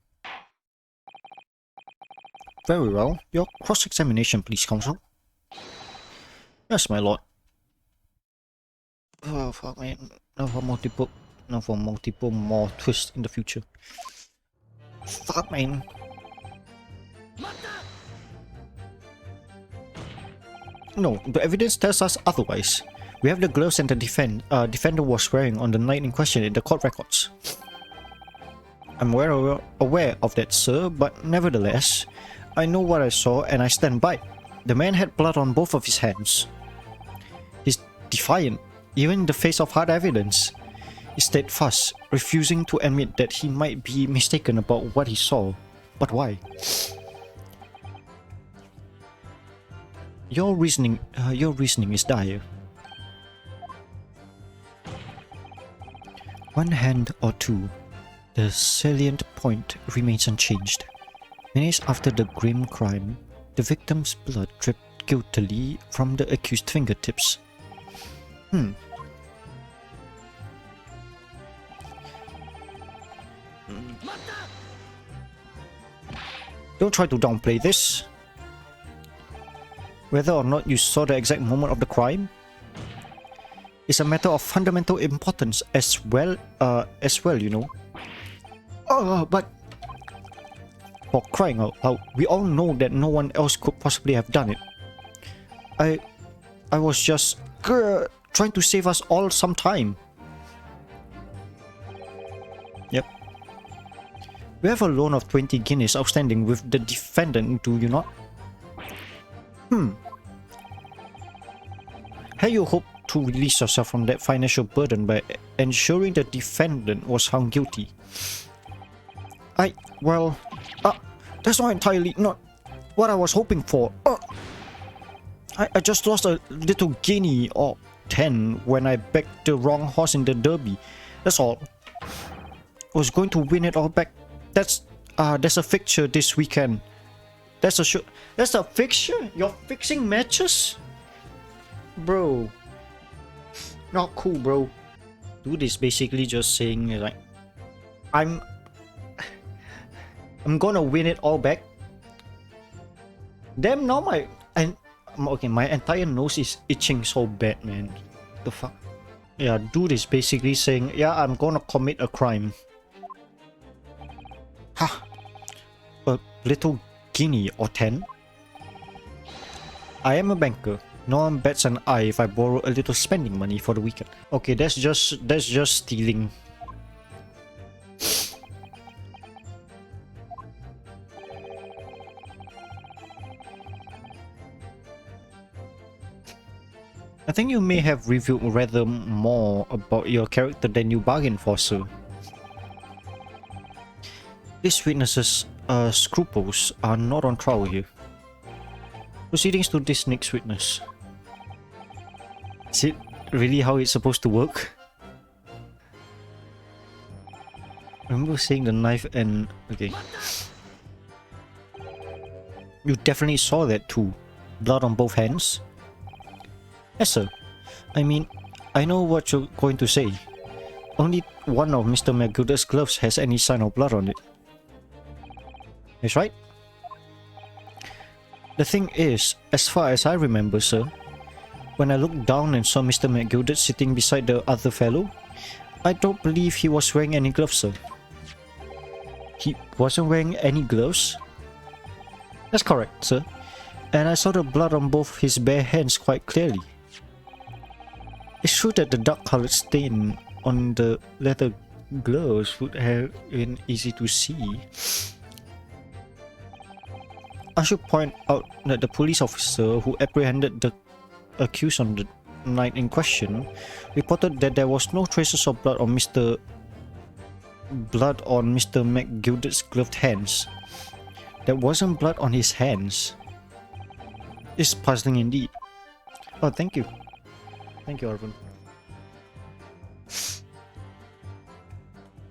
well. Your cross-examination, please, counsel. Yes, my lord. Oh, fuck, man. No for multiple more twists in the future. Fuck, man. No, the evidence tells us otherwise. We have the gloves and the defender was wearing on the night in question in the court records. I'm aware of that, sir, but nevertheless, I know what I saw and I stand by. The man had blood on both of his hands. He's defiant, even in the face of hard evidence. He's steadfast, refusing to admit that he might be mistaken about what he saw. But why? Your reasoning is dire. One hand or two, the salient point remains unchanged. Minutes after the grim crime, the victim's blood dripped guiltily from the accused's fingertips. Don't try to downplay this. Whether or not you saw the exact moment of the crime is a matter of fundamental importance as well, you know. But for crying out loud, we all know that no one else could possibly have done it. I was just trying to save us all some time. Yep. We have a loan of 20 guineas outstanding with the defendant, do you not? Had you hoped to release yourself from that financial burden by ensuring the defendant was found guilty? Well, that's not entirely not what I was hoping for. I just lost a little guinea or 10 when I backed the wrong horse in the derby. That's all. I was going to win it all back. There's a fixture this weekend. That's a fixture? You're fixing matches? Bro. Not cool, bro. Dude is basically just saying like, I'm gonna win it all back. Damn, now my entire nose is itching so bad, man. The fuck? Yeah, dude is basically saying, yeah, I'm gonna commit a crime. Ha! A little guinea or 10? I am a banker. No one bets an eye if I borrow a little spending money for the weekend. Okay, that's just stealing. I think you may have revealed rather more about your character than you bargained for, sir. This witness's scruples are not on trial here. Proceedings to this next witness. Is it really how it's supposed to work? I remember seeing the knife and... okay. You definitely saw that too. Blood on both hands? Yes, sir. I mean, I know what you're going to say. Only one of Mr. McGilda's gloves has any sign of blood on it. That's right. The thing is, as far as I remember, sir, when I looked down and saw Mr. McGilda sitting beside the other fellow, I don't believe he was wearing any gloves, sir. He wasn't wearing any gloves? That's correct, sir. And I saw the blood on both his bare hands quite clearly. It's true that the dark-colored stain on the leather gloves would have been easy to see. I should point out that the police officer who apprehended the accused on the night in question reported that there was no traces of blood on Mr. McGilda's gloved hands. There wasn't blood on his hands. It's puzzling indeed. Oh, thank you. Thank you, Arvin.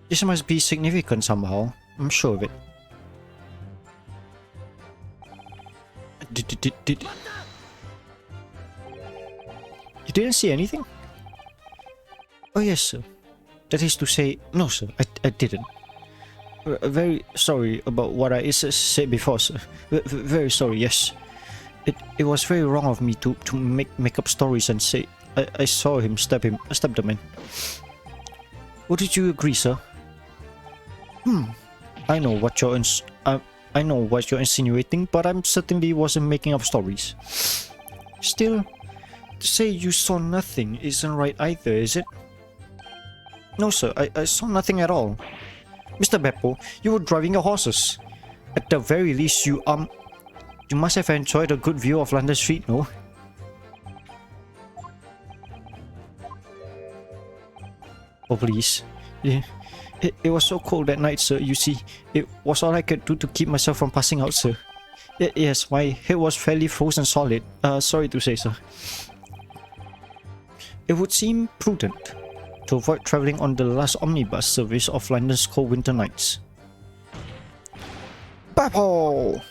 This must be significant somehow. I'm sure of it. Did you didn't see anything? Oh yes, sir. That is to say, no, sir. I didn't. Very sorry about what I said before, sir. Very sorry. Yes, it was very wrong of me to make up stories and say I saw him stab the man. What did you agree, sir? I know what you're insinuating, but I certainly wasn't making up stories. Still, to say you saw nothing isn't right either, is it? No, sir, I saw nothing at all. Mr. Beppo, you were driving your horses. At the very least, you must have enjoyed a good view of London Street, no? Oh, please. Yeah. It was so cold that night, sir. You see, it was all I could do to keep myself from passing out, sir. Yes, my head was fairly frozen solid. Sorry to say, sir. It would seem prudent to avoid travelling on the last omnibus service of London's cold winter nights. Bapple!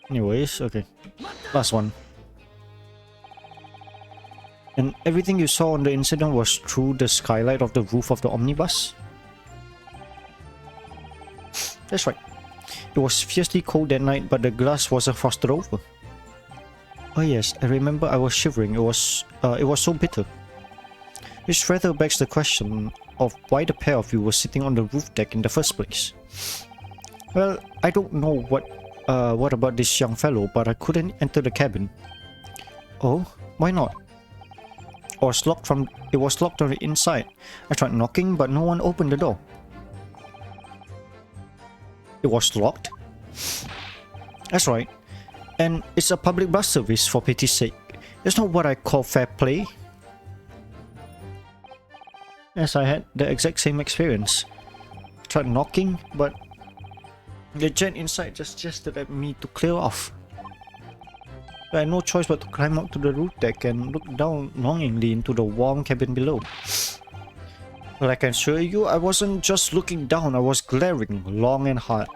Anyways, okay. Last one. And everything you saw on the incident was through the skylight of the roof of the omnibus? That's right. It was fiercely cold that night, but the glass wasn't frosted over. Oh yes, I remember I was shivering. It was so bitter. Which rather begs the question of why the pair of you were sitting on the roof deck in the first place. Well, I don't know what about this young fellow, but I couldn't enter the cabin. Oh, why not? It was locked on the inside. I tried knocking, but no one opened the door. It was locked? That's right. And it's a public bus service, for pity's sake. It's not what I call fair play. Yes, I had the exact same experience. I tried knocking, but the gent inside just gestured at me to clear off. I had no choice but to climb up to the roof deck and look down longingly into the warm cabin below. But I can assure you, I wasn't just looking down, I was glaring long and hard.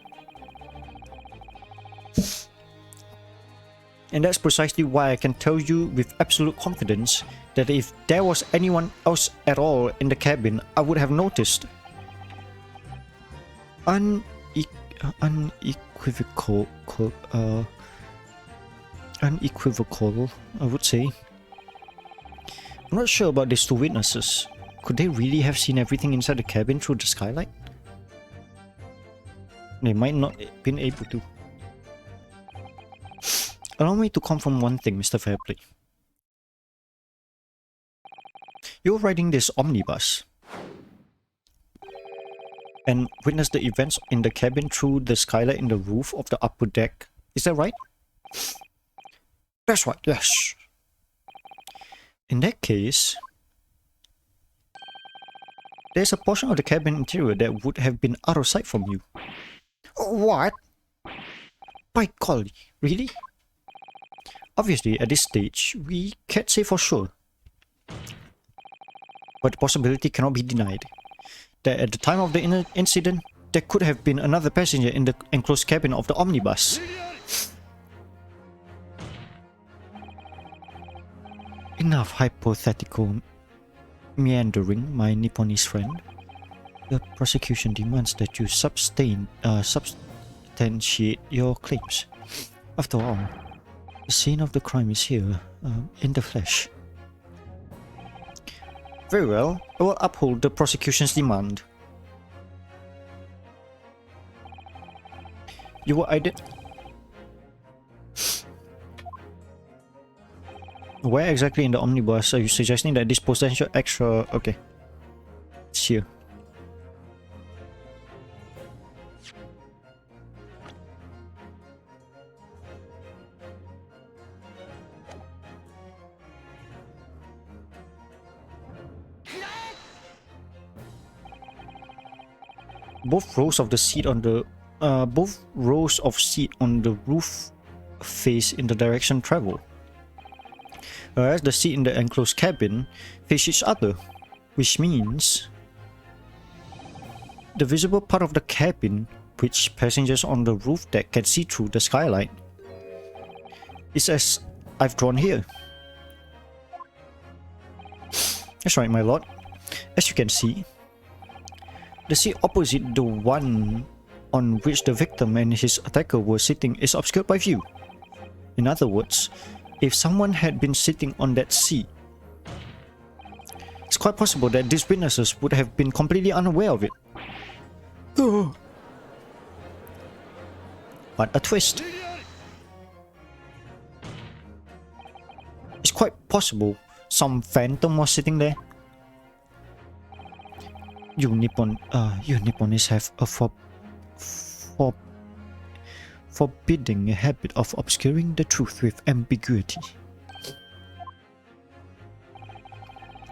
And that's precisely why I can tell you with absolute confidence that if there was anyone else at all in the cabin, I would have noticed. unequivocal, unequivocal, I would say. I'm not sure about these two witnesses. Could they really have seen everything inside the cabin through the skylight? They might not have been able to. Allow me to confirm one thing, Mr. Fairplay. You're riding this omnibus and witness the events in the cabin through the skylight in the roof of the upper deck. Is that right? That's right, yes. In that case, there's a portion of the cabin interior that would have been out of sight from you. What? By golly, really? Obviously, at this stage, we can't say for sure. But the possibility cannot be denied that at the time of the incident, there could have been another passenger in the enclosed cabin of the omnibus. Enough hypothetical meandering, my Nipponese friend. The prosecution demands that you substantiate your claims. After all, the scene of the crime is here, in the flesh. Very well, I will uphold the prosecution's demand. You were Where exactly in the omnibus are you suggesting that this potential extra... Okay. It's here. Both rows of seat on the roof face in the direction travel, whereas the seat in the enclosed cabin face each other, which means the visible part of the cabin, which passengers on the roof deck can see through the skylight, is as I've drawn here. That's right, my lord. As you can see, the seat opposite the one on which the victim and his attacker were sitting is obscured by view. In other words, if someone had been sitting on that seat, it's quite possible that these witnesses would have been completely unaware of it. What a twist! It's quite possible some phantom was sitting there. You Nipponists have a forbidding habit of obscuring the truth with ambiguity.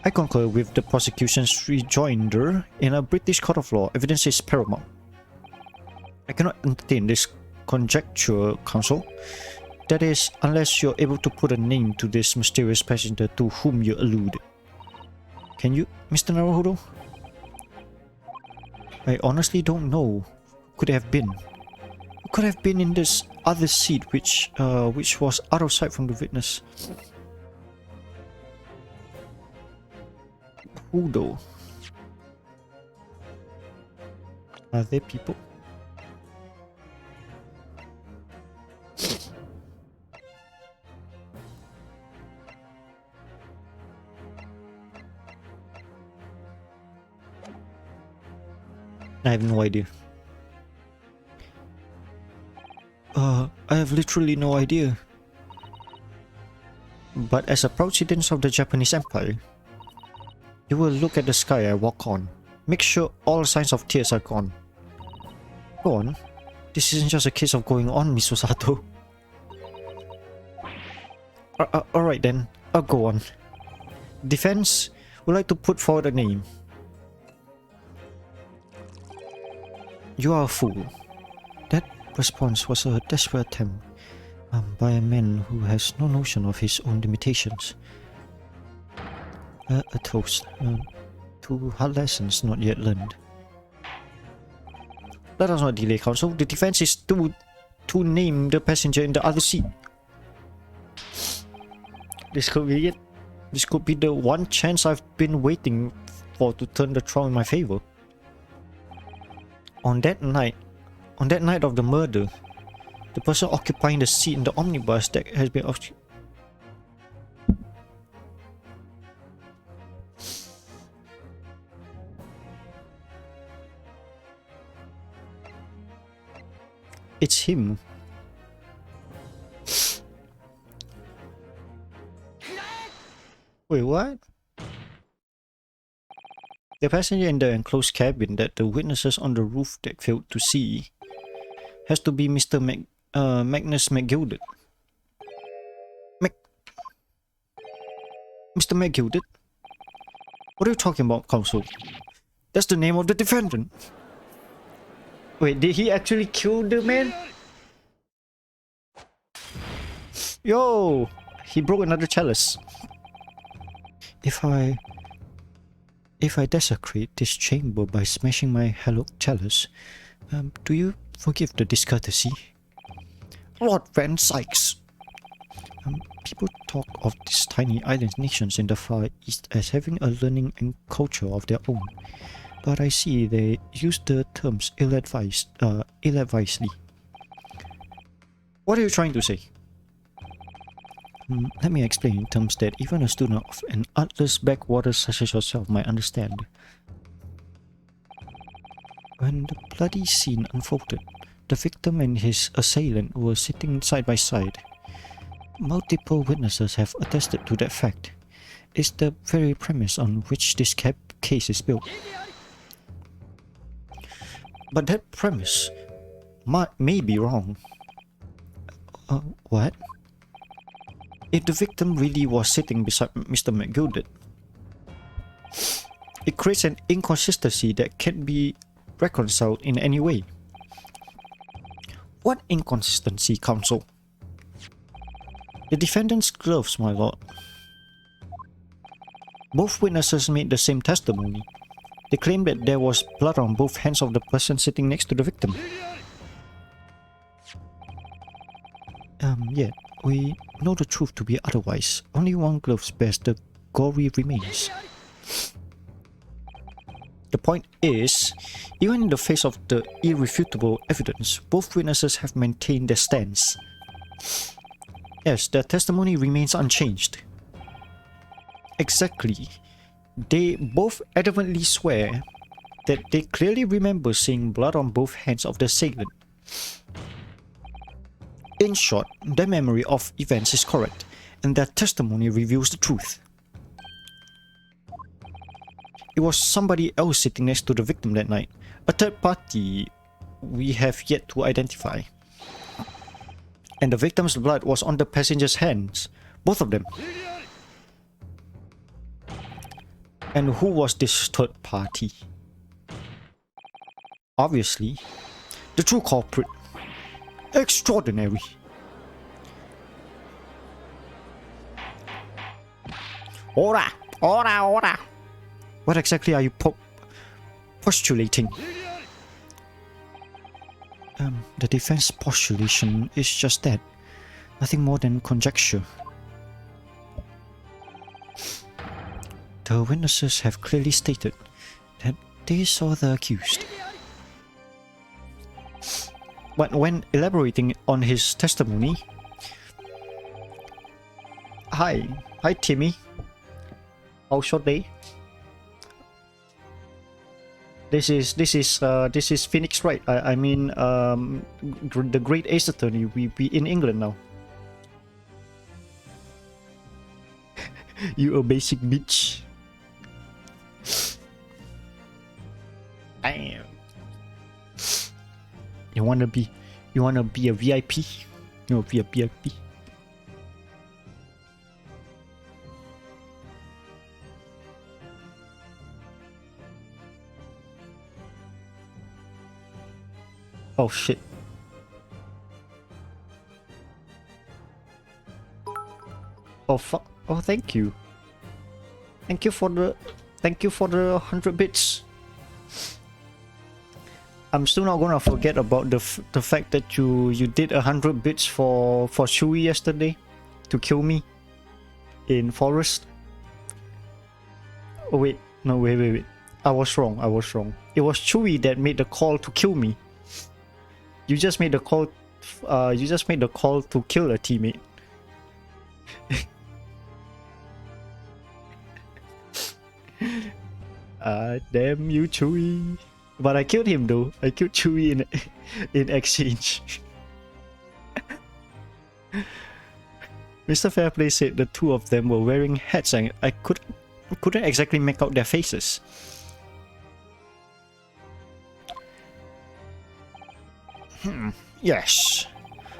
I concur with the prosecution's rejoinder. In a British court of law, evidence is paramount. I cannot entertain this conjecture, counsel. That is, unless you're able to put a name to this mysterious passenger to whom you allude. Can you, Mr. Naruhodo? I honestly don't know. Who could it have been? Who could have been in this other seat which was out of sight from the witness? Who though? Are there people? I have no idea. I have literally no idea. But as a proud citizen of the Japanese Empire, you will look at the sky I walk on. Make sure all signs of tears are gone. Go on. This isn't just a case of going on, Miss Osato. Alright then, I'll go on. Defense would like to put forward a name. You are a fool. That response was a desperate attempt by a man who has no notion of his own limitations. A toast to hard lessons not yet learned. Let us not delay, counsel. The defense is to name the passenger in the other seat. This could be it. This could be the one chance I've been waiting for to turn the trial in my favor. On that night On that night of the murder, the person occupying the seat in the omnibus that has been It's him. Wait, what? The passenger in the enclosed cabin that the witnesses on the roof deck failed to see has to be Mr. Magnus McGilded. Mr. McGilded? What are you talking about, Counsel? That's the name of the defendant. Wait, did he actually kill the man? Yo! He broke another chalice. If I desecrate this chamber by smashing my hallowed chalice, do you forgive the discourtesy? Lord Van Sykes! People talk of these tiny island nations in the Far East as having a learning and culture of their own, but I see they use the terms ill-advisedly. What are you trying to say? Let me explain in terms that even a student of an artless backwater such as yourself might understand. When the bloody scene unfolded, the victim and his assailant were sitting side by side. Multiple witnesses have attested to that fact. It's the very premise on which this case is built. But that premise may be wrong. What? If the victim really was sitting beside Mr. McGilded, it creates an inconsistency that can't be reconciled in any way. What inconsistency, Counsel? The defendant's gloves, my lord. Both witnesses made the same testimony. They claimed that there was blood on both hands of the person sitting next to the victim. Yet, we know the truth to be otherwise. Only one glove bears the gory remains. The point is, even in the face of the irrefutable evidence, both witnesses have maintained their stance. Yes, their testimony remains unchanged. Exactly. They both adamantly swear that they clearly remember seeing blood on both hands of the assailant. In short, their memory of events is correct, and their testimony reveals the truth. It was somebody else sitting next to the victim that night, a third party we have yet to identify. And the victim's blood was on the passenger's hands, both of them. And who was this third party? Obviously, the true culprit. Extraordinary. Ora! Ora! Ora! What exactly are you postulating? The defense postulation is just that. Nothing more than conjecture. The witnesses have clearly stated that they saw the accused. But when elaborating on his testimony... Hi Timmy. How's your day? This is Phoenix, right? I mean, the Great Ace Attorney. We be in England now. You a basic bitch. Damn. You wanna be a VIP? You wanna be a VIP? Oh shit. Oh fuck. Oh, thank you. Thank you for the 100 bits. I'm still not gonna forget about the fact that you did 100 bits for Chewie yesterday to kill me in Forest. Oh wait, no, wait. I was wrong. It was Chewie that made the call to kill me. You just made the call. You just made the call to kill a teammate. Damn you, Chewie. But I killed him though. I killed Chewie in exchange. Mr. Fairplay said the two of them were wearing hats and I couldn't exactly make out their faces. Yes.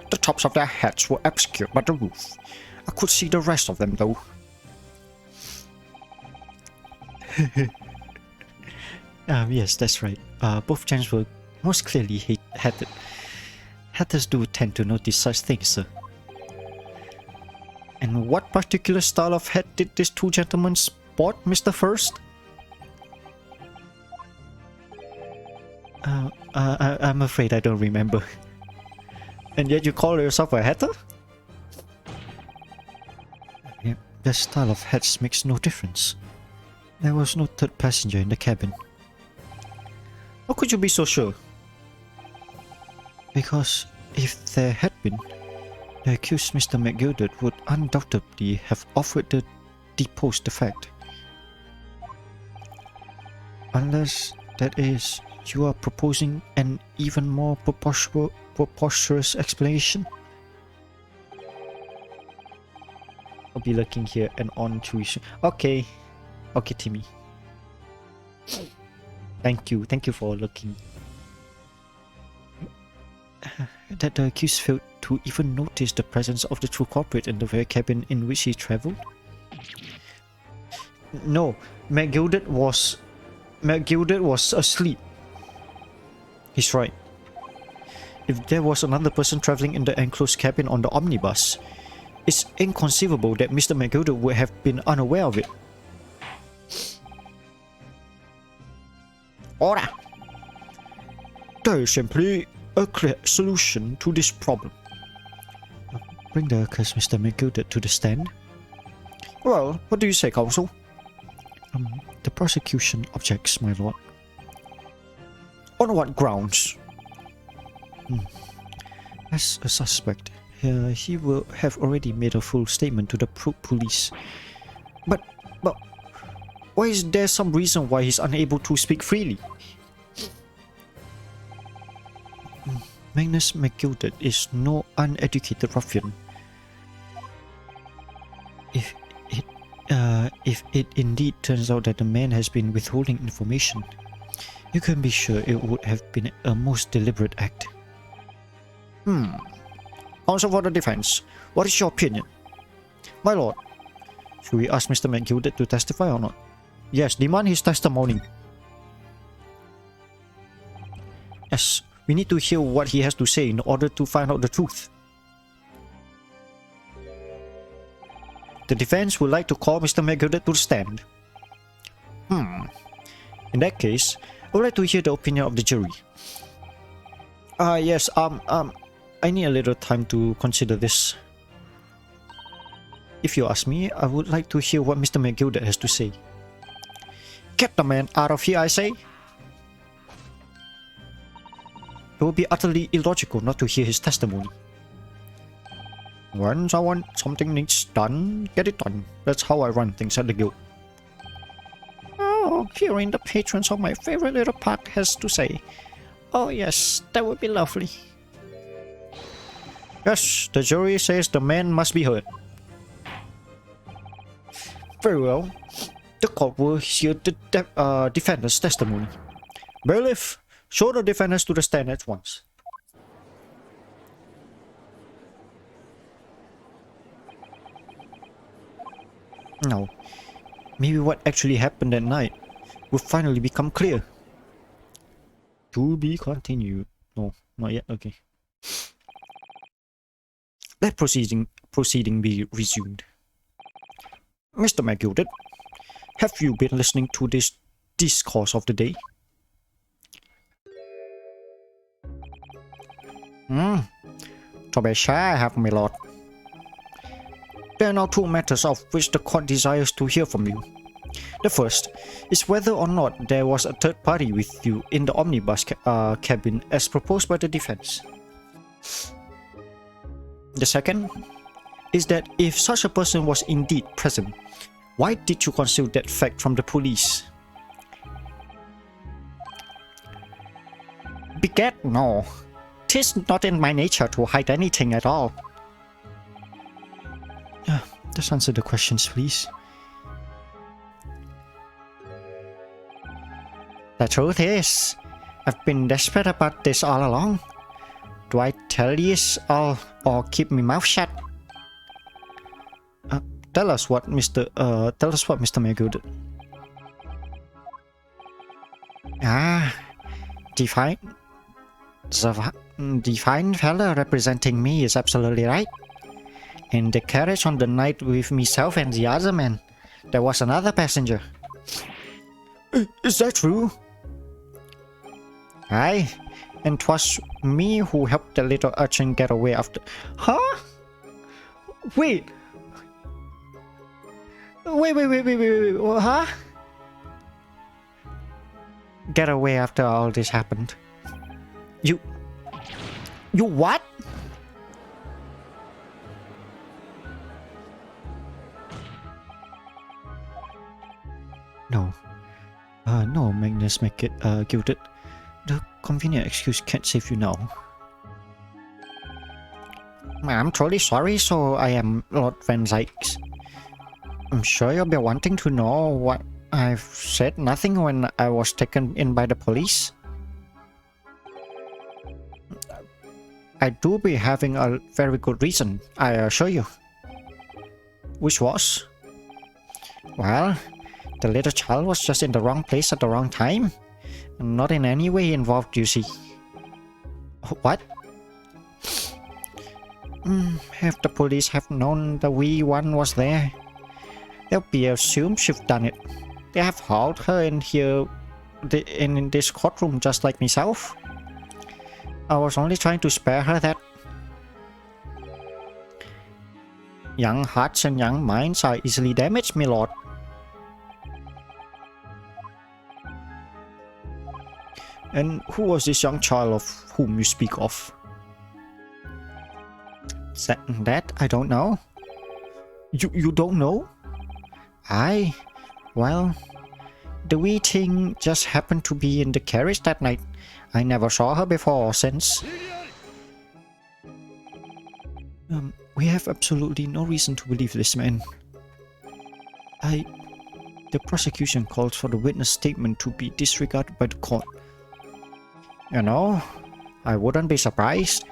The tops of their hats were obscured by the roof. I could see the rest of them though. Yes, that's right. Both gents were most clearly hatted. Hatters do tend to notice such things, sir. And what particular style of hat did these two gentlemen sport, Mr. First? I'm afraid I don't remember. And yet you call yourself a hatter? Yeah, the style of hats makes no difference. There was no third passenger in the cabin. How could you be so sure? Because if there had been, the accused Mr. McGilded would undoubtedly have offered to depose the fact. Unless, that is, you are proposing an even more preposterous explanation. I'll be looking here and on tuition. Okay. Okay, Timmy. Thank you for looking. That the accused failed to even notice the presence of the true culprit in the very cabin in which he travelled? No, McGilded was asleep. He's right. If there was another person travelling in the enclosed cabin on the omnibus, it's inconceivable that Mr. McGilded would have been unaware of it. Ora! There is simply a clear solution to this problem. Bring the accursed Mr. McGilded to the stand. Well, what do you say, counsel? The prosecution objects, my lord. On what grounds? As a suspect, he will have already made a full statement to the police. But why is there some reason why he's unable to speak freely? Magnus McGilded is no uneducated ruffian. If it indeed turns out that the man has been withholding information, you can be sure it would have been a most deliberate act. Counsel for the defense, what is your opinion? My lord, should we ask Mr. McGilded to testify or not? Yes, demand his testimony. Yes, we need to hear what he has to say in order to find out the truth. The defense would like to call Mr. McGilded to the stand. In that case, I would like to hear the opinion of the jury. Yes, I need a little time to consider this. If you ask me, I would like to hear what Mr. McGilded has to say. Get the man out of here, I say! It would be utterly illogical not to hear his testimony. Once I want something needs done, get it done. That's how I run things at the guild. Oh, hearing the patrons of my favorite little park has to say. Oh yes, that would be lovely. Yes, the jury says the man must be heard. Very well. The court will hear the defendant's testimony. Bailiff, show the defendants to the stand at once. Now, maybe what actually happened that night will finally become clear. To be continued. No, not yet. Okay. Let proceeding be resumed. Mr. McGilded, have you been listening to this discourse of the day? To be sure I have, my lord. There are now two matters of which the court desires to hear from you. The first is whether or not there was a third party with you in the omnibus cabin as proposed by the defense. The second is that if such a person was indeed present, why did you conceal that fact from the police? Begad, no. 'Tis not in my nature to hide anything at all. Just answer the questions, please. The truth is, I've been desperate about this all along. Do I tell yous all or keep my mouth shut? Tell us what Mr. Maygo did. The fine fella representing me is absolutely right. In the carriage on the night with myself and the other man, there was another passenger. Is that true? Aye, and 'twas me who helped the little urchin get away after. Huh? Wait. Wait. Huh? Get away after all this happened. You what? No, Magnus Gilded. The convenient excuse can't save you now. I'm truly sorry, so I am Lord Van Zykes. I'm sure you'll be wanting to know what I've said nothing when I was taken in by the police. I do be having a very good reason, I assure you. Which was? Well, the little child was just in the wrong place at the wrong time. Not in any way involved, you see. What? If the police have known the wee one was there, they'll be assumed she've done it. They have hauled her in here, in this courtroom just like myself. I was only trying to spare her that. Young hearts and young minds are easily damaged, my lord. And who was this young child of whom you speak of? That I don't know. You don't know? Aye. Well, the wee thing just happened to be in the carriage that night. I never saw her before or since. We have absolutely no reason to believe this man. The prosecution calls for the witness statement to be disregarded by the court. You know, I wouldn't be surprised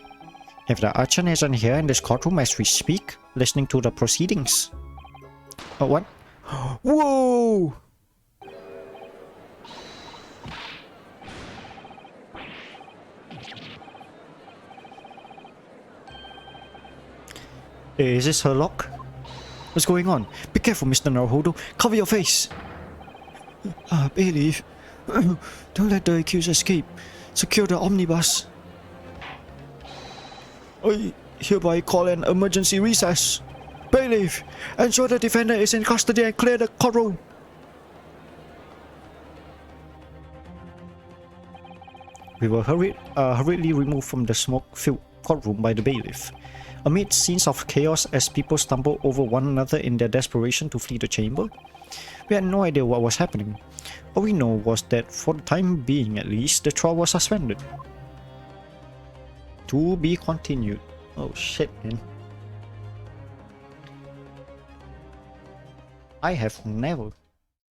if the urchin isn't here in this courtroom as we speak, listening to the proceedings. What? Whoa! Is this her lock? What's going on? Be careful, Mr. Naruhodo. Cover your face! Bailiff. Don't let the accused escape. Secure the omnibus. I hereby call an emergency recess. Bailiff, ensure the defender is in custody and clear the courtroom. We were hurriedly removed from the smoke-filled courtroom by the bailiff. Amid scenes of chaos as people stumbled over one another in their desperation to flee the chamber, we had no idea what was happening. All we know was that for the time being at least, the trial was suspended. To be continued. Oh shit, man. I have never